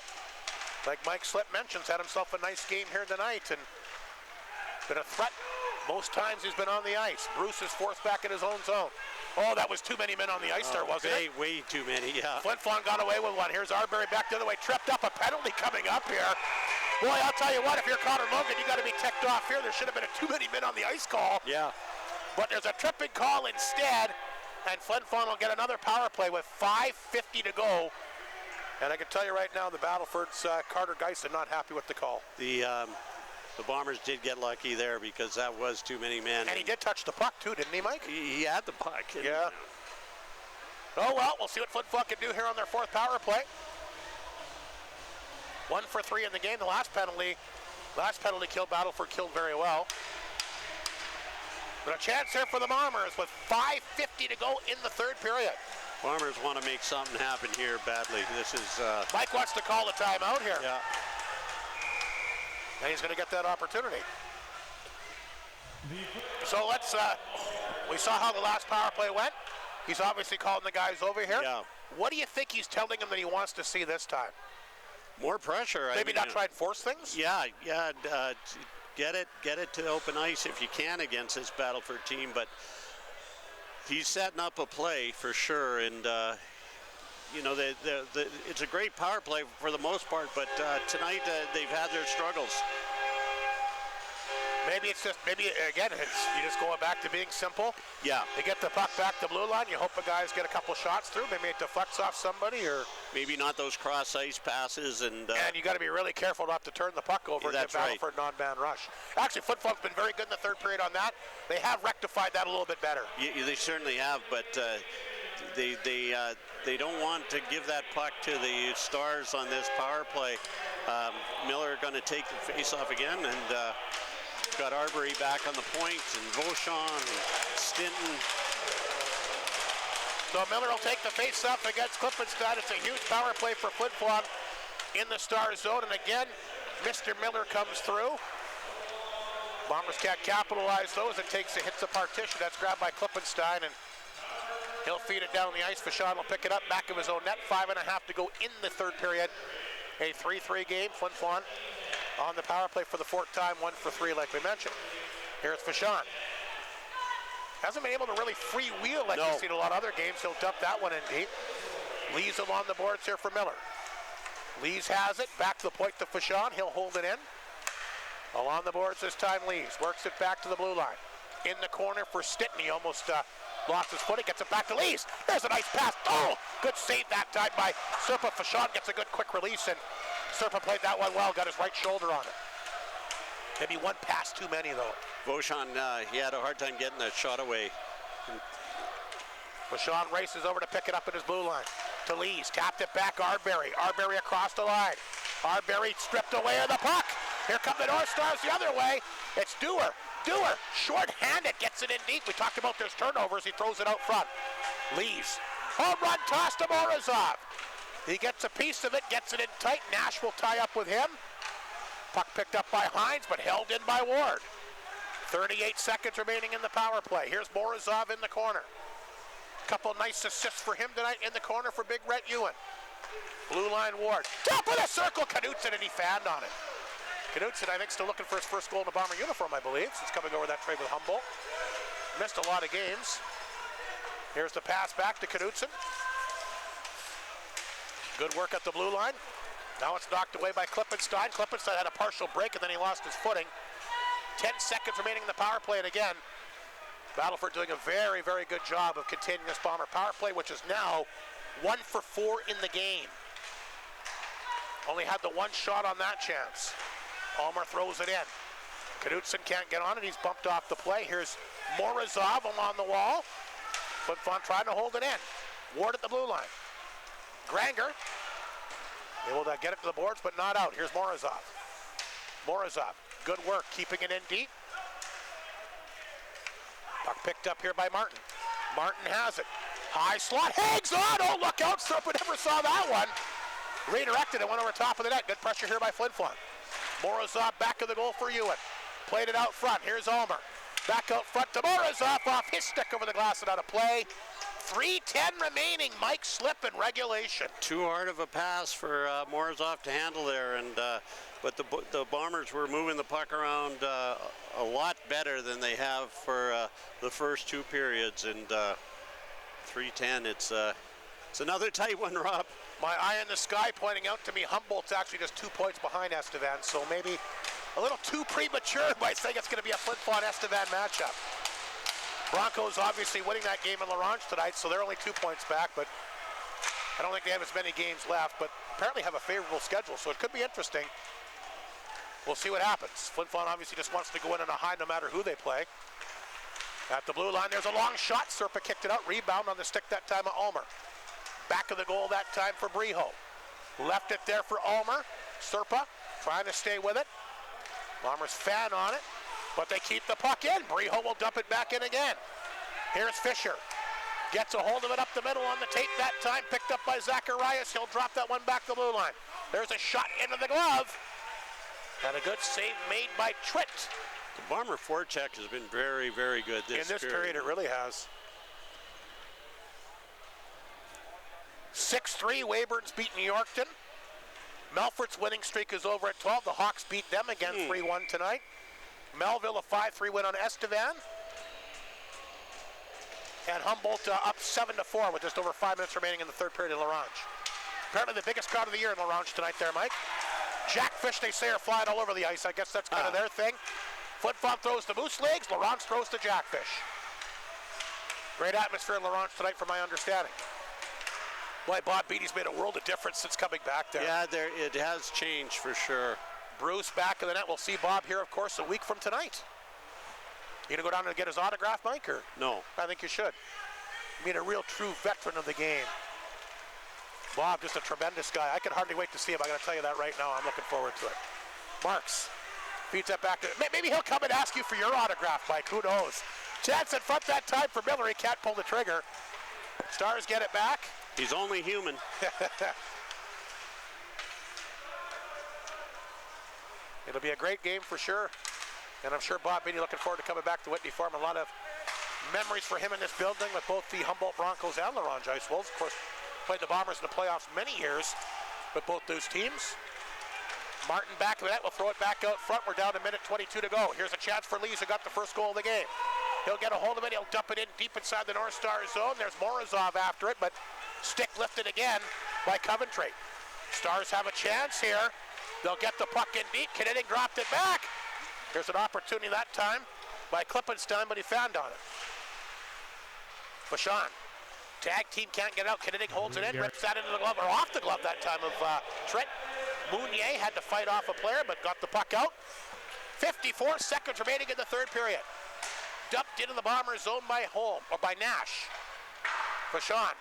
like Mike Slip mentions, had himself a nice game here tonight and been a threat most times he's been on the ice. Bruce is forced back in his own zone. Oh, that was too many men on the ice there, wasn't it? Way too many, yeah. Flin Flon got away with one. Here's Arbery back the other way. Tripped up, a penalty coming up here. Boy, I'll tell you what, if you're Connor Logan, you got to be ticked off here. There should have been a too many men on the ice call. Yeah. But there's a tripping call instead, and Flin Flon will get another power play with 5:50 to go. And I can tell you right now, the Battleford's Carter Geisen not happy with the call. The Bombers did get lucky there because that was too many men. And he did touch the puck too, didn't he, Mike? He had the puck. Yeah. Oh, well, we'll see what Flin Flon can do here on their fourth power play. 1 for 3 in the game. The last penalty killed Battleford, killed very well. But a chance here for the Bombers with 5:50 to go in the third period. Bombers want to make something happen here badly. This is... Mike wants to call the timeout here. Yeah. And he's going to get that opportunity. So let's, we saw how the last power play went. He's obviously calling the guys over here. Yeah. What do you think he's telling them that he wants to see this time? More pressure. Maybe not try and force things? Yeah. Get it to open ice if you can against this Battleford team, but he's setting up a play for sure, and it's a great power play for the most part, but tonight they've had their struggles. Maybe again, you just going back to being simple. Yeah. You get the puck back to blue line, you hope the guys get a couple shots through, maybe it deflects off somebody, or maybe not those cross ice passes, and you got to be really careful not to turn the puck over and get Battleford non-man rush. Actually, Flin Flon's been very good in the third period on that. They have rectified that a little bit better. They certainly have, but they don't want to give that puck to the Stars on this power play. Miller going to take the face-off again, and got Arbery back on the point, and Vauchon and Stinton. So Miller will take the face-off against Klippenstad. It's a huge power play for Flin Flon in the Star zone, and again, Mr. Miller comes through. Bombers can't capitalize those. It hits a partition. That's grabbed by Klippenstein, and he'll feed it down the ice. Vauchon will pick it up back of his own net. 5.5 to go in the third period. A 3-3 game. Flin Flon on the power play for the fourth time, 1 for 3 like we mentioned. Here's Vauchon. Hasn't been able to really freewheel like you've seen a lot of other games. He'll dump that one in deep. Lees along the boards here for Miller. Lees has it, back to the point to Vauchon. He'll hold it in. Along the boards this time, Lees works it back to the blue line. In the corner for Stinton. He almost lost his footing, gets it back to Lees. There's a nice pass. Oh, good save that time by Serpa. Vauchon gets a good quick release, and Serpa played that one well, got his right shoulder on it. Maybe one pass too many, though. Vauchon, he had a hard time getting that shot away. Vauchon races over to pick it up in his blue line. To Lees, tapped it back, Arbery. Arbery across the line. Arbery stripped away of the puck. Here come the North Stars the other way. It's Dewar. Dewar, short-handed, gets it in deep. We talked about there's turnovers. He throws it out front. Lees. Home run toss to Morozov. He gets a piece of it, gets it in tight. Nash will tie up with him. Puck picked up by Hines, but held in by Ward. 38 seconds remaining in the power play. Here's Morozov in the corner. Couple nice assists for him tonight in the corner for Big Rhett Ewan. Blue line Ward. Top of the circle, Knutson, and he fanned on it. Knutson, I think, still looking for his first goal in a Bomber uniform, I believe, since coming over that trade with Humboldt. Missed a lot of games. Here's the pass back to Knutson. Good work at the blue line. Now it's knocked away by Klippenstein. Klippenstein had a partial break, and then he lost his footing. 10 seconds remaining in the power play, and again, Battleford doing a very, very good job of containing this Bomber power play, which is now 1 for 4 in the game. Only had the one shot on that chance. Ulmer throws it in. Knutson can't get on it. He's bumped off the play. Here's Morozov along the wall. Flin Flon trying to hold it in. Ward at the blue line. Granger able to get it to the boards, but not out. Here's Morozov. Morozov, good work, keeping it in deep. Puck picked up here by Martin. Martin has it. High slot, hangs on. Oh, look out. Serpa never saw that one. Redirected and went over top of the net. Good pressure here by Flin Flon. Morozov back of the goal for Ewan. Played it out front. Here's Ulmer. Back out front to Morozov off his stick over the glass and out of play. 3:10 remaining. Mike slip in regulation. Too hard of a pass for Morozov to handle there, and but the Bombers were moving the puck around a lot better than they have for the first two periods, and 3:10. It's another tight one, Rob. My eye in the sky pointing out to me Humboldt's actually just 2 points behind Estevan, so maybe a little too premature by saying it's going to be a Flin Flon Estevan matchup. Broncos obviously winning that game in Laurent tonight, so they're only 2 points back, but I don't think they have as many games left, but apparently have a favorable schedule, so it could be interesting. We'll see what happens. Flin Flon obviously just wants to go in on a high no matter who they play. At the blue line, there's a long shot. Serpa kicked it out. Rebound on the stick that time of Ulmer. Back of the goal that time for Briho. Left it there for Ulmer. Serpa trying to stay with it. Bombers fan on it, but they keep the puck in. Briho will dump it back in again. Here's Fisher. Gets a hold of it up the middle on the tape that time. Picked up by Zacharias. He'll drop that one back the blue line. There's a shot into the glove. And a good save made by Tritt. Bomber forecheck has been very, very good In this period, it really has. 6-3, Weyburn's beaten Yorkton. Melfort's winning streak is over at 12. The Hawks beat them again 3-1 tonight. Melville a 5-3 win on Estevan. And Humboldt up 7-4 with just over 5 minutes remaining in the third period in LaRange. Apparently the biggest crowd of the year in LaRange tonight there, Mike. Jackfish, they say, are flying all over the ice. I guess that's kind of their thing. Flin Flon throws the Moose Legs, LaRange throws the Jackfish. Great atmosphere in LaRange tonight from my understanding. Boy, Bob Beatty's made a world of difference since coming back there. Yeah, it has changed for sure. Bruce back in the net. We'll see Bob here, of course, a week from tonight. You gonna go down and get his autograph, Mike, or? No. I think you should. I mean, a real true veteran of the game. Bob, just a tremendous guy. I can hardly wait to see him. I gotta tell you that right now. I'm looking forward to it. Marks feeds that back to, maybe he'll come and ask you for your autograph, Mike. Who knows? Chance in front that time for Miller. He can't pull the trigger. Stars get it back. He's only human. It'll be a great game for sure. And I'm sure Bob Beatty looking forward to coming back to Whitney Farm. A lot of memories for him in this building with both the Humboldt Broncos and LaRange Ice Wolves. Of course, played the Bombers in the playoffs many years with both those teams. Martin back of the net. We'll throw it back out front. We're down to minute 22 to go. Here's a chance for Lees, who got the first goal of the game. He'll get a hold of it. He'll dump it in deep inside the North Star zone. There's Morozov after it, but stick lifted again by Coventry. Stars have a chance here. They'll get the puck in deep. Kinniting dropped it back. There's an opportunity that time by Klippenstein, but he found on it. Vachon. Tag team can't get out. Kinniting holds it in, rips that into the glove, or off the glove that time of Trent. Mounier had to fight off a player, but got the puck out. 54 seconds remaining in the third period. Dumped into the Bombers zone by Holm, or by Nash. Vachon.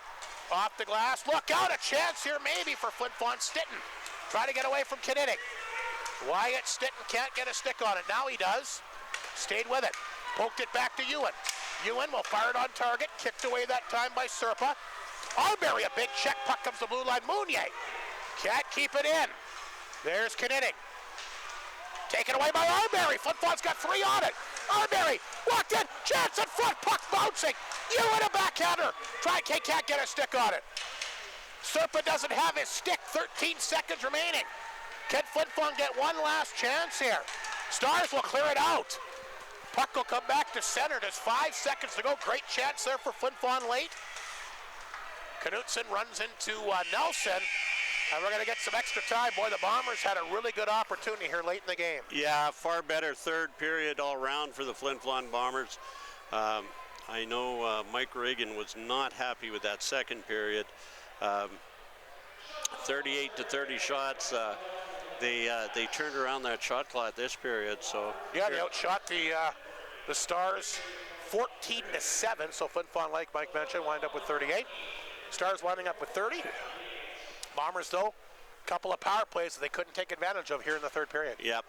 Off the glass. Look out, a chance here maybe for Flin Flon. Stitton try to get away from Kinniting. Wyatt Stitton can't get a stick on it. Now he does. Stayed with it. Poked it back to Ewan. Ewan will fire it on target. Kicked away that time by Serpa. Arbery, a big check. Puck comes to blue line. Mounier can't keep it in. There's Kinniting. Taken away by Arbery. Flin Flon's got 3 on it. Arbery walked in. Chance in front. Puck bouncing. Ewan a backhander. Can't get a stick on it. Serpa doesn't have his stick. 13 seconds remaining. Can Flin Flon get one last chance here? Stars will clear it out. Puck will come back to center. There's 5 seconds to go. Great chance there for Flin Flon late. Knutson runs into Nelson. And we're going to get some extra time. Boy, the Bombers had a really good opportunity here late in the game. Yeah, far better third period all around for the Flin Flon Bombers. I know Mike Reagan was not happy with that second period. 38 to 30 shots. They turned around that shot clock this period. So yeah, they outshot the Stars 14 to 7. So Flin Flon, like Mike mentioned, wind up with 38. Stars winding up with 30. Bombers, though, a couple of power plays that they couldn't take advantage of here in the third period. Yep.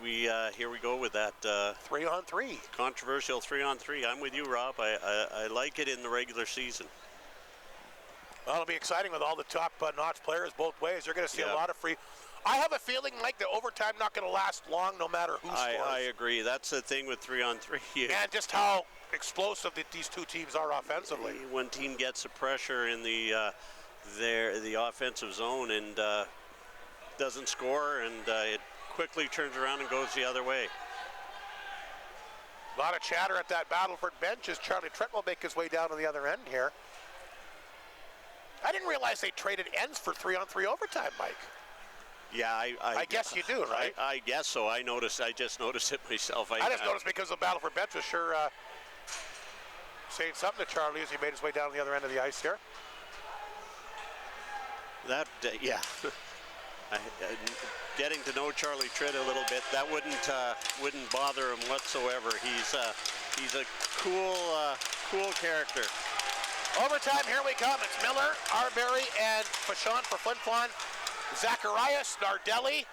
Here we go with that 3-on-3. Controversial 3-on-3. I'm with you, Rob. I like it in the regular season. Well, it'll be exciting with all the top-notch players both ways. You're going to see a lot of free. I have a feeling, Mike, that overtime not going to last long no matter who scores. I agree. That's the thing with 3-on-3. And just how explosive these two teams are offensively. One team gets the pressure in the offensive zone and doesn't score, and it quickly turns around and goes the other way. A lot of chatter at that Battleford bench as Charlie Trent will make his way down to the other end here. I didn't realize they traded ends for 3-on-3 overtime, Mike. Yeah, I guess you do, right? I guess so. I just noticed it myself. I just noticed because the Battleford bench was sure saying something to Charlie as he made his way down to the other end of the ice here. Yeah. Getting to know Charlie Trent a little bit, that wouldn't bother him whatsoever. He's a cool character. Overtime, here we come. It's Miller, Arbery, and Vachon for Flin Flon. Zacharias, Nardelli,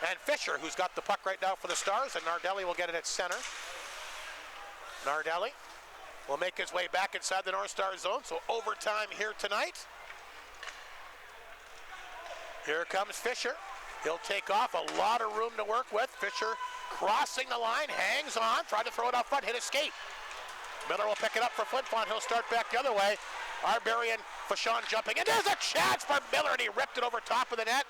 and Fisher, who's got the puck right now for the Stars, and Nardelli will get it at center. Nardelli will make his way back inside the North Star zone, so overtime here tonight. Here comes Fisher. He'll take off, a lot of room to work with. Fisher crossing the line, hangs on, tried to throw it out front, hit a skate. Miller will pick it up for Flin Flon. He'll start back the other way. Arbery and Fashon jumping, and there's a chance for Miller, and he ripped it over top of the net.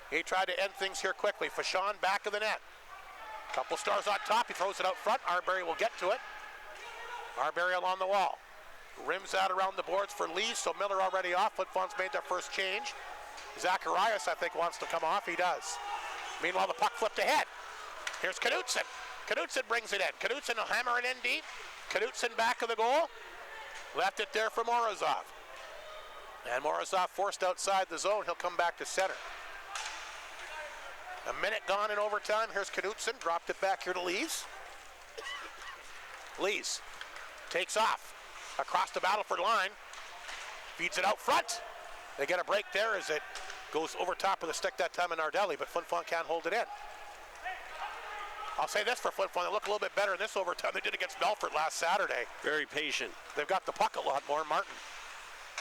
He tried to end things here quickly. Fashon back of the net. Couple stars on top. He throws it out front. Arbery will get to it. Arbery along the wall. Rims out around the boards for Lee, so Miller already off. Flin Flon's made their first change. Zacharias, I think, wants to come off. He does. Meanwhile, the puck flipped ahead. Here's Knutson. Knutson brings it in. Knutson will hammer it in deep. Knutson back of the goal. Left it there for Morozov. And Morozov forced outside the zone. He'll come back to center. A minute gone in overtime. Here's Knutson. Dropped it back here to Lees. Lees takes off across the Battleford line. Feeds it out front. They get a break there as it goes over top of the stick that time in Nardelli, but Flin Flon can't hold it in. I'll say this for Flin Flon, they look a little bit better in this overtime they did against Belfort last Saturday. Very patient. They've got the puck a lot more. Martin,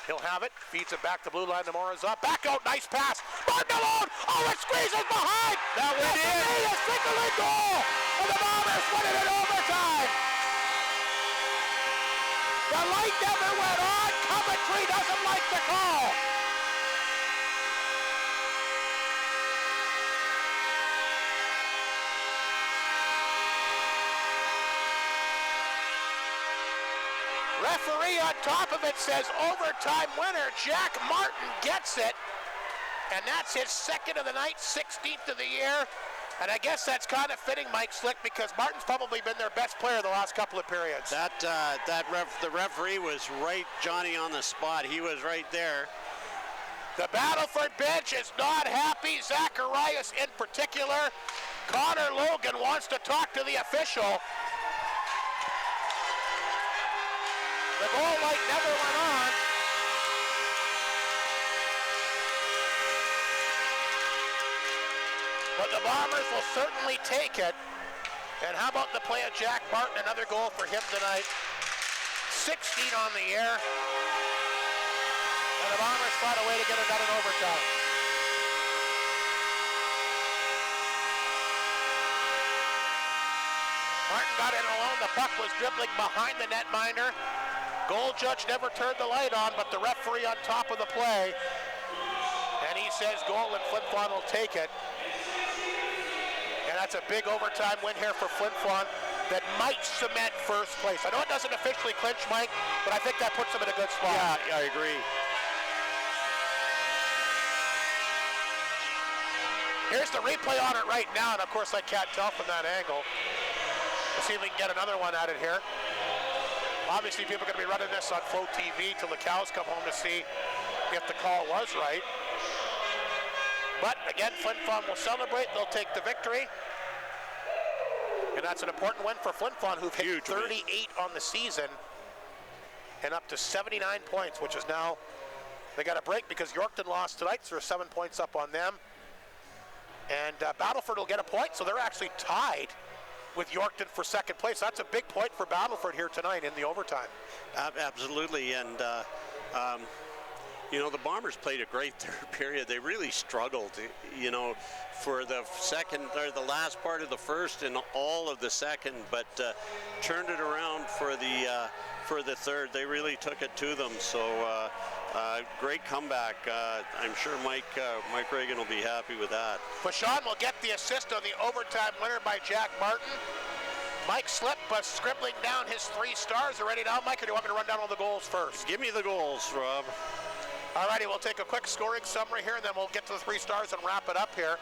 he'll have it, feeds it back to blue line to Morozov. Back out, nice pass. Martin alone, oh, it squeezes behind. That went in. A single goal, and the Bombers win it in overtime. The light never went on. Coventry doesn't like the call. Referee on top of it says overtime winner. Jack Martin gets it. And that's his second of the night, 16th of the year. And I guess that's kind of fitting, Mike Slick, because Martin's probably been their best player the last couple of periods. The referee was right, Johnny, on the spot. He was right there. The Battleford bench is not happy. Zacharias in particular. Connor Logan wants to talk to the official. The goal light never went on. But the Bombers will certainly take it. And how about the play of Jack Martin? Another goal for him tonight. 16 on the year. And the Bombers found a way to get it done in overtime. Martin got in alone. The puck was dribbling behind the netminder. Goal judge never turned the light on, but the referee on top of the play. And he says goal, and Flin Flon will take it. And that's a big overtime win here for Flin Flon that might cement first place. I know it doesn't officially clinch, Mike, but I think that puts them in a good spot. Yeah, I agree. Here's the replay on it right now, and of course I can't tell from that angle. Let's see if we can get another one at it here. Obviously, people are going to be running this on Flow TV till the cows come home to see if the call was right. But again, Flin Flon will celebrate. They'll take the victory. And that's an important win for Flin Flon, who've hit 38 on the season and up to 79 points, which is now, they got a break because Yorkton lost tonight, so they're 7 points up on them. And Battleford will get a point, so they're actually tied with Yorkton for second place. That's a big point for Battleford here tonight in the overtime. Absolutely, and you know, the Bombers played a great third period. They really struggled, you know, for the second or the last part of the first and all of the second, but turned it around for the third. They really took it to them. So great comeback. I'm sure Mike Reagan will be happy with that. Fashon will get the assist on the overtime winner by Jack Martin. Mike Slip scribbling down his 3 stars. Are ready now, Mike, or do you want me to run down all the goals first? Give me the goals, Rob. Alrighty, we'll take a quick scoring summary here, and then we'll get to the 3 stars and wrap it up here.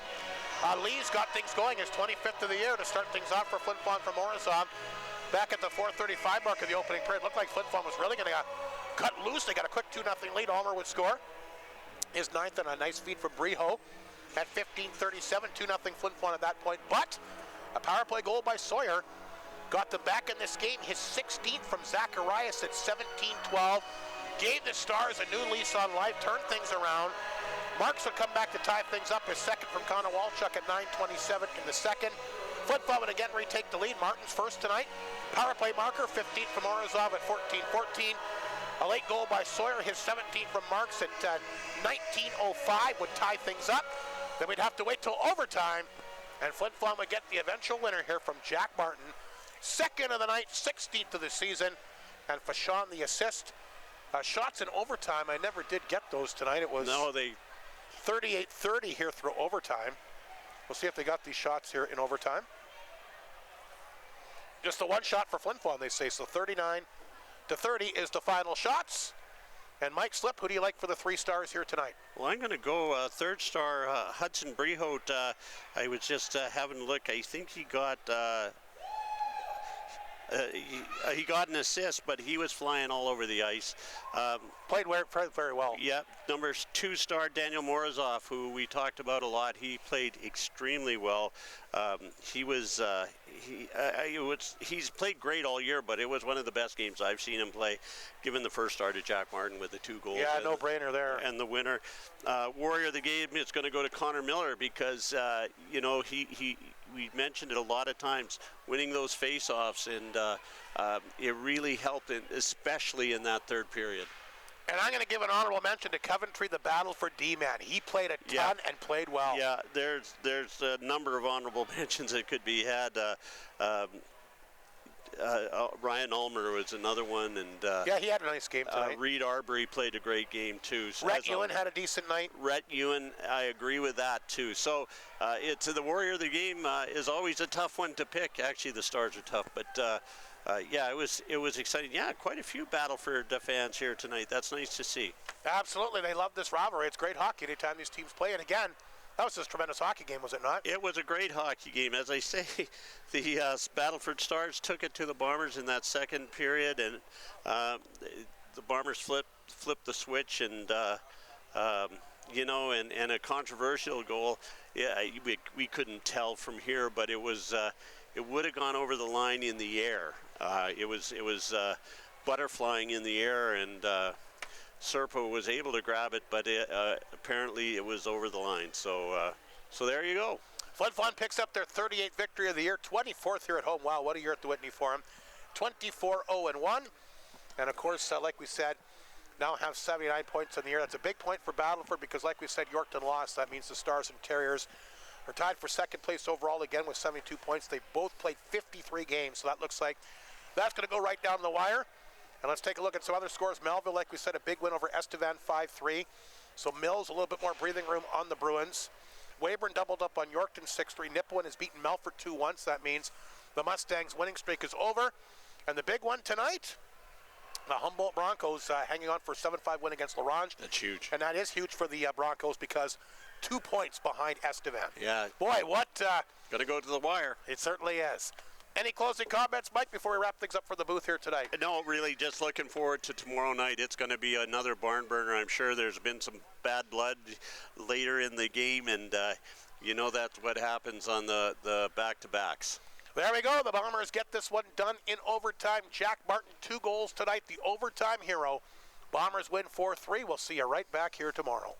Lee's got things going, his 25th of the year to start things off for Flin Flon from Morozov. Back at the 4:35 mark of the opening period, looked like Flin Flon was really going to cut loose. They got a quick 2-0 lead. Almer would score his 9th, and a nice feed from Briho at 15:37, 2-0 Flin Flon at that point. But a power play goal by Sawyer got them back in this game. His 16th from Zacharias at 17-12. Gave the Stars a new lease on life, turned things around. Marks would come back to tie things up. His second from Connor Walchuk at 9:27 in the second. Flin Flon would again retake the lead. Martin's first tonight. Power play marker, 15th from Morozov at 14-14. A late goal by Sawyer, his 17th from Marks at 19:05 would tie things up. Then we'd have to wait till overtime And Flin Flon would get the eventual winner here from Jack Martin. Second of the night, 16th of the season. And Fashawn the assist. Shots in overtime, I never did get those tonight. It was 38-30 here through overtime. We'll see if they got these shots here in overtime. Just the one shot for Flin Flon, they say. So 39-30 is the final shots. And Mike Slip, who do you like for the 3 stars here tonight? Well, I'm going to go third star Hudson Brehout. I was just having a look. I think he got he got an assist, but he was flying all over the ice. Played very well. Yeah, number 2 star Daniel Morozov, who we talked about a lot. He played extremely well. He's played great all year, but it was one of the best games I've seen him play. Given the first star to Jack Martin with the 2 goals. Yeah, no brainer there. And the winner, warrior of the game, is going to go to Connor Miller because we mentioned it a lot of times, winning those face-offs, and it really helped, especially in that third period. And I'm going to give an honorable mention to Coventry, the Battleford D-man. He played a ton and played well. Yeah, there's a number of honorable mentions that could be had. Ryan Ulmer was another one, and yeah, he had a nice game tonight. Reed Arbery played a great game too. So Rhett Ewan had a decent night. Rhett Ewan, I agree with that too. So it's the warrior of the game is always a tough one to pick. Actually, the stars are tough, but yeah, it was exciting. Yeah, quite a few Battleford fans here tonight. That's nice to see. Absolutely, they love this rivalry. It's great hockey anytime these teams play. And again, that was just a tremendous hockey game, was it not? It was a great hockey game. As I say, the Battleford Stars took it to the Bombers in that second period, and the Bombers flipped the switch, and and a controversial goal. Yeah, we couldn't tell from here, but it was it would have gone over the line in the air. It was butterflying in the air, and Serpo was able to grab it, but apparently it was over the line. So there you go. Flin Flon picks up their 38th victory of the year, 24th here at home. Wow, what a year at the Whitney Forum. 24-0-1. And of course, like we said, now have 79 points in the year. That's a big point for Battleford because, like we said, Yorkton lost. That means the Stars and Terriers are tied for second place overall again with 72 points. They both played 53 games, so that looks like that's going to go right down the wire. And let's take a look at some other scores. Melville, like we said, a big win over Estevan, 5-3. So Mills, a little bit more breathing room on the Bruins. Weyburn doubled up on Yorkton, 6-3. Nipawin has beaten Melfort 2-1, so that means the Mustangs' winning streak is over. And the big one tonight, the Humboldt Broncos hanging on for a 7-5 win against LaRange. That's huge. And that is huge for the Broncos because 2 points behind Estevan. Yeah. Boy, what... Got to go to the wire. It certainly is. Any closing comments, Mike, before we wrap things up for the booth here tonight? No, really, just looking forward to tomorrow night. It's going to be another barn burner. I'm sure there's been some bad blood later in the game, and that's what happens on the back-to-backs. There we go. The Bombers get this one done in overtime. Jack Martin, 2 goals tonight, the overtime hero. Bombers win 4-3. We'll see you right back here tomorrow.